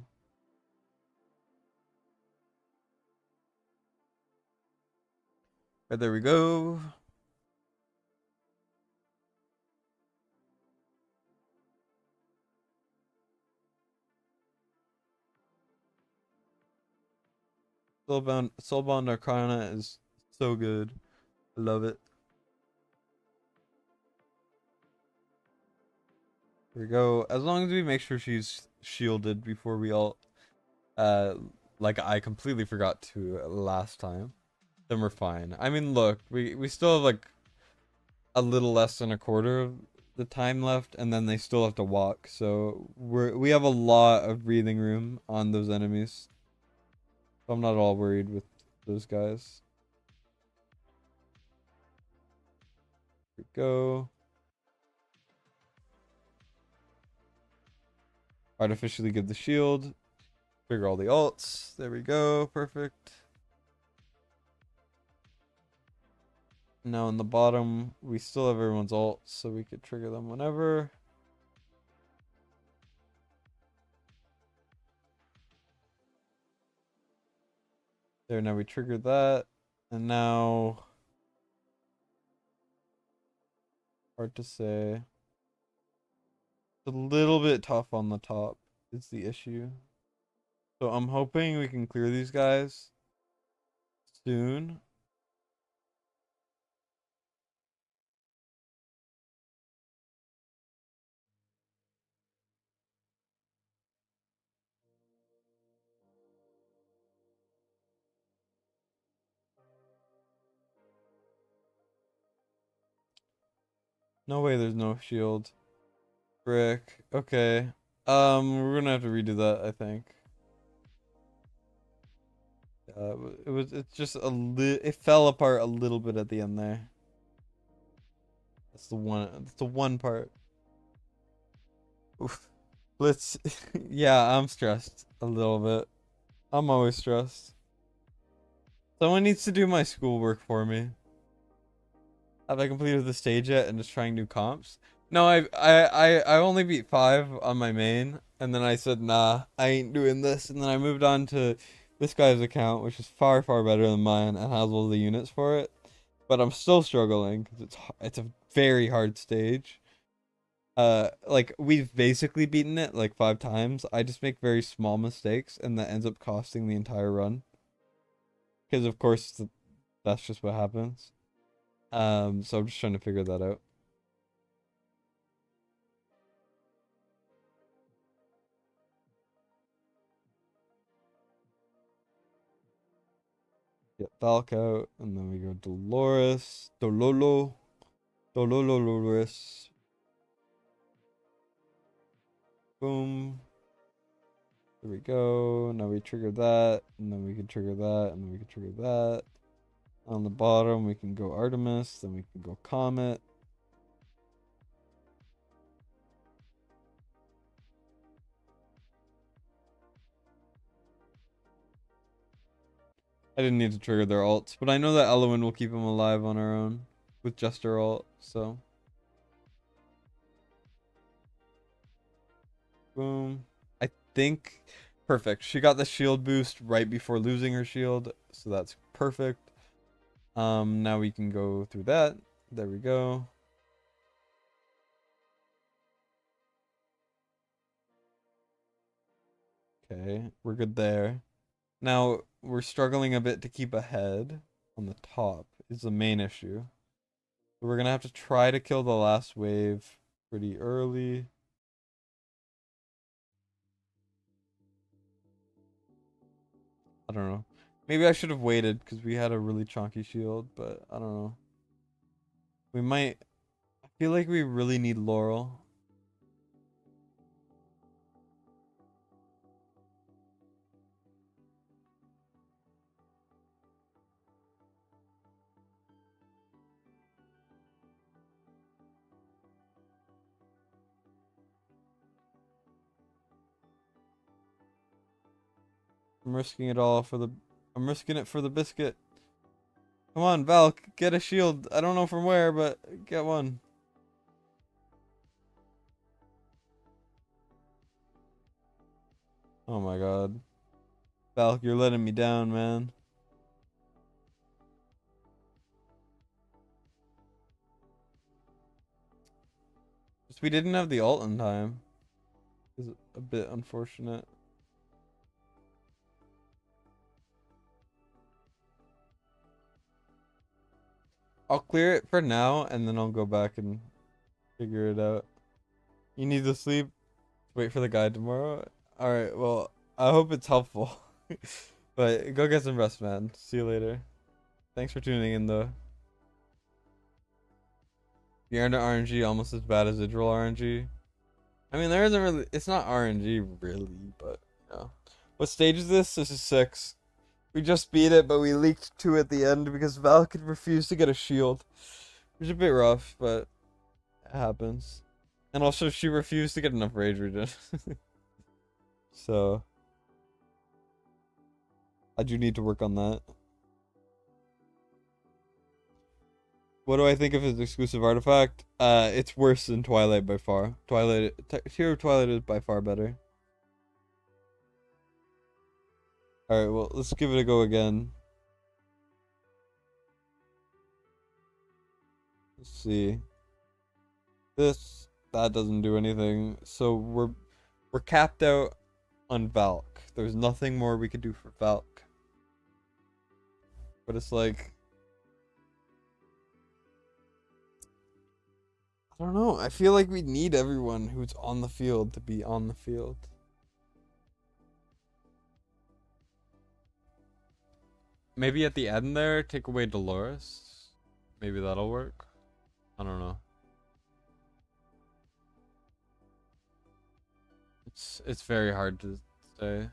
Right, there we go. Soulbound Arcana is so good. I love it. Here we go. As long as we make sure she's shielded before we all uh like I completely forgot to last time, then we're fine. I mean, look, we still have like a little less than a quarter of the time left, and then they still have to walk. So we have a lot of breathing room on those enemies. So I'm not all worried with those guys. Here we go. Artificially give the shield. Trigger all the ults. There we go. Perfect. Now in the bottom, we still have everyone's ults, so we could trigger them whenever. There, now we triggered that. And now, hard to say. It's a little bit tough on the top is the issue. So I'm hoping we can clear these guys soon. No way there's no shield. Brick. Okay. We're gonna have to redo that, I think. It's just it fell apart a little bit at the end there. That's the one part. Oof. Let's yeah, I'm stressed a little bit. I'm always stressed. Someone needs to do my schoolwork for me. Have I completed the stage yet and just trying new comps? No, I only beat 5 on my main, and then I said, nah, I ain't doing this, and then I moved on to this guy's account, which is far, far better than mine and has all the units for it. But I'm still struggling because it's a very hard stage. Like we've basically beaten it like 5 times. I just make very small mistakes, and that ends up costing the entire run. Because of course that's just what happens. So I'm just trying to figure that out. Get Valk out, and then we go Dolores, Dolores. Boom. There we go. Now we trigger that, and then we can trigger that, and then we can trigger that. On the bottom, we can go Artemis, then we can go Comet. I didn't need to trigger their ults, but I know that Elowen will keep them alive on our own with just her ult, so. Boom. I think perfect. She got the shield boost right before losing her shield, so that's perfect. Now we can go through that. There we go. Okay, we're good there. Now we're struggling a bit to keep ahead on the top is the main issue. So we're gonna have to try to kill the last wave pretty early. I don't know. Maybe I should have waited because we had a really chunky shield, but I don't know. We might. I feel like we really need Laurel. I'm risking it all for the. I'm risking it for the biscuit. Come on, Val, get a shield. I don't know from where, but get one. Oh my god. Val, you're letting me down, man. Just we didn't have the ult in time. Is a bit unfortunate. I'll clear it for now, and then I'll go back and figure it out. You need to sleep. Wait for the guide tomorrow. All right. Well, I hope it's helpful. But go get some rest, man. See you later. Thanks for tuning in, though. The Arna RNG almost as bad as Idril RNG. I mean, there isn't really. It's not RNG really, but you know. What stage is this? This is 6. We just beat it, but we leaked 2 at the end because Val could refuse to get a shield. It was a bit rough, but it happens. And also, she refused to get enough rage regen. So, I do need to work on that. What do I think of his exclusive artifact? It's worse than Twilight by far. Tier of Twilight is by far better. Alright, well, let's give it a go again. Let's see. That doesn't do anything. So we're capped out on Valk. There's nothing more we could do for Valk. But it's like, I don't know. I feel like we need everyone who's on the field to be on the field. Maybe at the end there, take away Dolores. Maybe that'll work. I don't know. It's very hard to say.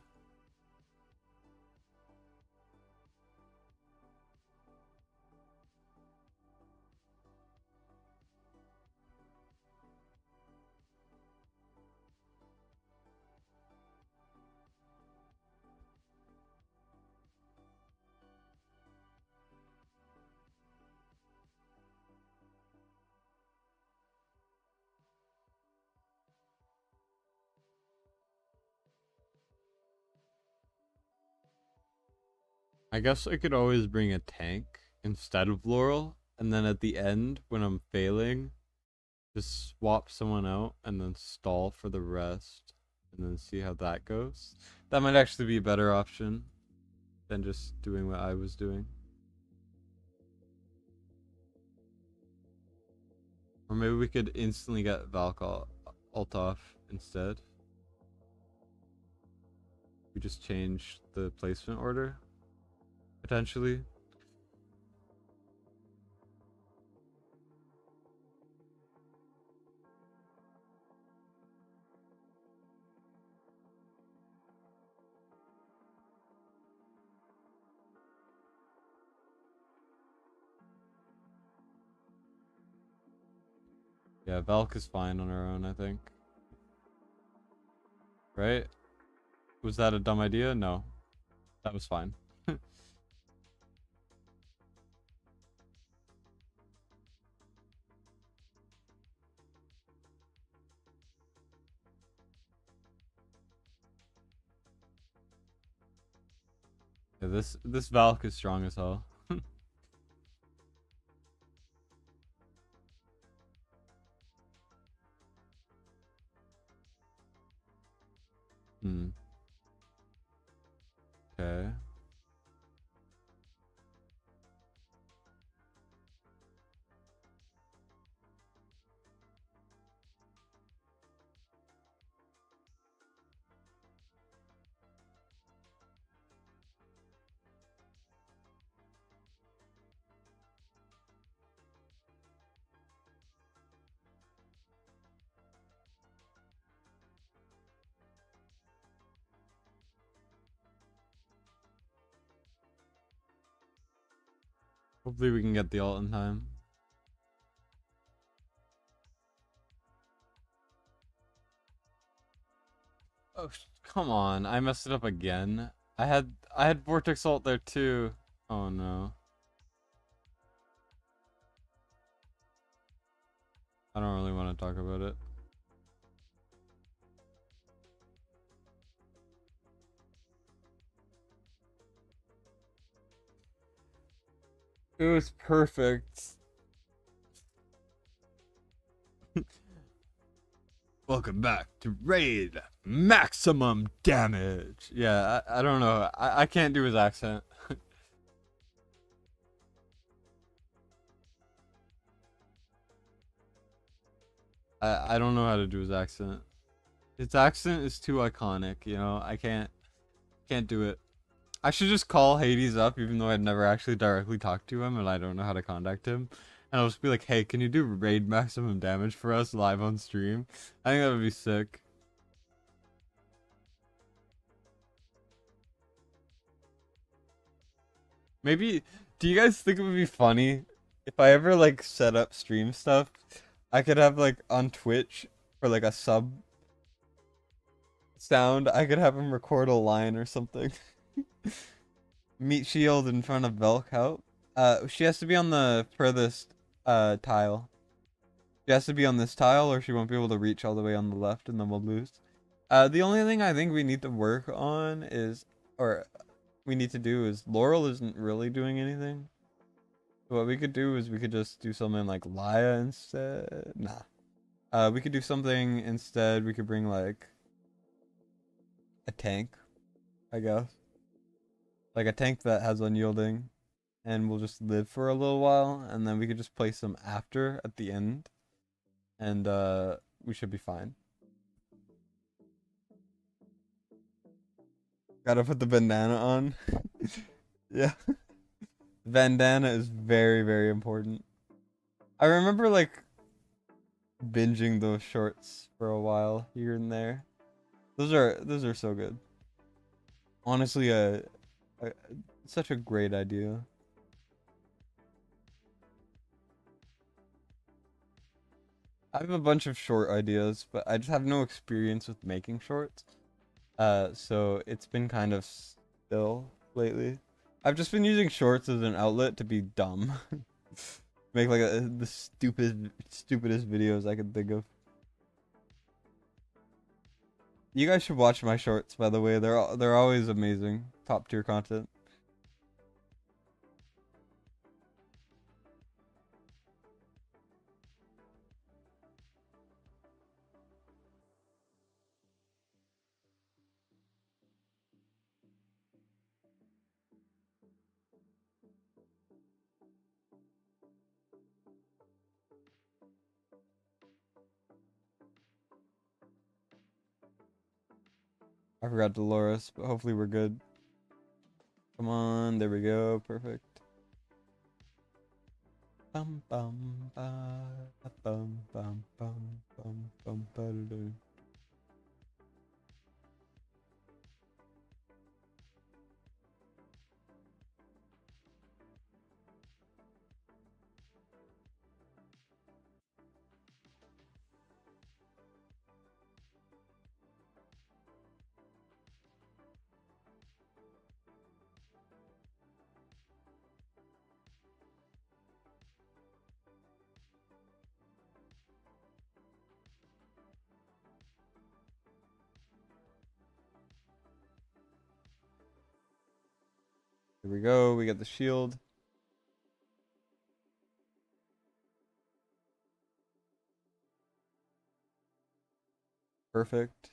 I guess I could always bring a tank instead of Laurel, and then at the end, when I'm failing, just swap someone out and then stall for the rest, and then see how that goes. That might actually be a better option than just doing what I was doing. Or maybe we could instantly get Valk ult off instead. We just change the placement order, potentially. Yeah, Valk is fine on her own, I think. Right? Was that a dumb idea? No. That was fine. Yeah, this Valk is strong as hell. Hmm. Okay. Hopefully we can get the ult in time. Oh, come on. I messed it up again. I had vortex salt there too. Oh no. I don't really want to talk about it. It was perfect. Welcome back to Raid Maximum Damage. Yeah, I don't know. I can't do his accent. I don't know how to do his accent. His accent is too iconic, you know. I can't do it. I should just call Hades up, even though I'd never actually directly talked to him and I don't know how to contact him. And I'll just be like, hey, can you do raid maximum damage for us live on stream? I think that would be sick. Maybe, do you guys think it would be funny if I ever like set up stream stuff? I could have like on Twitch for like a sub sound, I could have him record a line or something. Meat shield in front of Velkout. She has to be on the furthest tile. She has to be on this tile or she won't be able to reach all the way on the left and then we'll lose. The only thing I think we need to work on is, or we need to do is, Laurel isn't really doing anything. What we could do is we could just do something like Laya instead. Nah. We could do something instead. We could bring like a tank, I guess. Like a tank that has unyielding and will just live for a little while and then we could just place them after at the end and we should be fine. Gotta put the bandana on. Yeah. Bandana is very, very important. I remember like binging those shorts for a while here and there. Those are so good. Honestly, a such a great idea. I have a bunch of short ideas, but I just have no experience with making shorts. So it's been kind of still lately. I've just been using shorts as an outlet to be dumb. Make like the stupidest videos I could think of. You guys should watch my shorts, by the way. They're always amazing. Top tier content. I forgot Dolores, but hopefully we're good. Come on, there we go. Perfect. Bum bum ba bum bum bum bum bum ba da. Here we go. We got the shield. Perfect.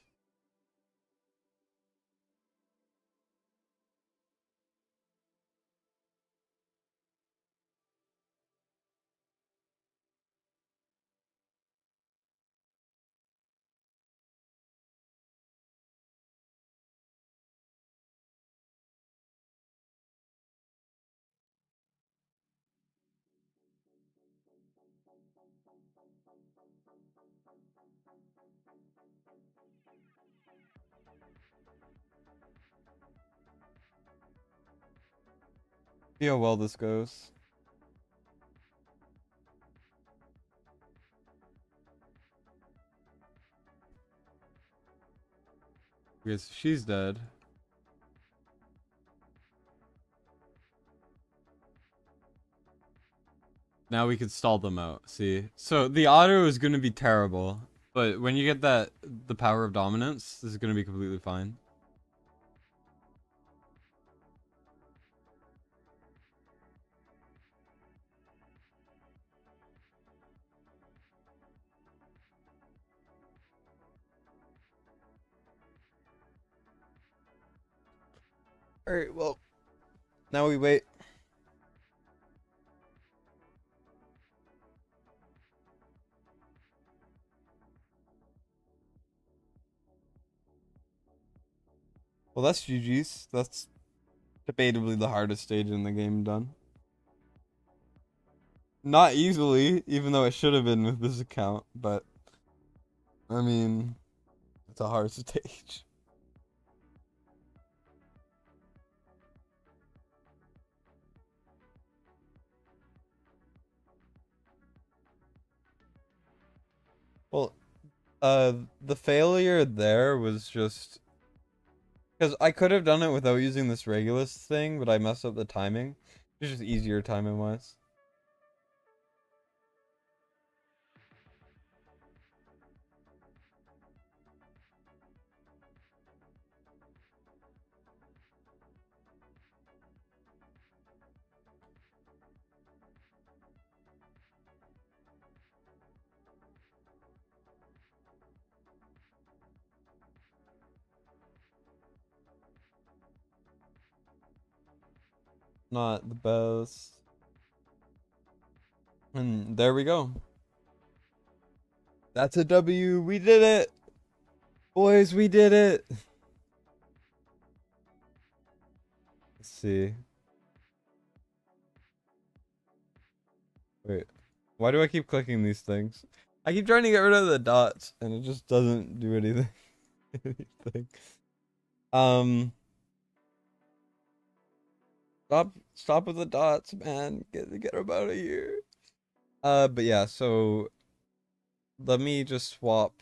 See how well this goes. Because she's dead. Now we could stall them out. See? So the auto is gonna be terrible. But when you get the power of dominance, this is gonna be completely fine. Alright, well, now we wait. Well, that's GG's. That's debatably the hardest stage in the game done. Not easily, even though it should have been with this account, but I mean, it's a hard stage. Well, the failure there was just because I could have done it without using this Regulus thing, but I messed up the timing. It's just easier timing wise. Not the best. And there we go. That's a W. We did it. Boys, we did it. Let's see. Wait. Why do I keep clicking these things? I keep trying to get rid of the dots and it just doesn't do anything. anything. Stop with the dots, man. Get them out of here. But yeah, so let me just swap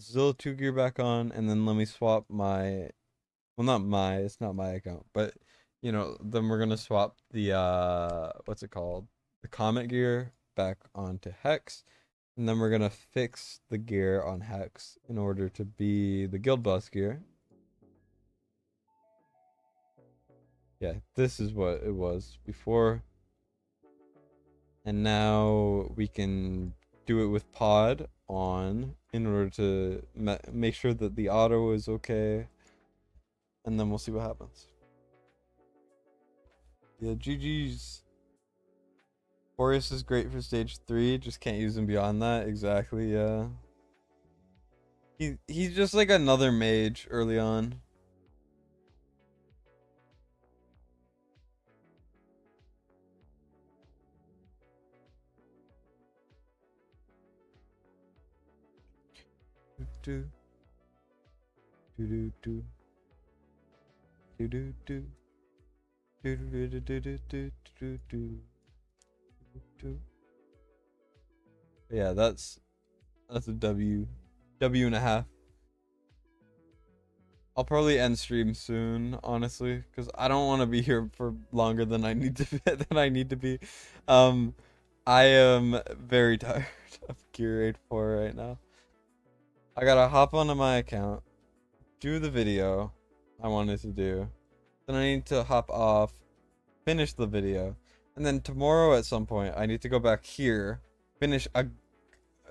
Zilla 2 gear back on, and then let me swap my, well, it's not my account, but you know, then we're gonna swap the what's it called, the Comet gear back onto Hex, and then we're gonna fix the gear on Hex in order to be the Guild Boss gear. Yeah, this is what it was before. And now we can do it with pod on in order to make sure that the auto is okay. And then we'll see what happens. Yeah, GG's. Boreas is great for stage 3, just can't use him beyond that. Exactly, yeah. He's just like another mage early on. Do do do do do do do do do do do do do do do. Yeah, that's a W and a half. I'll probably end stream soon, honestly, because I don't want to be here for longer than I need to be. I am very tired of Gear 8-4 right now. I gotta hop onto my account, do the video I wanted to do, then I need to hop off, finish the video, and then tomorrow at some point I need to go back here, finish a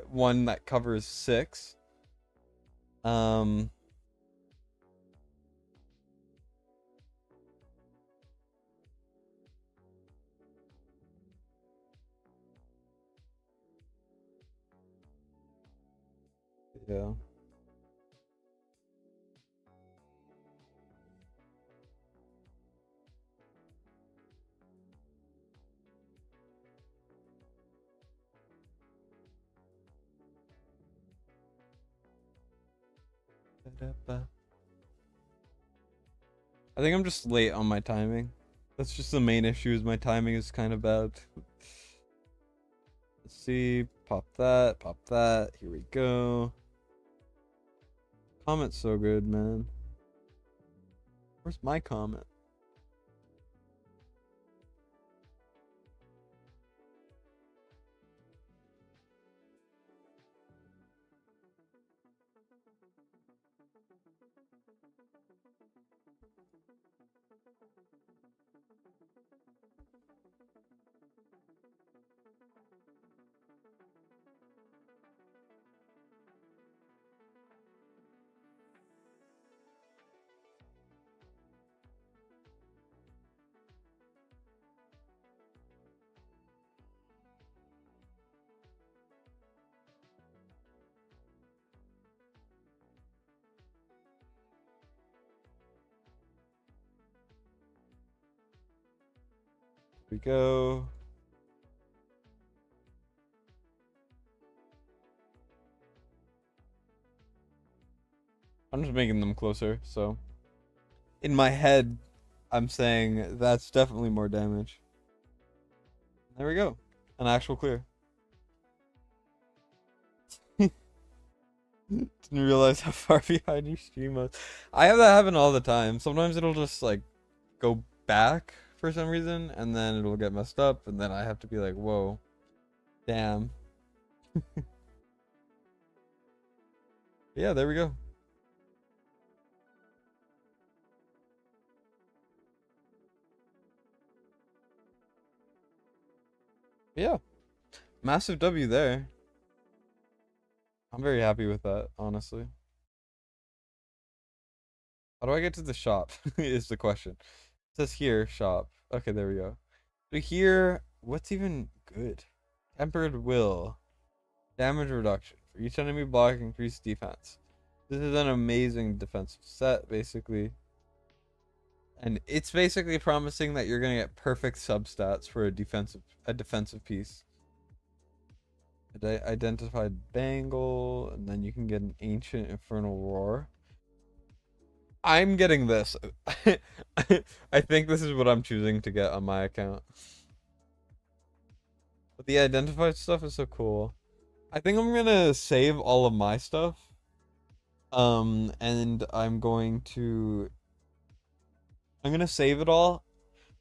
one that covers 6. Yeah. I think I'm just late on my timing. That's just the main issue, is my timing is kind of bad. Let's see, pop that, here we go. Comet's so good, man. Where's my Comet? we go. I'm just making them closer, so in my head, I'm saying that's definitely more damage. There we go. An actual clear. Didn't realize how far behind your stream was. I have that happen all the time. Sometimes it'll just like go back for some reason, and then it'll get messed up, and then I have to be like, whoa, damn. Yeah, there we go. Yeah, massive W there. I'm very happy with that, honestly. How do I get to the shop? Is the question. It says here, shop. Okay, there we go. So here, what's even good? Tempered will. Damage reduction. For each enemy block, increase defense. This is an amazing defensive set, basically. And it's basically promising that you're gonna get perfect substats for a defensive piece. Identified bangle, and then you can get an ancient infernal roar. I'm getting this. I think this is what I'm choosing to get on my account. But the identified stuff is so cool. I think I'm gonna save all of my stuff. And I'm gonna save it all,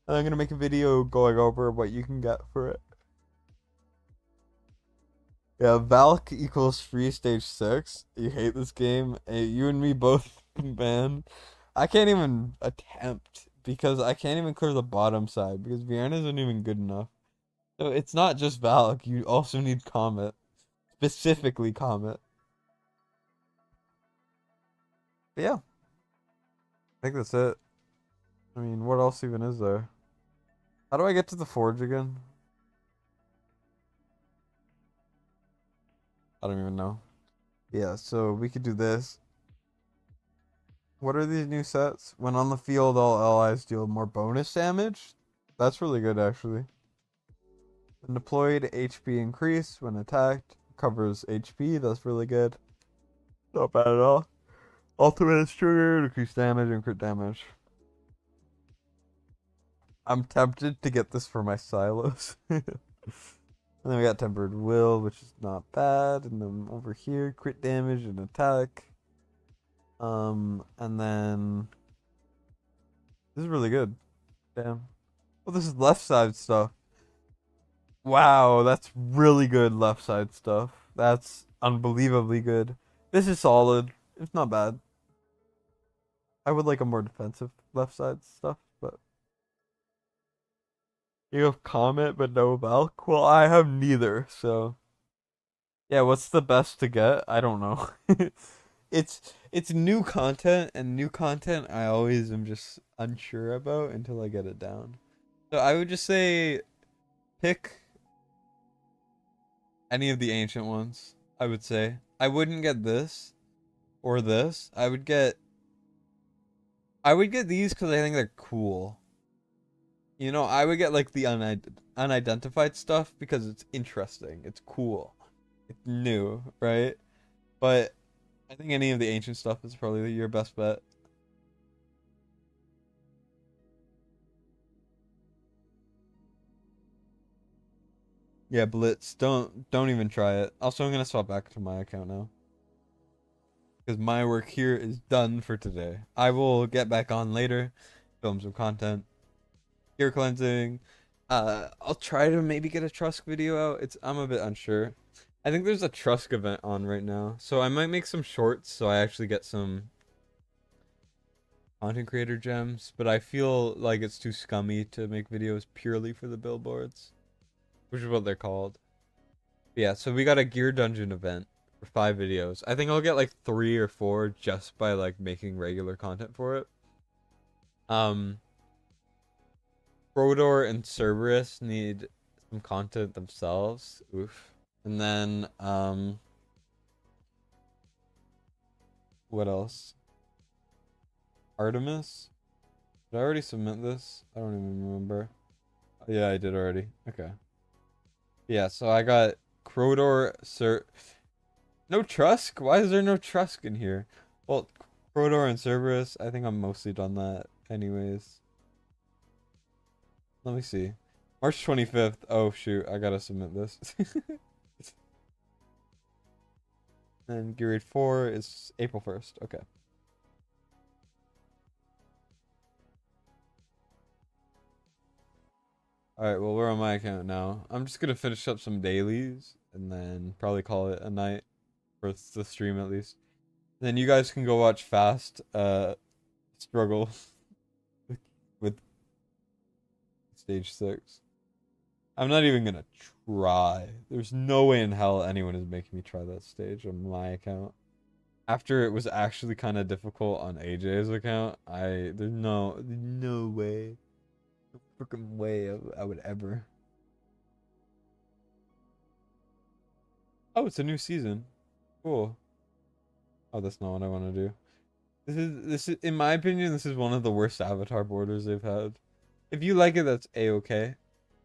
and I'm gonna make a video going over what you can get for it. Yeah, Valk equals free stage 6. You hate this game. You and me both, man. I can't even attempt because I can't even clear the bottom side because Vienna isn't even good enough. So it's not just Valk, you also need Comet. Specifically Comet. But yeah, I think that's it. I mean, what else even is there? How do I get to the forge again? I don't even know. Yeah, so we could do this. What are these new sets? When on the field, all allies deal more bonus damage. That's really good, actually. And deployed HP increase when attacked. Covers HP. That's really good. Not bad at all. Ultimate is triggered. Increase damage and crit damage. I'm tempted to get this for my silos. And then we got Tempered Will, which is not bad. And then over here, crit damage and attack. And then this is really good. Damn. Oh, this is left side stuff. Wow, that's really good left side stuff. That's unbelievably good. This is solid. It's not bad. I would like a more defensive left side stuff, but you have Comet but no Valk. Well, I have neither, so yeah. What's the best to get? I don't know. It's new content, and new content I always am just unsure about until I get it down. So I would just say pick any of the ancient ones. I would say I wouldn't get this or this. I would get these because I think they're cool. You know, I would get like the unidentified stuff because it's interesting. It's cool. It's new, right? But I think any of the ancient stuff is probably your best bet. Yeah, Blitz. Don't even try it. Also, I'm gonna swap back to my account now because my work here is done for today. I will get back on later, film some content, ear cleansing. I'll try to maybe get a Trusk video out. I'm a bit unsure. I think there's a Trusk event on right now, so I might make some shorts so I actually get some content creator gems. But I feel like it's too scummy to make videos purely for the billboards, which is what they're called. But yeah, so we got a gear dungeon event for 5 videos. I think I'll get like 3 or 4 just by like making regular content for it. Brodor and Cerberus need some content themselves. Oof. And then what else? Artemis? Did I already submit this? I don't even remember. Yeah, I did already. Okay. Yeah, so I got Crodor, Sir. No Trusk? Why is there no Trusk in here? Well, Crodor and Cerberus, I think I'm mostly done that anyways. Let me see. March 25th. Oh, shoot. I gotta submit this. And Gear 4 is April 1st. Okay. Alright, well, we're on my account now. I'm just gonna finish up some dailies and then probably call it a night for the stream at least. Then you guys can go watch Fast struggle with stage 6. I'm not even gonna try. There's no way in hell anyone is making me try that stage on my account. After it was actually kind of difficult on AJ's account, there's no way, no freaking way I would ever. Oh, it's a new season. Cool. Oh, that's not what I want to do. This is in my opinion, this is one of the worst avatar borders they've had. If you like it, that's a-okay.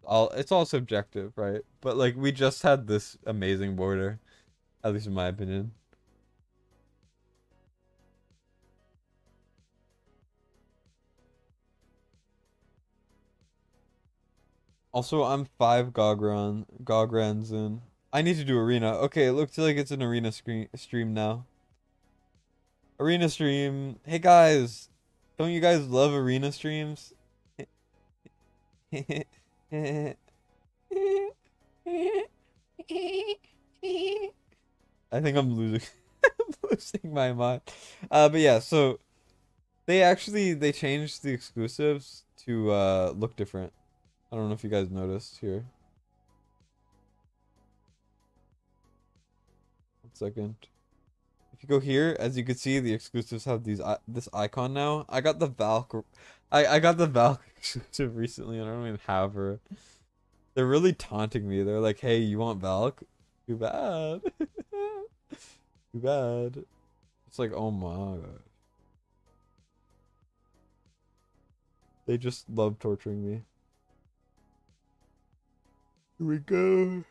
It's all subjective, right? But like we just had this amazing border, at least in my opinion. Also, I'm 5 Gograns in. I need to do arena. Okay, it looks like it's an arena stream now. Arena stream. Hey guys, don't you guys love arena streams? I think I'm losing losing my mind. But yeah, so they changed the exclusives to look different. I don't know if you guys noticed here. 1 second. If you go here, as you can see, the exclusives have this icon now. I got the Valk. I got the Valk exclusive recently, and I don't even have her. They're really taunting me. They're like, "Hey, you want Valk? Too bad. Too bad." It's like, oh my god. They just love torturing me. Here we go.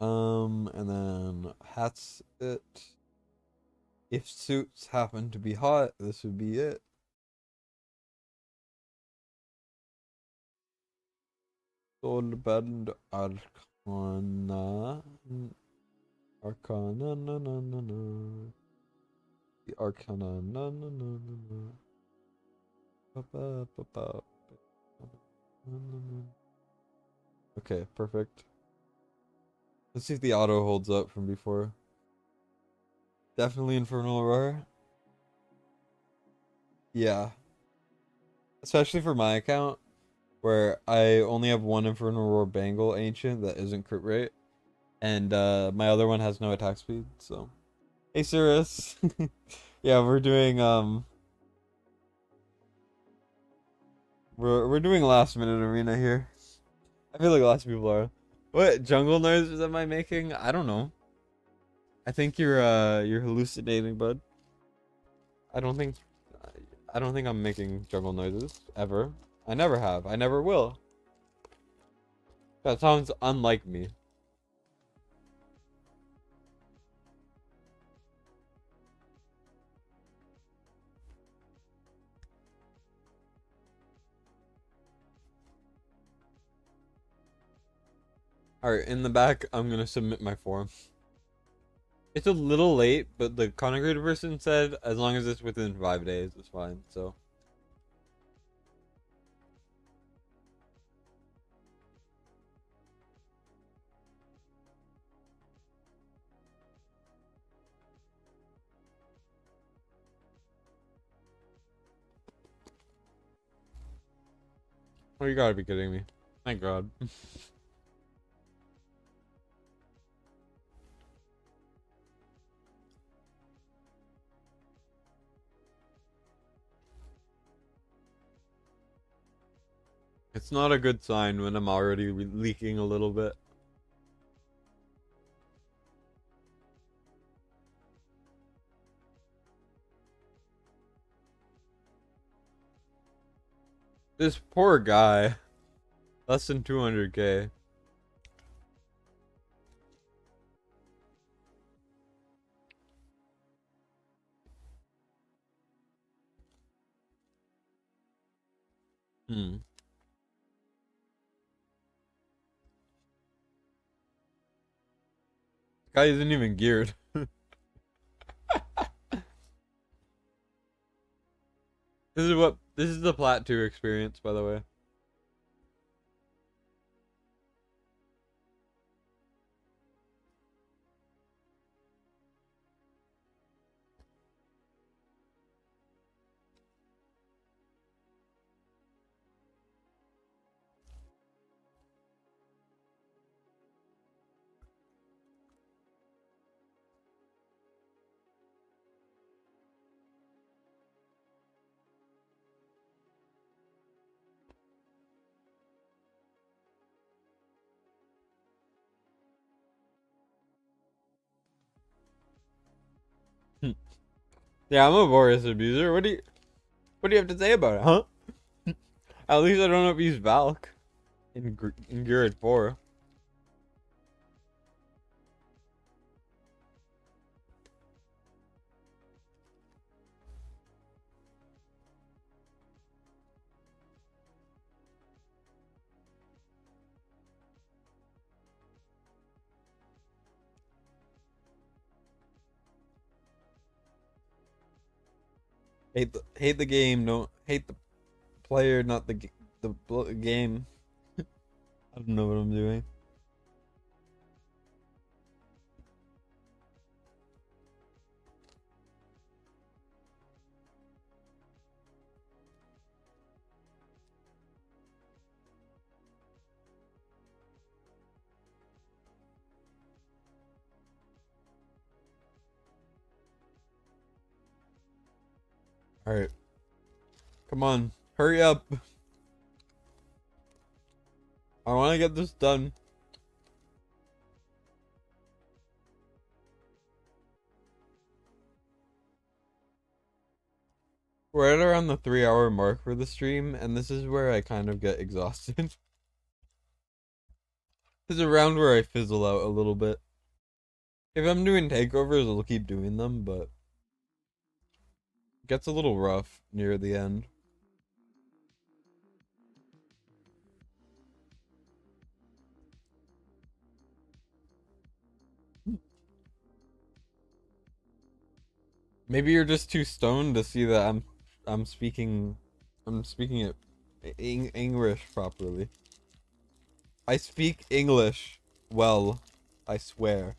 And then hats it. If suits happen to be hot, this would be it. Soulbound Arcana. Arcana, na na na na. The Arcana, na na na na na. Ba, ba, ba, ba. Na, na, na. Okay, perfect. Let's see if the auto holds up from before. Definitely Infernal Roar. Yeah. Especially for my account, where I only have one Infernal Roar Bangle Ancient that isn't crit rate. And my other one has no attack speed, so. Hey Cirrus. Yeah, we're doing we're doing last minute arena here. I feel like lots of people are. What jungle noises am I making? I don't know. I think you're hallucinating, bud. I don't think I don't think I'm making jungle noises ever. I never have. I never will. That sounds unlike me. Alright, in the back, I'm gonna submit my form. It's a little late, but the content creator person said as long as it's within 5 days, it's fine, so. Oh, you gotta be kidding me. Thank God. It's not a good sign when I'm already leaking a little bit. This poor guy. Less than 200K. Hmm. Guy isn't even geared. This is the Plat 2 experience, by the way. Yeah, I'm a Boris abuser. What do you have to say about it, huh? At least I don't know if he's Valk in Geared 4. Hate the game. Don't hate the player, not the game. I don't know what I'm doing. All right, come on, hurry up. I want to get this done. We're at around the 3 hour mark for the stream, and this is where I kind of get exhausted. This is around where I fizzle out a little bit. If I'm doing takeovers, I'll keep doing them, but it gets a little rough near the end. Maybe you're just too stoned to see that I'm speaking I'm speaking it English properly. I speak English well, I swear.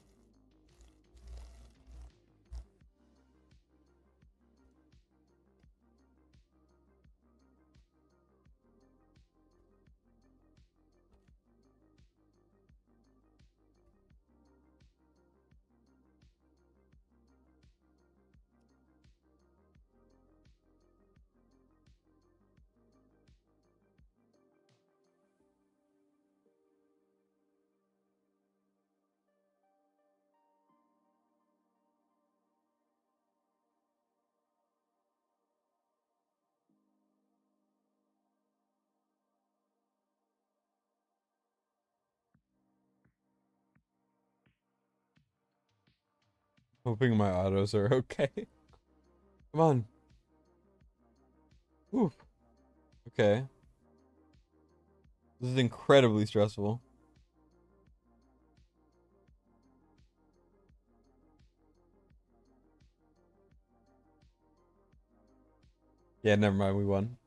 Hoping my autos are okay. Come on. Oof. Okay. This is incredibly stressful. Yeah, never mind, we won.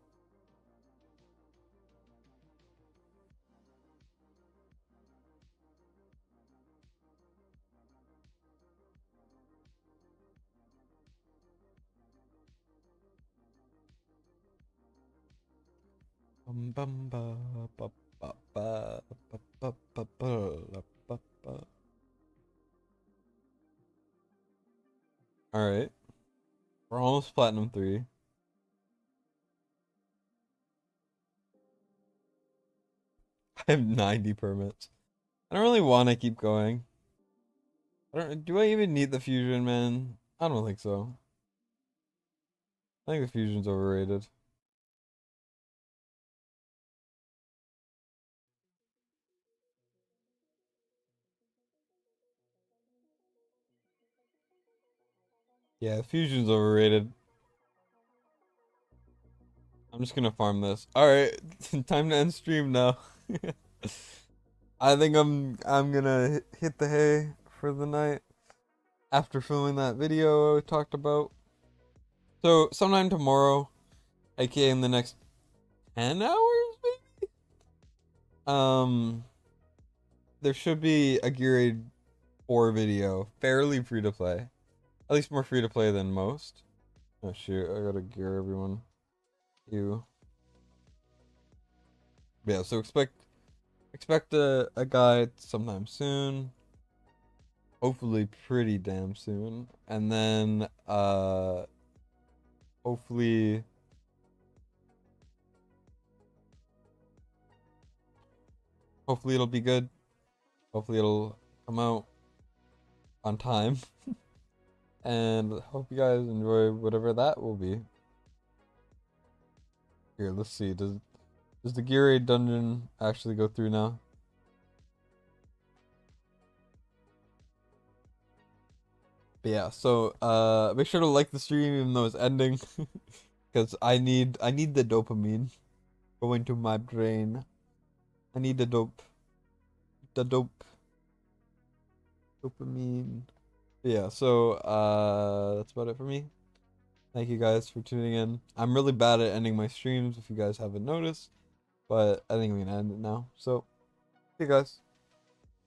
Bum, bum, ba, ba, ba, ba, ba, ba, ba, ba, ba, ba. All right. We're almost platinum 3. I have 90 permits. I don't really want to keep going. Do I even need the fusion, man? I don't think so. I think the fusion's overrated. Yeah, fusion's overrated. I'm just gonna farm this. Alright, time to end stream now. I think I'm gonna hit the hay for the night after filming that video I talked about. So sometime tomorrow, aka in the next 10 hours maybe? There should be a Gear 4 video, fairly free to play. At least more free to play than most. Oh shoot, I gotta gear everyone. You. Yeah, so expect a guide sometime soon. Hopefully pretty damn soon. And then hopefully it'll be good. Hopefully it'll come out on time. And hope you guys enjoy whatever that will be. Here, let's see. Does the Gear 8 dungeon actually go through now? But yeah, so make sure to like the stream even though it's ending. Because I need the dopamine going to my brain. I need the dope. The dope. Dopamine. Yeah, so that's about it for me. Thank you guys for tuning in. I'm really bad at ending my streams if you guys haven't noticed, but I think we can end it now. So, see you guys.